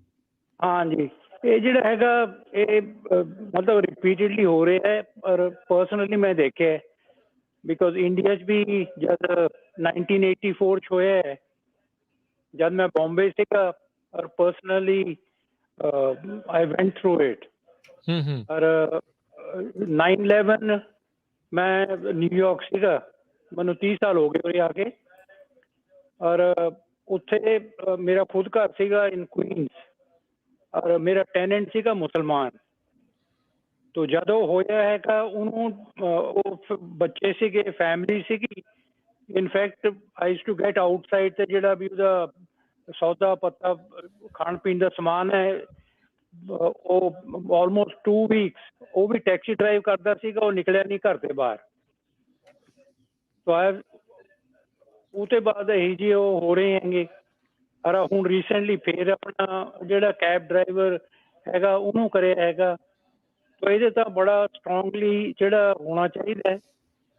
ਹਾਂਜੀ ਇਹ ਜਿਹੜਾ ਹੈਗਾ ਇਹ ਮਤਲਬ ਰਿਪੀਟਡਲੀ ਹੋ ਰਿਹਾ ਹੈ, ਪਰ ਪਰਸਨਲੀ ਮੈਂ ਦੇਖਿਆ ਬਿਕੋਜ਼ ਇੰਡੀਆ 'ਚ ਵੀ ਜਦ 1984 'ਚ ਹੋਇਆ ਹੈ, ਜਦ ਮੈਂ ਬੰਬੇ ਸੀਗਾ ਔਰ ਪਰਸਨਲੀ ਆਈ ਵੈਂਟ ਥਰੂ ਇਟ। ਔਰ 9/11 ਮੈਂ ਨਿਊਯਾਰਕ ਸੀਗਾ, ਮੈਨੂੰ 30 ਸਾਲ ਹੋ ਗਏ ਉਰੇ ਆ ਕੇ। ਔਰ ਉੱਥੇ ਮੇਰਾ ਖੁਦ ਘਰ ਸੀਗਾ ਇਨ ਕੁਈਨਸ, ਔਰ ਮੇਰਾ ਟੈਨੈਂਟ ਸੀਗਾ ਮੁਸਲਮਾਨ। ਤੋ ਜਦੋਂ ਹੋਇਆ ਹੈਗਾ ਉਹਨੂੰ ਉਹ ਬੱਚੇ ਸੀਗੇ, ਫੈਮਿਲੀ ਸੀਗੀ, In fact, I used to get outside ਤੇ ਜਿਹੜਾ ਵੀ ਉਹਦਾ ਸੌਦਾ ਪੱਤਾ ਖਾਣ ਪੀਣ ਦਾ ਸਮਾਨ ਹੈ ਉਹ ਆਲਮੋਸਟ 2 weeks ਉਹ ਵੀ ਟੈਕਸੀ ਡਰਾਈਵ ਕਰਦਾ ਸੀਗਾ, ਉਹ ਨਿਕਲਿਆ ਨਹੀਂ ਘਰ ਦੇ ਬਾਹਰ। ਸੋ ਉਹ ਤੋਂ ਬਾਅਦ ਇਹੀ ਜਿਹੇ ਉਹ ਹੋ ਰਹੇ ਹੈਗੇ। ਔਰ ਹੁਣ ਰੀਸੈਂਟਲੀ ਫਿਰ ਆਪਣਾ ਜਿਹੜਾ ਕੈਬ ਡਰਾਈਵਰ ਹੈਗਾ ਉਹਨੂੰ ਕਰਿਆ ਹੈਗਾ। ਸੋ ਇਹਦੇ ਤਾਂ ਬੜਾ ਸਟਰੋਂਗਲੀ ਜਿਹੜਾ ਹੋਣਾ ਚਾਹੀਦਾ ਹੈ।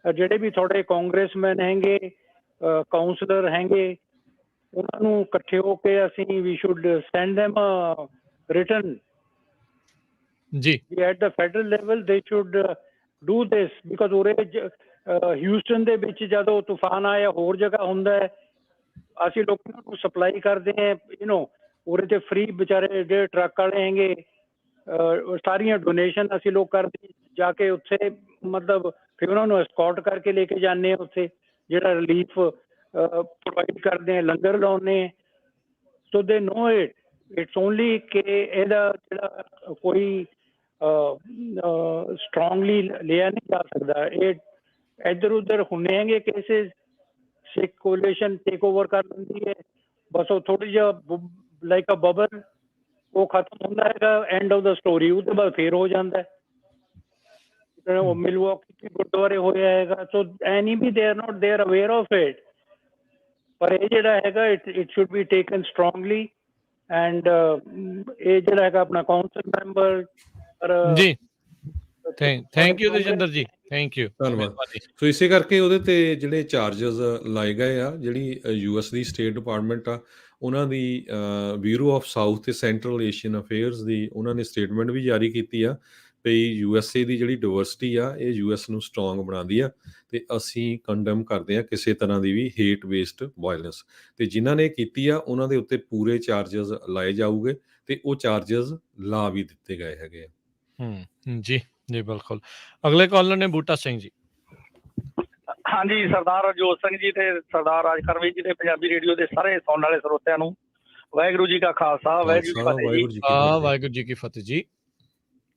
ਜਿਹੜੇ ਵੀ ਤੁਹਾਡੇ ਕਾਂਗਰਸਮੈਨ ਹੈਗੇ, ਕਾਉਂਸਲਰ ਹੈਗੇ, ਉਹਨਾਂ ਨੂੰ ਇਕੱਠੇ ਹੋ ਕੇ ਅਸੀਂ ਵੀ ਸ਼ੁੱਡ ਸੈਂਡ ਦੈਮ ਰਿਟਨ ਜੀ at the federal level they should do this because you're Houston ਦੇ ਵਿੱਚ ਜਦੋਂ ਤੂਫਾਨ ਆਇਆ ਹੋਰ ਜਗ੍ਹਾ ਹੁੰਦਾ ਹੈ, ਅਸੀਂ ਲੋਕਾਂ ਨੂੰ ਸਪਲਾਈ ਕਰਦੇ ਹਾਂ ਉਰੇ ਤੇ ਫ੍ਰੀ ਵਿਚਾਰੇ ਜਿਹੜੇ ਟਰੱਕ ਵਾਲੇ ਹੈਗੇ ਸਾਰੀਆਂ ਡੋਨੇਸ਼ਨ ਅਸੀਂ ਲੋਕ ਕਰਦੇ ਜਾ ਕੇ ਉੱਥੇ, ਮਤਲਬ ਫਿਰ ਉਹਨਾਂ ਨੂੰ ਐਸਕੌਰਟ ਕਰਕੇ ਲੈ ਕੇ ਜਾਂਦੇ ਹਾਂ ਉੱਥੇ ਜਿਹੜਾ ਰਿਲੀਫ ਪ੍ਰੋਵਾਈਡ ਕਰਦੇ ਹਾਂ, ਲੰਗਰ ਲਾਉਂਦੇ ਹਾਂ। ਸੋ ਦੇ ਨੋ ਇਟਸ ਓਨਲੀ ਕਿ ਇਹਦਾ ਜਿਹੜਾ ਕੋਈ ਸਟਰੋਂਗਲੀ ਲਿਆ ਨਹੀਂ ਜਾ ਸਕਦਾ। ਇਹ ਇੱਧਰ ਉੱਧਰ ਹੁੰਦੇ ਹੈਗੇ ਕੇਸਿਸ, ਸਿੱਖ ਕੋਲੀਸ਼ਨ ਟੇਕ ਓਵਰ ਕਰ ਲੈਂਦੀ ਹੈ, ਬਸ ਉਹ ਥੋੜ੍ਹੀ ਜਿਹਾ ਲਾਈਕ ਅ ਬਬਲ ਉਹ ਖਤਮ ਹੁੰਦਾ ਹੈਗਾ, ਐਂਡ ਆਫ ਦਾ ਸਟੋਰੀ। ਉਹ ਤੋਂ ਬਾਅਦ ਫੇਰ ਹੋ ਜਾਂਦਾ ਮਿਲਵਾਕੀ ਗੁਰਦੁਆਰੇ ਹੋਇਆ ਹੈਗਾ। ਸੋ anyway they are not they are aware of it, ਪਰ ਇਹ ਜਿਹੜਾ ਹੈਗਾ it should be taken strongly and ਇਹ ਜਿਹੜਾ ਹੈਗਾ ਆਪਣਾ council member ji thank you Tejinder ji, thank you, ਧੰਨਵਾਦ। ਸੋ ਇਸੇ ਕਰਕੇ ਉਹਦੇ ਤੇ ਜਿਹੜੇ ਚਾਰਜਸ ਲਾਏ ਗਏ ਆ, ਜਿਹੜੀ US ਦੀ ਸਟੇਟ ਡਿਪਾਰਟਮੈਂਟ ਆ ਉਹਨਾਂ ਦੀ ਬਿਊਰੋ ਆਫ ਸਾਊਥ ਤੇ ਸੈਂਟਰਲ ਏਸ਼ੀਅਨ ਅਫੇਅਰਸ ਦੀ ਉਹਨਾਂ ਨੇ ਸਟੇਟਮੈਂਟ ਵੀ ਜਾਰੀ ਕੀਤੀ ਆ ਵੀ USA ਦੀ ਜਿਹੜੀ ਡਾਇਵਰਸਿਟੀ ਆ ਇਹ US ਨੂੰ ਸਟਰੋਂਗ ਬਣਾਉਂਦੀ ਆ ਤੇ ਅਸੀਂ ਕੰਡਮ ਕਰਦੇ ਆ ਕਿਸੇ ਤਰ੍ਹਾਂ ਦੀ ਵੀ ਹੇਟ ਬੇਸਡ ਵਾਇਲੈਂਸ, ਤੇ ਜਿਨ੍ਹਾਂ ਨੇ ਕੀਤੀ ਆ ਉਹਨਾਂ ਦੇ ਉੱਤੇ ਪੂਰੇ ਚਾਰਜਸ ਲਾਏ ਜਾਊਗੇ ਤੇ ਉਹ ਚਾਰਜਸ ਲਾ ਵੀ ਦਿੱਤੇ ਗਏ ਹੈਗੇ ਆ। ਜੀ ਜੀ ਬਿਲਕੁਲ। ਅਗਲੇ ਕਾਲਰ ਨੇ ਬੂਟਾ ਸਿੰਘ ਜੀ। ਹਾਂਜੀ, ਸਰਦਾਰ ਰਜੋਤ ਸਿੰਘ ਜੀ ਤੇ ਸਰਦਾਰ ਰਾਜਕਰਮੀ ਜੀ ਤੇ ਪੰਜਾਬੀ ਰੇਡੀਓ ਦੇ ਸਾਰੇ ਸੁਣਨ ਵਾਲੇ ਸਰੋਤਿਆਂ ਨੂੰ ਵਾਹਿਗੁਰੂ ਜੀ ਕਾ ਖਾਲਸਾ ਵਾਹਿਗੁਰੂ ਜੀ ਕੀ ਫਤਿਹ ਜੀ।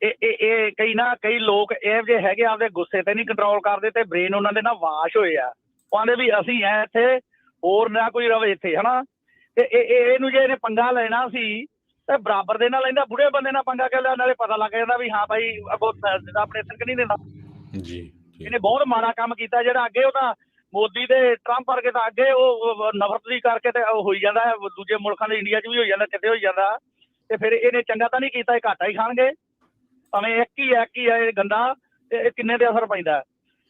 ਇਹ ਕਈ ਲੋਕ ਇਹ ਜਿਹੇ ਹੈਗੇ ਆਪਦੇ ਗੁੱਸੇ ਤੇ ਨਹੀਂ ਕੰਟਰੋਲ ਕਰਦੇ ਤੇ ਬ੍ਰੇਨ ਉਹਨਾਂ ਦੇ ਨਾਲ ਵਾਸ਼ ਹੋਏ ਆ, ਉਹ ਆਂਦੇ ਵੀ ਅਸੀਂ ਐ ਇੱਥੇ ਹੋਰ ਨਾ ਕੋਈ ਰਵੇ ਇੱਥੇ, ਹਨਾ। ਤੇ ਇਹਨੂੰ ਜੇ ਇਹਨੇ ਪੰਗਾ ਲੈਣਾ ਸੀ ਤੇ ਬਰਾਬਰ ਦੇ ਨਾਲ ਲੈਂਦਾ, ਬੁੜੇ ਬੰਦੇ ਨਾਲ ਪੰਗਾ ਕਰ ਲਿਆ, ਨਾਲੇ ਪਤਾ ਲੱਗ ਜਾਂਦਾ ਵੀ ਹਾਂ ਭਾਈ ਆਪਣੇ ਸਿਰ ਨਹੀਂ ਦਿੰਦਾ ਜੀ। ਇਹਨੇ ਬਹੁਤ ਮਾੜਾ ਕੰਮ ਕੀਤਾ। ਜਿਹੜਾ ਅੱਗੇ ਉਹ ਤਾਂ ਮੋਦੀ ਤੇ ਟਰੰਪ ਵਰਗੇ ਤਾਂ ਅੱਗੇ ਉਹ ਨਫ਼ਰਤ ਦੀ ਕਰਕੇ ਤੇ ਉਹ ਹੋਈ ਜਾਂਦਾ ਹੈ, ਦੂਜੇ ਮੁਲਕਾਂ ਦੇ ਇੰਡੀਆ 'ਚ ਵੀ ਹੋਈ ਜਾਂਦਾ, ਕਿਤੇ ਹੋਈ ਜਾਂਦਾ, ਤੇ ਫਿਰ ਇਹਨੇ ਚੰਗਾ ਤਾਂ ਨਹੀਂ ਕੀਤਾ, ਇਹ ਘਾਟਾ ਹੀ ਖਾਣਗੇ ਭਾਵੇਂ ਇੱਕ ਹੀ ਹੈ ਇਹ ਗੰਦਾ, ਤੇ ਕਿੰਨੇ ਤੇ ਅਸਰ ਪੈਂਦਾ।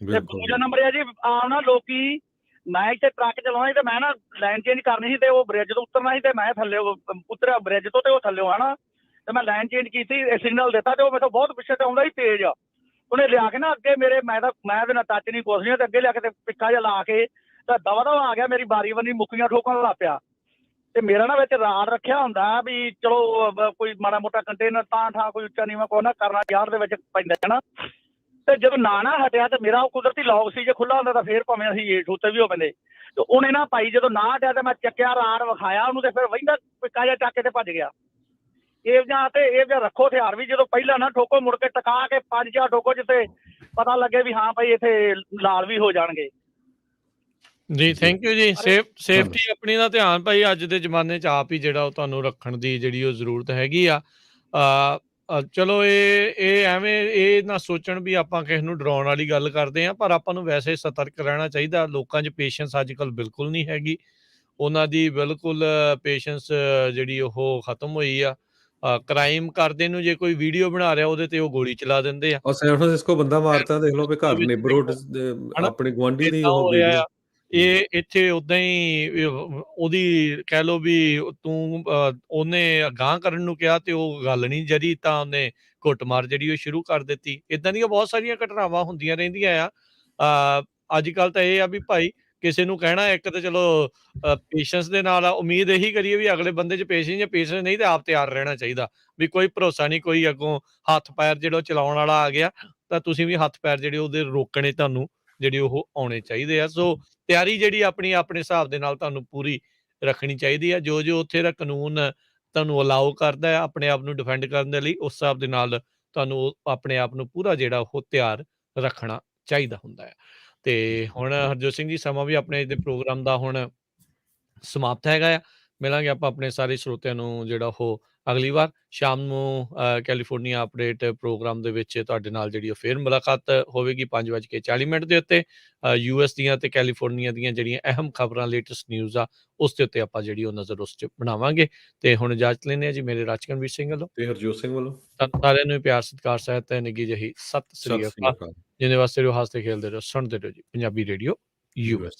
ਤੇ ਦੂਜਾ ਨੰਬਰ ਹੈ ਜੀ ਆ ਨਾ ਲੋਕੀ, ਮੈਂ ਇੱਥੇ ਟਰੱਕ ਚਲਾਉਣਾ ਤੇ ਮੈਂ ਨਾ ਲਾਈਨ ਚੇਂਜ ਕਰਨੀ ਸੀ ਤੇ ਉਹ ਬ੍ਰਿਜ ਤੋਂ ਉਤਰਨਾ ਸੀ ਤੇ ਮੈਂ ਥੱਲੇ ਉਤਰਿਆ ਬ੍ਰਿਜ ਤੋਂ ਤੇ ਉਹ ਥੱਲੇ ਹਨਾ, ਤੇ ਮੈਂ ਲਾਈਨ ਚੇਂਜ ਕੀਤੀ, ਸਿਗਨਲ ਦਿੱਤਾ ਤੇ ਉਹ ਮੇਰੇ ਤੋਂ ਬਹੁਤ ਪਿੱਛੇ ਤੇ ਆਉਂਦਾ ਸੀ ਤੇਜ਼ ਆ, ਉਹਨੇ ਲਿਆ ਕੇ ਨਾ ਅੱਗੇ ਮੇਰੇ ਮੈਂ ਉਹਦੇ ਨਾਲ ਟੱਚ ਨਹੀਂ ਕੁਛ ਨਹੀਂ ਤੇ ਅੱਗੇ ਲਿਆ ਕੇ ਤੇ ਪਿੱਛਾ ਜਿਹਾ ਲਾ ਕੇ ਤਾਂ ਦਵਾ ਆ ਗਿਆ, ਮੇਰੀ ਬਾਰੀ ਬੰਨੀ ਮੁੱਕੀਆਂ ਠੋਕਣ ਲੱਗ ਪਿਆ। ਤੇ ਮੇਰਾ ਨਾ ਵਿੱਚ ਰਾਡ ਰੱਖਿਆ ਹੁੰਦਾ ਵੀ ਚਲੋ ਕੋਈ ਮਾੜਾ ਮੋਟਾ ਕੰਟੇਨਰ ਤਾਂ ਠਾਂ ਕੋਈ ਉੱਚਾ ਨੀਵਾਂ ਕੋਈ ਨਾ ਕਰਨਾ ਯਾਰ ਦੇ ਵਿੱਚ ਪੈਂਦਾ ਹੈ ਨਾ। ਤੇ ਜਦੋਂ ਨਾ ਹਟਿਆ ਤੇ ਮੇਰਾ ਉਹ ਕੁਦਰਤੀ ਲੌਕ ਸੀ, ਜੇ ਖੁੱਲਾ ਹੁੰਦਾ ਤਾਂ ਫੇਰ ਭਾਵੇਂ ਅਸੀਂ ਏਟ ਉੱਤੇ ਵੀ ਹੋ ਪੈਂਦੇ। ਤੇ ਉਹਨੇ ਨਾ ਭਾਈ ਜਦੋਂ ਨਾ ਹਟਿਆ ਤੇ ਮੈਂ ਚੱਕਿਆ ਰਾਡ ਵਿਖਾਇਆ ਉਹਨੂੰ ਤੇ ਫਿਰ ਵਹਿੰਦਾ ਪਿੱਕਾ ਜਿਹਾ ਚੱਕ ਕੇ ਤੇ ਭੱਜ ਗਿਆ। ਇਹ ਜਿਹਾ ਰੱਖੋ ਹਥਿਆਰ ਵੀ, ਜਦੋਂ ਪਹਿਲਾਂ ਨਾ ਠੋਕੋ ਮੁੜ ਕੇ ਟਕਾ ਕੇ 5-4 ਠੋਕੋ ਜਿੱਥੇ ਪਤਾ ਲੱਗੇ ਵੀ ਹਾਂ ਭਾਈ ਇੱਥੇ ਲਾਲ ਵੀ ਹੋ ਜਾਣਗੇ। ਜੀ ਥੈਂਕ ਯੂ ਜੀ। ਸੇਫਟੀ ਆਪਣੀ ਦਾ ਧਿਆਨ ਭਾਈ ਅੱਜ ਦੇ ਜ਼ਮਾਨੇ 'ਚ ਆਪ ਹੀ ਜਿਹੜਾ ਉਹ ਤੁਹਾਨੂੰ ਰੱਖਣ ਦੀ ਜਿਹੜੀ ਉਹ ਜ਼ਰੂਰਤ ਹੈਗੀ ਆ। ਚਲੋ ਇਹ ਐਵੇਂ ਇਹ ਨਾ ਸੋਚਣ ਵੀ ਆਪਾਂ ਕਿਸੇ ਨੂੰ ਡਰਾਉਣ ਵਾਲੀ ਗੱਲ ਕਰਦੇ ਹਾਂ, ਪਰ ਆਪਾਂ ਨੂੰ ਵੈਸੇ ਸਤਰਕ ਰਹਿਣਾ ਚਾਹੀਦਾ। ਲੋਕਾਂ 'ਚ ਪੇਸ਼ੈਂਸ ਅੱਜ ਕੱਲ੍ਹ ਬਿਲਕੁਲ ਨਹੀਂ ਹੈਗੀ, ਉਹਨਾਂ ਦੀ ਬਿਲਕੁਲ ਪੇਸ਼ੈਂਸ ਜਿਹੜੀ ਉਹ ਖਤਮ ਹੋਈ ਆ। ਕ੍ਰਾਈਮ ਕਰਦੇ ਨੂੰ ਜੇ ਕੋਈ ਵੀਡੀਓ ਬਣਾ ਰਿਹਾ ਉਹਦੇ ਤੇ ਉਹ ਗੋਲੀ ਚਲਾ ਦਿੰਦੇ ਆ। ਸੈਨ ਫਰਾਂਸਿਸਕੋ ਬੰਦਾ ਮਾਰਤਾ ਦੇਖ ਲਓ ਵੀ ਘਰ ਨੇਬਰਹੁੱਡ ਆਪਣੇ ਗੁਆਂਢੀ ਦੀ ਉਹ ਵੀਡੀਓ। ਇਹ ਇੱਥੇ ਉਦਾਂ ਹੀ ਉਹਦੀ ਕਹਿ ਲਓ ਵੀ ਤੂੰ ਉਹਨੇ ਅਗਾਂਹ ਕਰਨ ਨੂੰ ਕਿਹਾ ਤੇ ਉਹ ਗੱਲ ਨਹੀਂ ਜਰੀ ਤਾਂ ਉਹਨੇ ਕੁੱਟਮਾਰ ਜਿਹੜੀ ਉਹ ਸ਼ੁਰੂ ਕਰ ਦਿੱਤੀ। ਏਦਾਂ ਦੀਆਂ ਬਹੁਤ ਸਾਰੀਆਂ ਘਟਨਾਵਾਂ ਹੁੰਦੀਆਂ ਰਹਿੰਦੀਆਂ ਆ। ਅੱਜ ਕੱਲ੍ਹ ਤਾਂ ਇਹ ਆ ਵੀ ਭਾਈ ਕਿਸੇ ਨੂੰ ਕਹਿਣਾ ਇੱਕ ਤਾਂ ਚਲੋ ਪੇਸ਼ੈਂਸ ਦੇ ਨਾਲ ਆ, ਉਮੀਦ ਇਹੀ ਕਰੀਏ ਵੀ ਅਗਲੇ ਬੰਦੇ 'ਚ ਪੇਸ਼ੈਂਸ ਨਹੀਂ ਤੇ ਆਪ ਤਿਆਰ ਰਹਿਣਾ ਚਾਹੀਦਾ ਵੀ ਕੋਈ ਭਰੋਸਾ ਨਹੀਂ, ਕੋਈ ਅੱਗੋਂ ਹੱਥ ਪੈਰ ਜਿਹੜਾ ਚਲਾਉਣ ਵਾਲਾ ਆ ਗਿਆ ਤਾਂ ਤੁਸੀਂ ਵੀ ਹੱਥ ਪੈਰ ਜਿਹੜੇ ਉਹਦੇ ਰੋਕਣੇ ਤੁਹਾਨੂੰ ਜਿਹੜੇ ਉਹ ਆਉਣੇ ਚਾਹੀਦੇ ਆ। ਸੋ ਤਿਆਰੀ ਜਿਹੜੀ ਆਪਣੀ ਆਪਣੇ ਹਿਸਾਬ ਦੇ ਨਾਲ ਤੁਹਾਨੂੰ ਪੂਰੀ ਰੱਖਣੀ ਚਾਹੀਦੀ ਆ। ਜੋ ਉੱਥੇ ਦਾ ਕਾਨੂੰਨ ਤੁਹਾਨੂੰ ਅਲਾਓ ਕਰਦਾ ਹੈ ਆਪਣੇ ਆਪ ਨੂੰ ਡਿਫੈਂਡ ਕਰਨ ਦੇ ਲਈ, ਉਸ ਹਿਸਾਬ ਦੇ ਨਾਲ ਤੁਹਾਨੂੰ ਆਪਣੇ ਆਪ ਨੂੰ ਪੂਰਾ ਜਿਹੜਾ ਉਹ ਤਿਆਰ ਰੱਖਣਾ ਚਾਹੀਦਾ ਹੁੰਦਾ ਹੈ। ਤੇ ਹੁਣ ਹਰਜੋਤ ਸਿੰਘ ਜੀ ਸਮਾਂ ਵੀ ਆਪਣੇ ਦੇ ਪ੍ਰੋਗਰਾਮ ਦਾ ਹੁਣ ਸਮਾਪਤ ਹੈਗਾ ਆ। ਮਿਲਾਂਗੇ ਆਪਾਂ ਆਪਣੇ ਸਾਰੇ ਸਰੋਤਿਆਂ ਨੂੰ ਜਿਹੜਾ ਉਹ ਅਗਲੀ ਵਾਰ ਸ਼ਾਮ ਨੂੰ ਕੈਲੀਫੋਰਨੀਆ ਅਪਡੇਟ ਪ੍ਰੋਗਰਾਮ ਦੇ ਵਿੱਚ ਤੁਹਾਡੇ ਨਾਲ ਜਿਹੜੀ ਉਹ ਫੇਰ ਮੁਲਾਕਾਤ ਹੋਵੇਗੀ 5:40 ਦੇ ਉੱਤੇ। US ਦੀਆਂ ਤੇ ਕੈਲੀਫੋਰਨੀਆ ਦੀਆਂ ਜਿਹੜੀਆਂ ਅਹਿਮ ਖਬਰਾਂ ਲੇਟੈਸਟ ਨਿਊਜ਼ ਆ ਉਸ ਦੇ ਉੱਤੇ ਆਪਾਂ ਜਿਹੜੀ ਉਹ ਨਜ਼ਰ ਉਸ 'ਚ ਬਣਾਵਾਂਗੇ। ਤੇ ਹੁਣ ਇਜਾਜ਼ਤ ਲੈਂਦੇ ਹਾਂ ਜੀ ਮੇਰੇ ਰਾਜਕਨਵੀਰ ਸਿੰਘ ਵੱਲੋਂ ਤੇ ਹਰਜੋਤ ਸਿੰਘ ਵੱਲੋਂ ਤੁਹਾਨੂੰ ਸਾਰਿਆਂ ਨੂੰ ਪਿਆਰ ਸਤਿਕਾਰ ਸਹਿਤ ਤੇ ਨਿੱਘੀ ਜਿਹੀ ਸਤਿ ਸ੍ਰੀ ਸਤਿ ਸ੍ਰੀ ਅਕਾਲ। ਅਕਾਲ। ਜਿਹਦੇ ਵਾਸਤੇ ਰਹੋ ਹੱਸਦੇ ਖੇਲਦੇ ਰਹੋ ਸੁਣਦੇ ਰਹੋ ਜੀ ਪੰਜਾਬੀ ਰੇਡੀਓ US।